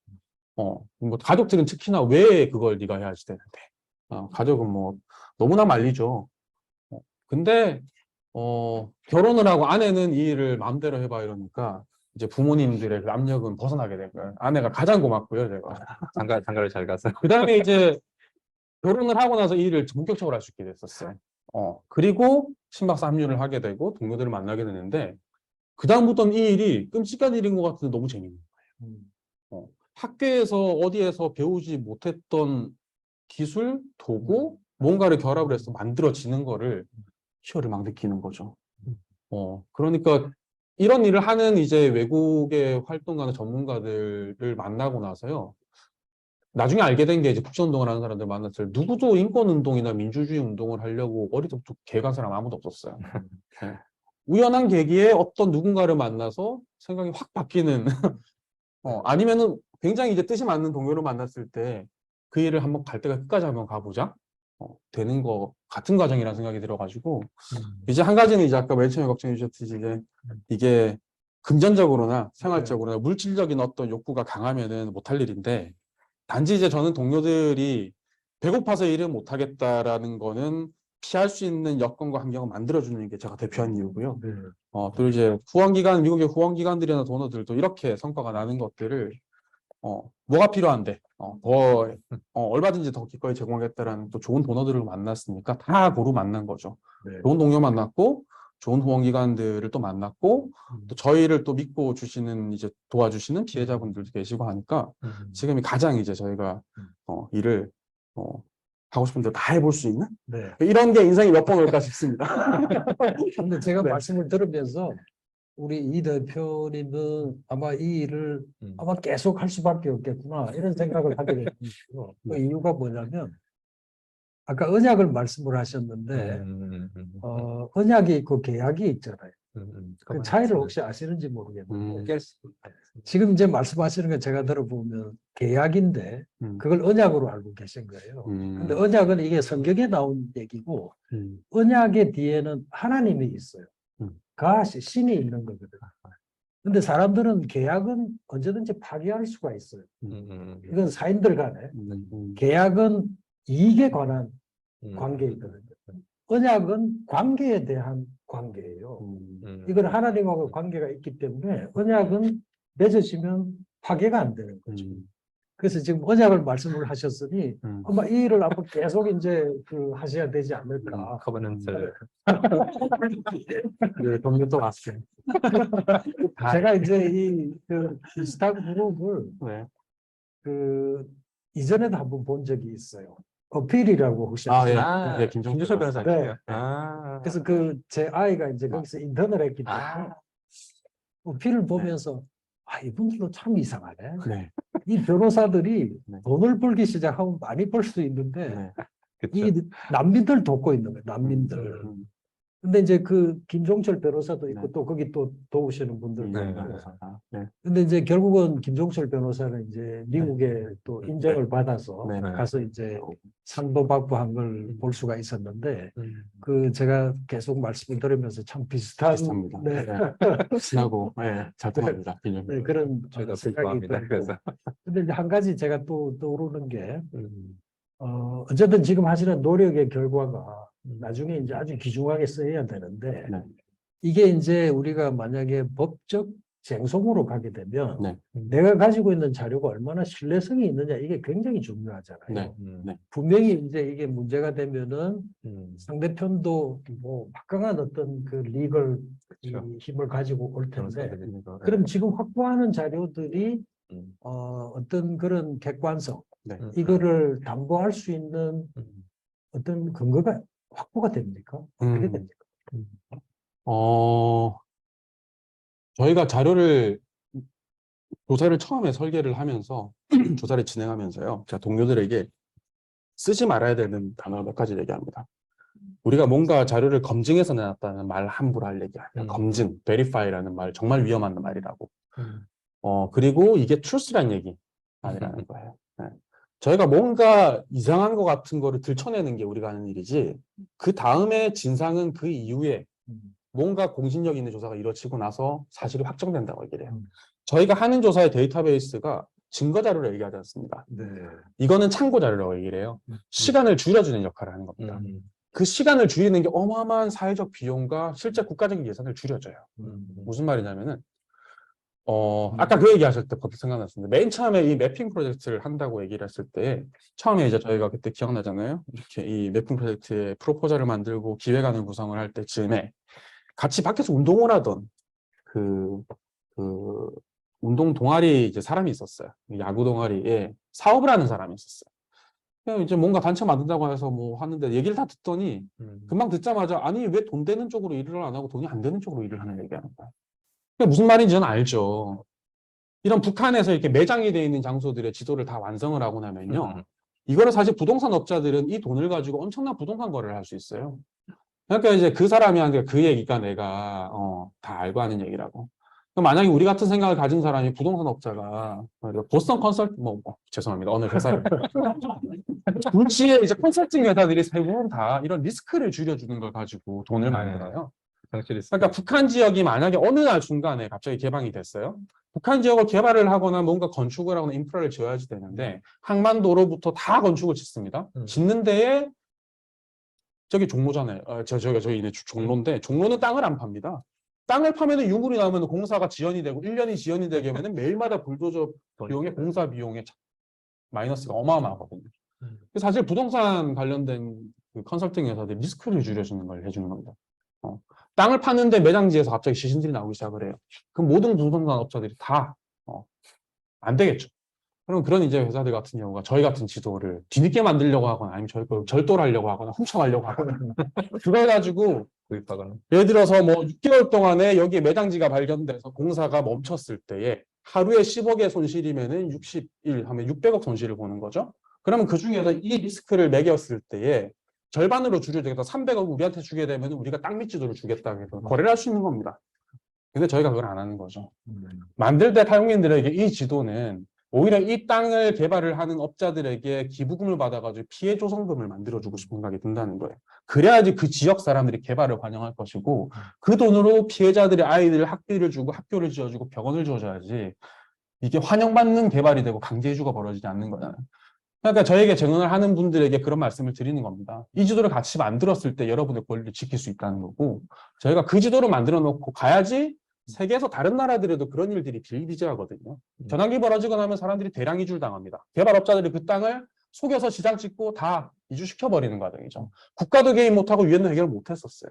뭐 가족들은 특히나 왜 그걸 네가 해야지 되는데. 가족은 뭐 너무나 말리죠. 근데 결혼을 하고 아내는 이 일을 마음대로 해봐 이러니까 이제 부모님들의 그 압력은 벗어나게 된 거예요. 아내가 가장 고맙고요, 제가. 장가를 잘 가서. 그 다음에 이제 결혼을 하고 나서 이 일을 본격적으로 할 수 있게 됐었어요. 그리고 신박사 합류를 하게 되고 동료들을 만나게 되는데 그 다음부터는 이 일이 끔찍한 일인 것 같은데 너무 재밌는 거예요. 학교에서 어디에서 배우지 못했던 기술, 도구, 뭔가를 결합을 해서 만들어지는 거를 희열을 막 느끼는 거죠. 그러니까 이런 일을 하는 이제 외국의 활동가나 전문가들을 만나고 나서요. 나중에 알게 된 게 이제 국제운동을 하는 사람들 만났을 때 누구도 인권운동이나 민주주의 운동을 하려고 어리석도 계획한 사람 아무도 없었어요. 네. 우연한 계기에 어떤 누군가를 만나서 생각이 확 바뀌는 아니면은 굉장히 이제 뜻이 맞는 동료를 만났을 때 그 일을 한번 갈 때가 끝까지 한번 가보자 되는 거 같은 과정이라는 생각이 들어가지고 이제 한 가지는 이제 아까 맨 처음에 걱정해 주셨듯이 이게 금전적으로나 생활적으로나 물질적인 어떤 욕구가 강하면은 못할 일인데 단지 이제 저는 동료들이 배고파서 일을 못하겠다라는 거는 피할 수 있는 여건과 환경을 만들어주는 게 제가 대표한 이유고요. 또 이제 후원기관, 미국의 후원기관들이나 도너들도 이렇게 성과가 나는 것들을 뭐가 필요한데 더 얼마든지 더 기꺼이 제공하겠다라는 또 좋은 도너들을 만났으니까 다 고루 만난 거죠. 좋은 동료 만났고 좋은 후원기관들을 또 만났고 또 저희를 또 믿고 주시는 이제 도와주시는 피해자분들도 계시고 하니까 지금이 가장 이제 저희가 일을 하고 싶은 대로 다 해볼 수 있는 이런 게 인생이 몇 번 올까 싶습니다. 근데 제가 말씀을 들으면서 우리 이 대표님은 아마 이 일을 아마 계속 할 수밖에 없겠구나 이런 생각을 하게 됐어요. 그 이유가 뭐냐면 아까 언약을 말씀을 하셨는데 언약이 있고 계약이 있잖아요. 그 차이를 혹시 아시는지 모르겠는데 지금 이제 말씀하시는 거 제가 들어보면 계약인데 그걸 언약으로 알고 계신 거예요. 근데 언약은 이게 성경에 나온 얘기고 언약의 뒤에는 하나님이 있어요. 신이 있는 거거든요. 근데 사람들은 계약은 언제든지 파기할 수가 있어요. 이건 사인들 간에 계약은 이익에 관한 관계이거든요. 언약은 관계에 대한 관계예요. 이건 하나님하고 관계가 있기 때문에 언약은 맺어지면 파괴가 안 되는 거죠. 그래서 지금 언약을 말씀을 하셨으니 아마 이 일을 앞으로 계속 이제 하셔야 되지 않을까. 커버넌트. 네, 동료도 왔어요. 제가 이제 비슷한 그룹을 네. 이전에도 한번 본 적이 있어요. 어필이라고 혹시 아, 예. 아시나요? 네, 김종철 변호사. 네. 아, 그래서 제 아이가 이제 거기서 인턴을 했기 때문에 어필을 보면서 이분들도 참 이상하네. 네. 이 변호사들이 네. 돈을 벌기 시작하면 많이 벌 수 있는데 네. 그쵸. 이 난민들 돕고 있는 거예요. 난민들. 근데 이제 김종철 변호사도 있고 네. 또 거기 또 도우시는 분들도 네. 있고. 네. 근데 이제 결국은 김종철 변호사는 이제 미국에 또 인정을 받아서 네. 가서 이제 상도 받고 한 걸 볼 수가 있었는데 음. 제가 계속 말씀을 들으면서 참 비슷한 비슷합니다. 네. 네. 친하고, 네, 잘 통합니다. 네, 그런 저희도 생각이 좋아합니다. 들고. 그래서. 근데 이제 한 가지 제가 또 떠오르는 게 음. 어쨌든 지금 하시는 노력의 결과가 나중에 이제 아주 귀중하게 쓰여야 되는데 네. 이게 이제 우리가 만약에 법적 쟁송으로 가게 되면 네. 내가 가지고 있는 자료가 얼마나 신뢰성이 있느냐 이게 굉장히 중요하잖아요. 네. 네. 분명히 이제 이게 문제가 되면은 음. 상대편도 뭐 막강한 어떤 리걸 그렇죠. 이 힘을 가지고 올 텐데 변호사들이 거. 그럼 지금 확보하는 자료들이 음. 어떤 그런 객관성 네. 이거를 담보할 수 있는 음. 어떤 근거가 확보가 됩니까? 어떻게 음. 됩니까? 저희가 조사를 처음에 설계를 하면서 조사를 진행하면서요. 제가 동료들에게 쓰지 말아야 되는 단어 몇 가지 얘기합니다. 우리가 뭔가 자료를 검증해서 내놨다는 말 함부로 할 얘기 아니에요. 검증, verify라는 말 정말 위험한 말이라고. 그리고 이게 truth란 얘기 아니라는 거예요. 네. 저희가 뭔가 이상한 것 같은 거를 들춰내는 게 우리가 하는 일이지 그 다음에 진상은 그 이후에 뭔가 공신력 있는 조사가 이루어지고 나서 사실이 확정된다고 얘기를 해요. 저희가 하는 조사의 데이터베이스가 증거 자료를 얘기하지 않습니다. 네. 이거는 참고 자료라고 얘기를 해요. 시간을 줄여주는 역할을 하는 겁니다. 그 시간을 줄이는 게 어마어마한 사회적 비용과 실제 국가적인 예산을 줄여줘요. 무슨 말이냐면은 아까 그 얘기 하실 때 벌써 생각났습니다. 맨 처음에 이 매핑 프로젝트를 한다고 얘기를 했을 때 처음에 이제 저희가 그때 기억나잖아요. 이렇게 이 매핑 프로젝트의 프로포저를 만들고 기획안을 구성을 할 때쯤에 같이 밖에서 운동을 하던 그 운동 동아리 이제 사람이 있었어요. 야구 동아리에 사업을 하는 사람이 있었어요. 그냥 이제 뭔가 단체 만든다고 해서 뭐 하는데 얘기를 다 듣더니 금방 듣자마자 아니 왜 돈 되는 쪽으로 일을 안 하고 돈이 안 되는 쪽으로 일을 하는 얘기하는 거야. 그게 무슨 말인지 저는 알죠. 이런 북한에서 이렇게 매장이 되어 있는 장소들의 지도를 다 완성을 하고 나면요. 이거를 사실 부동산 업자들은 이 돈을 가지고 엄청난 부동산 거래를 할 수 있어요. 그러니까 이제 그 사람이 하는 그 얘기가 내가 다 알고 하는 얘기라고. 만약에 우리 같은 생각을 가진 사람이 부동산 업자가 보스턴 컨설팅 죄송합니다. 어느 회사를 굴지의 이제 컨설팅 회사들이 대부분 다 이런 리스크를 줄여주는 걸 가지고 돈을 만들어요. 그러니까 북한 지역이 만약에 어느 날 중간에 갑자기 개방이 됐어요. 북한 지역을 개발을 하거나 뭔가 건축을 하거나 인프라를 지어야지 되는데 항만도로부터 다 건축을 짓습니다. 짓는 데에 저기 종로잖아요. 저기 종로인데 종로는 땅을 안 팝니다. 땅을 파면은 유물이 나오면 공사가 지연이 되고 1년이 지연이 되게 하면 매일마다 불도저 비용에 공사 비용에 마이너스가 어마어마하거든요. 그래서 사실 부동산 관련된 그 컨설팅 회사들이 리스크를 줄여주는 걸 해주는 겁니다. 땅을 파는데 매장지에서 갑자기 시신들이 나오기 시작을 해요. 그럼 모든 부동산 업자들이 다 안 되겠죠. 그럼 그런 이제 회사들 같은 경우가 저희 같은 지도를 뒤늦게 만들려고 하거나 아니면 저희 걸 절도를 하려고 하거나 훔쳐가려고 하거나 그걸 가지고 예를 들어서 뭐 6개월 동안에 여기에 매장지가 발견돼서 공사가 멈췄을 때에 하루에 10억의 손실이면은 60일 하면 600억 손실을 보는 거죠. 그러면 그 중에서 이 리스크를 매겼을 때에 절반으로 줄여주겠다. 300억 우리한테 주게 되면 우리가 땅 밑지도를 주겠다 해서 거래를 할 수 있는 겁니다. 근데 저희가 그걸 안 하는 거죠. 만들 때 타용인들에게 이 지도는 오히려 이 땅을 개발을 하는 업자들에게 기부금을 받아가지고 피해 조성금을 만들어주고 싶은 생각이 든다는 거예요. 그래야지 그 지역 사람들이 개발을 환영할 것이고 그 돈으로 피해자들의 아이들 학비를 주고 학교를 지어주고 병원을 지어줘야지 이게 환영받는 개발이 되고 강제이주가 벌어지지 않는 거잖아요. 그러니까 저에게 증언을 하는 분들에게 그런 말씀을 드리는 겁니다. 이 지도를 같이 만들었을 때 여러분의 권리를 지킬 수 있다는 거고, 저희가 그 지도를 만들어 놓고 가야지 세계에서 다른 나라들에도 그런 일들이 비일비재하거든요. 전환기 벌어지고 나면 사람들이 대량 이주를 당합니다. 개발업자들이 그 땅을 속여서 시장 짓고 다 이주시켜버리는 과정이죠. 국가도 개입 못하고 유엔도 해결 못했었어요.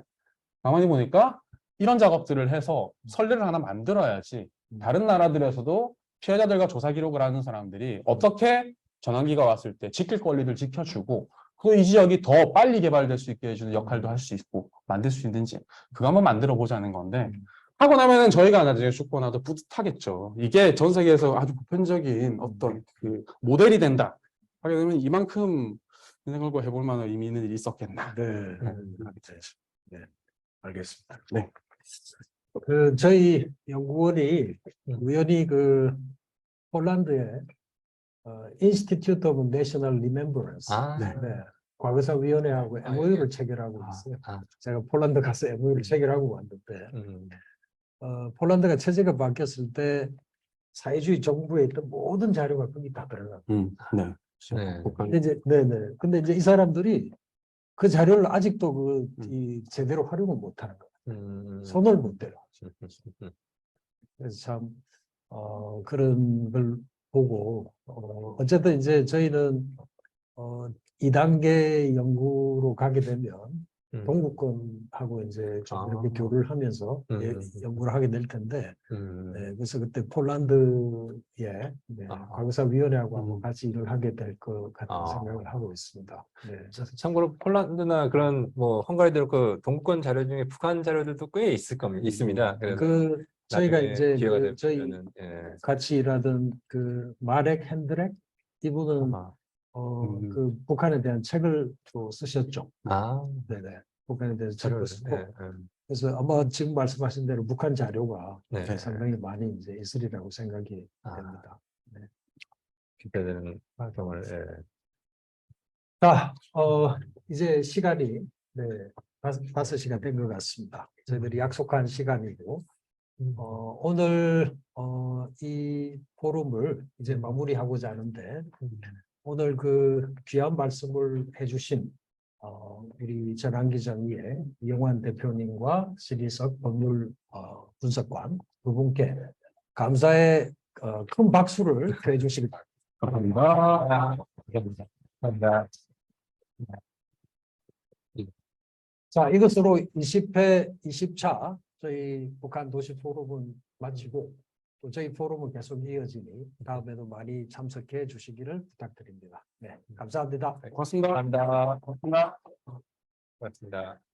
가만히 보니까 이런 작업들을 해서 선례를 하나 만들어야지 다른 나라들에서도 피해자들과 조사 기록을 하는 사람들이 어떻게 전환기가 왔을 때 지킬 권리를 지켜주고 그 이 지역이 더 빨리 개발될 수 있게 해주는 역할도 할 수 있고 만들 수 있는지 그거 한번 만들어 보자는 건데 하고 나면은 저희가 나중에 죽고 나도 뿌듯하겠죠. 이게 전 세계에서 아주 보편적인 어떤 그 모델이 된다 하게 되면 이만큼 인생 걸고 해볼 만한 의미 있는 일이 있었겠나. 네, 네, 알겠습니다. 네. 그 저희 연구원이 우연히 그 폴란드의 Institute of National Remembrance 아, 네, 과거사위원회하고 아, MOU를 예. 체결하고 있어요. 아, 제가 폴란드 가서 MOU를 체결하고 왔는데 음, 폴란드가 체제가 바뀌었을 때 사회주의 정부에 있던 모든 자료가 거기 다 들어가요. 네. 네. 근데 이제 네네. 근데 이제 이 사람들이 그 자료를 아직도 이 제대로 활용을 못하는 거예요. 손을 못 대요. 그래서 참 그런 걸 보고 어쨌든 이제 저희는 2단계 연구로 가게 되면 동구권하고 이제 좀 이렇게 아. 교류를 하면서 연구를 하게 될 텐데 네, 그래서 그때 폴란드의 네, 아. 과거사위원회하고 한번 같이 일을 하게 될 것 같은 아. 생각을 하고 있습니다. 네. 참고로 폴란드나 그런 뭐 헝가리들 그 동구권 자료 중에 북한 자료들도 꽤 있을 겁니다. 있습니다. 그래서 그 저희가 나중에 이제 기회가 그 저희 되면은 예. 같이 일하던 그 마렉 핸드렉 이분은 아마. 그 북한에 대한 책을 또 쓰셨죠. 아, 네네. 북한에 대해서 자료를, 책도 쓰고 예, 그래서 아마 지금 말씀하신 대로 북한 자료가 네. 상당히 많이 이제 있으리라고 생각이 아. 됩니다. 기대되는 활동을 예. 자, 이제 시간이 네, 5시가 된 것 같습니다. 저희들이 약속한 시간이고 오늘 이 포럼을 이제 마무리하고자 하는데 오늘 그 귀한 말씀을 해주신 우리 전환기정의의 이영환 대표님과 신희석 법률 분석관 두 분께 감사의 큰 박수를 표해 주시기 바랍니다. 감사합니다. 감사합니다. 자, 이것으로 20회 20차 저희 북한 도시 포럼은 마치고 또 저희 포럼은 계속 이어지니 다음에도 많이 참석해 주시기를 부탁드립니다. 네, 감사합니다. 고맙습니다. 감사합니다. 고맙습니다. 고맙습니다.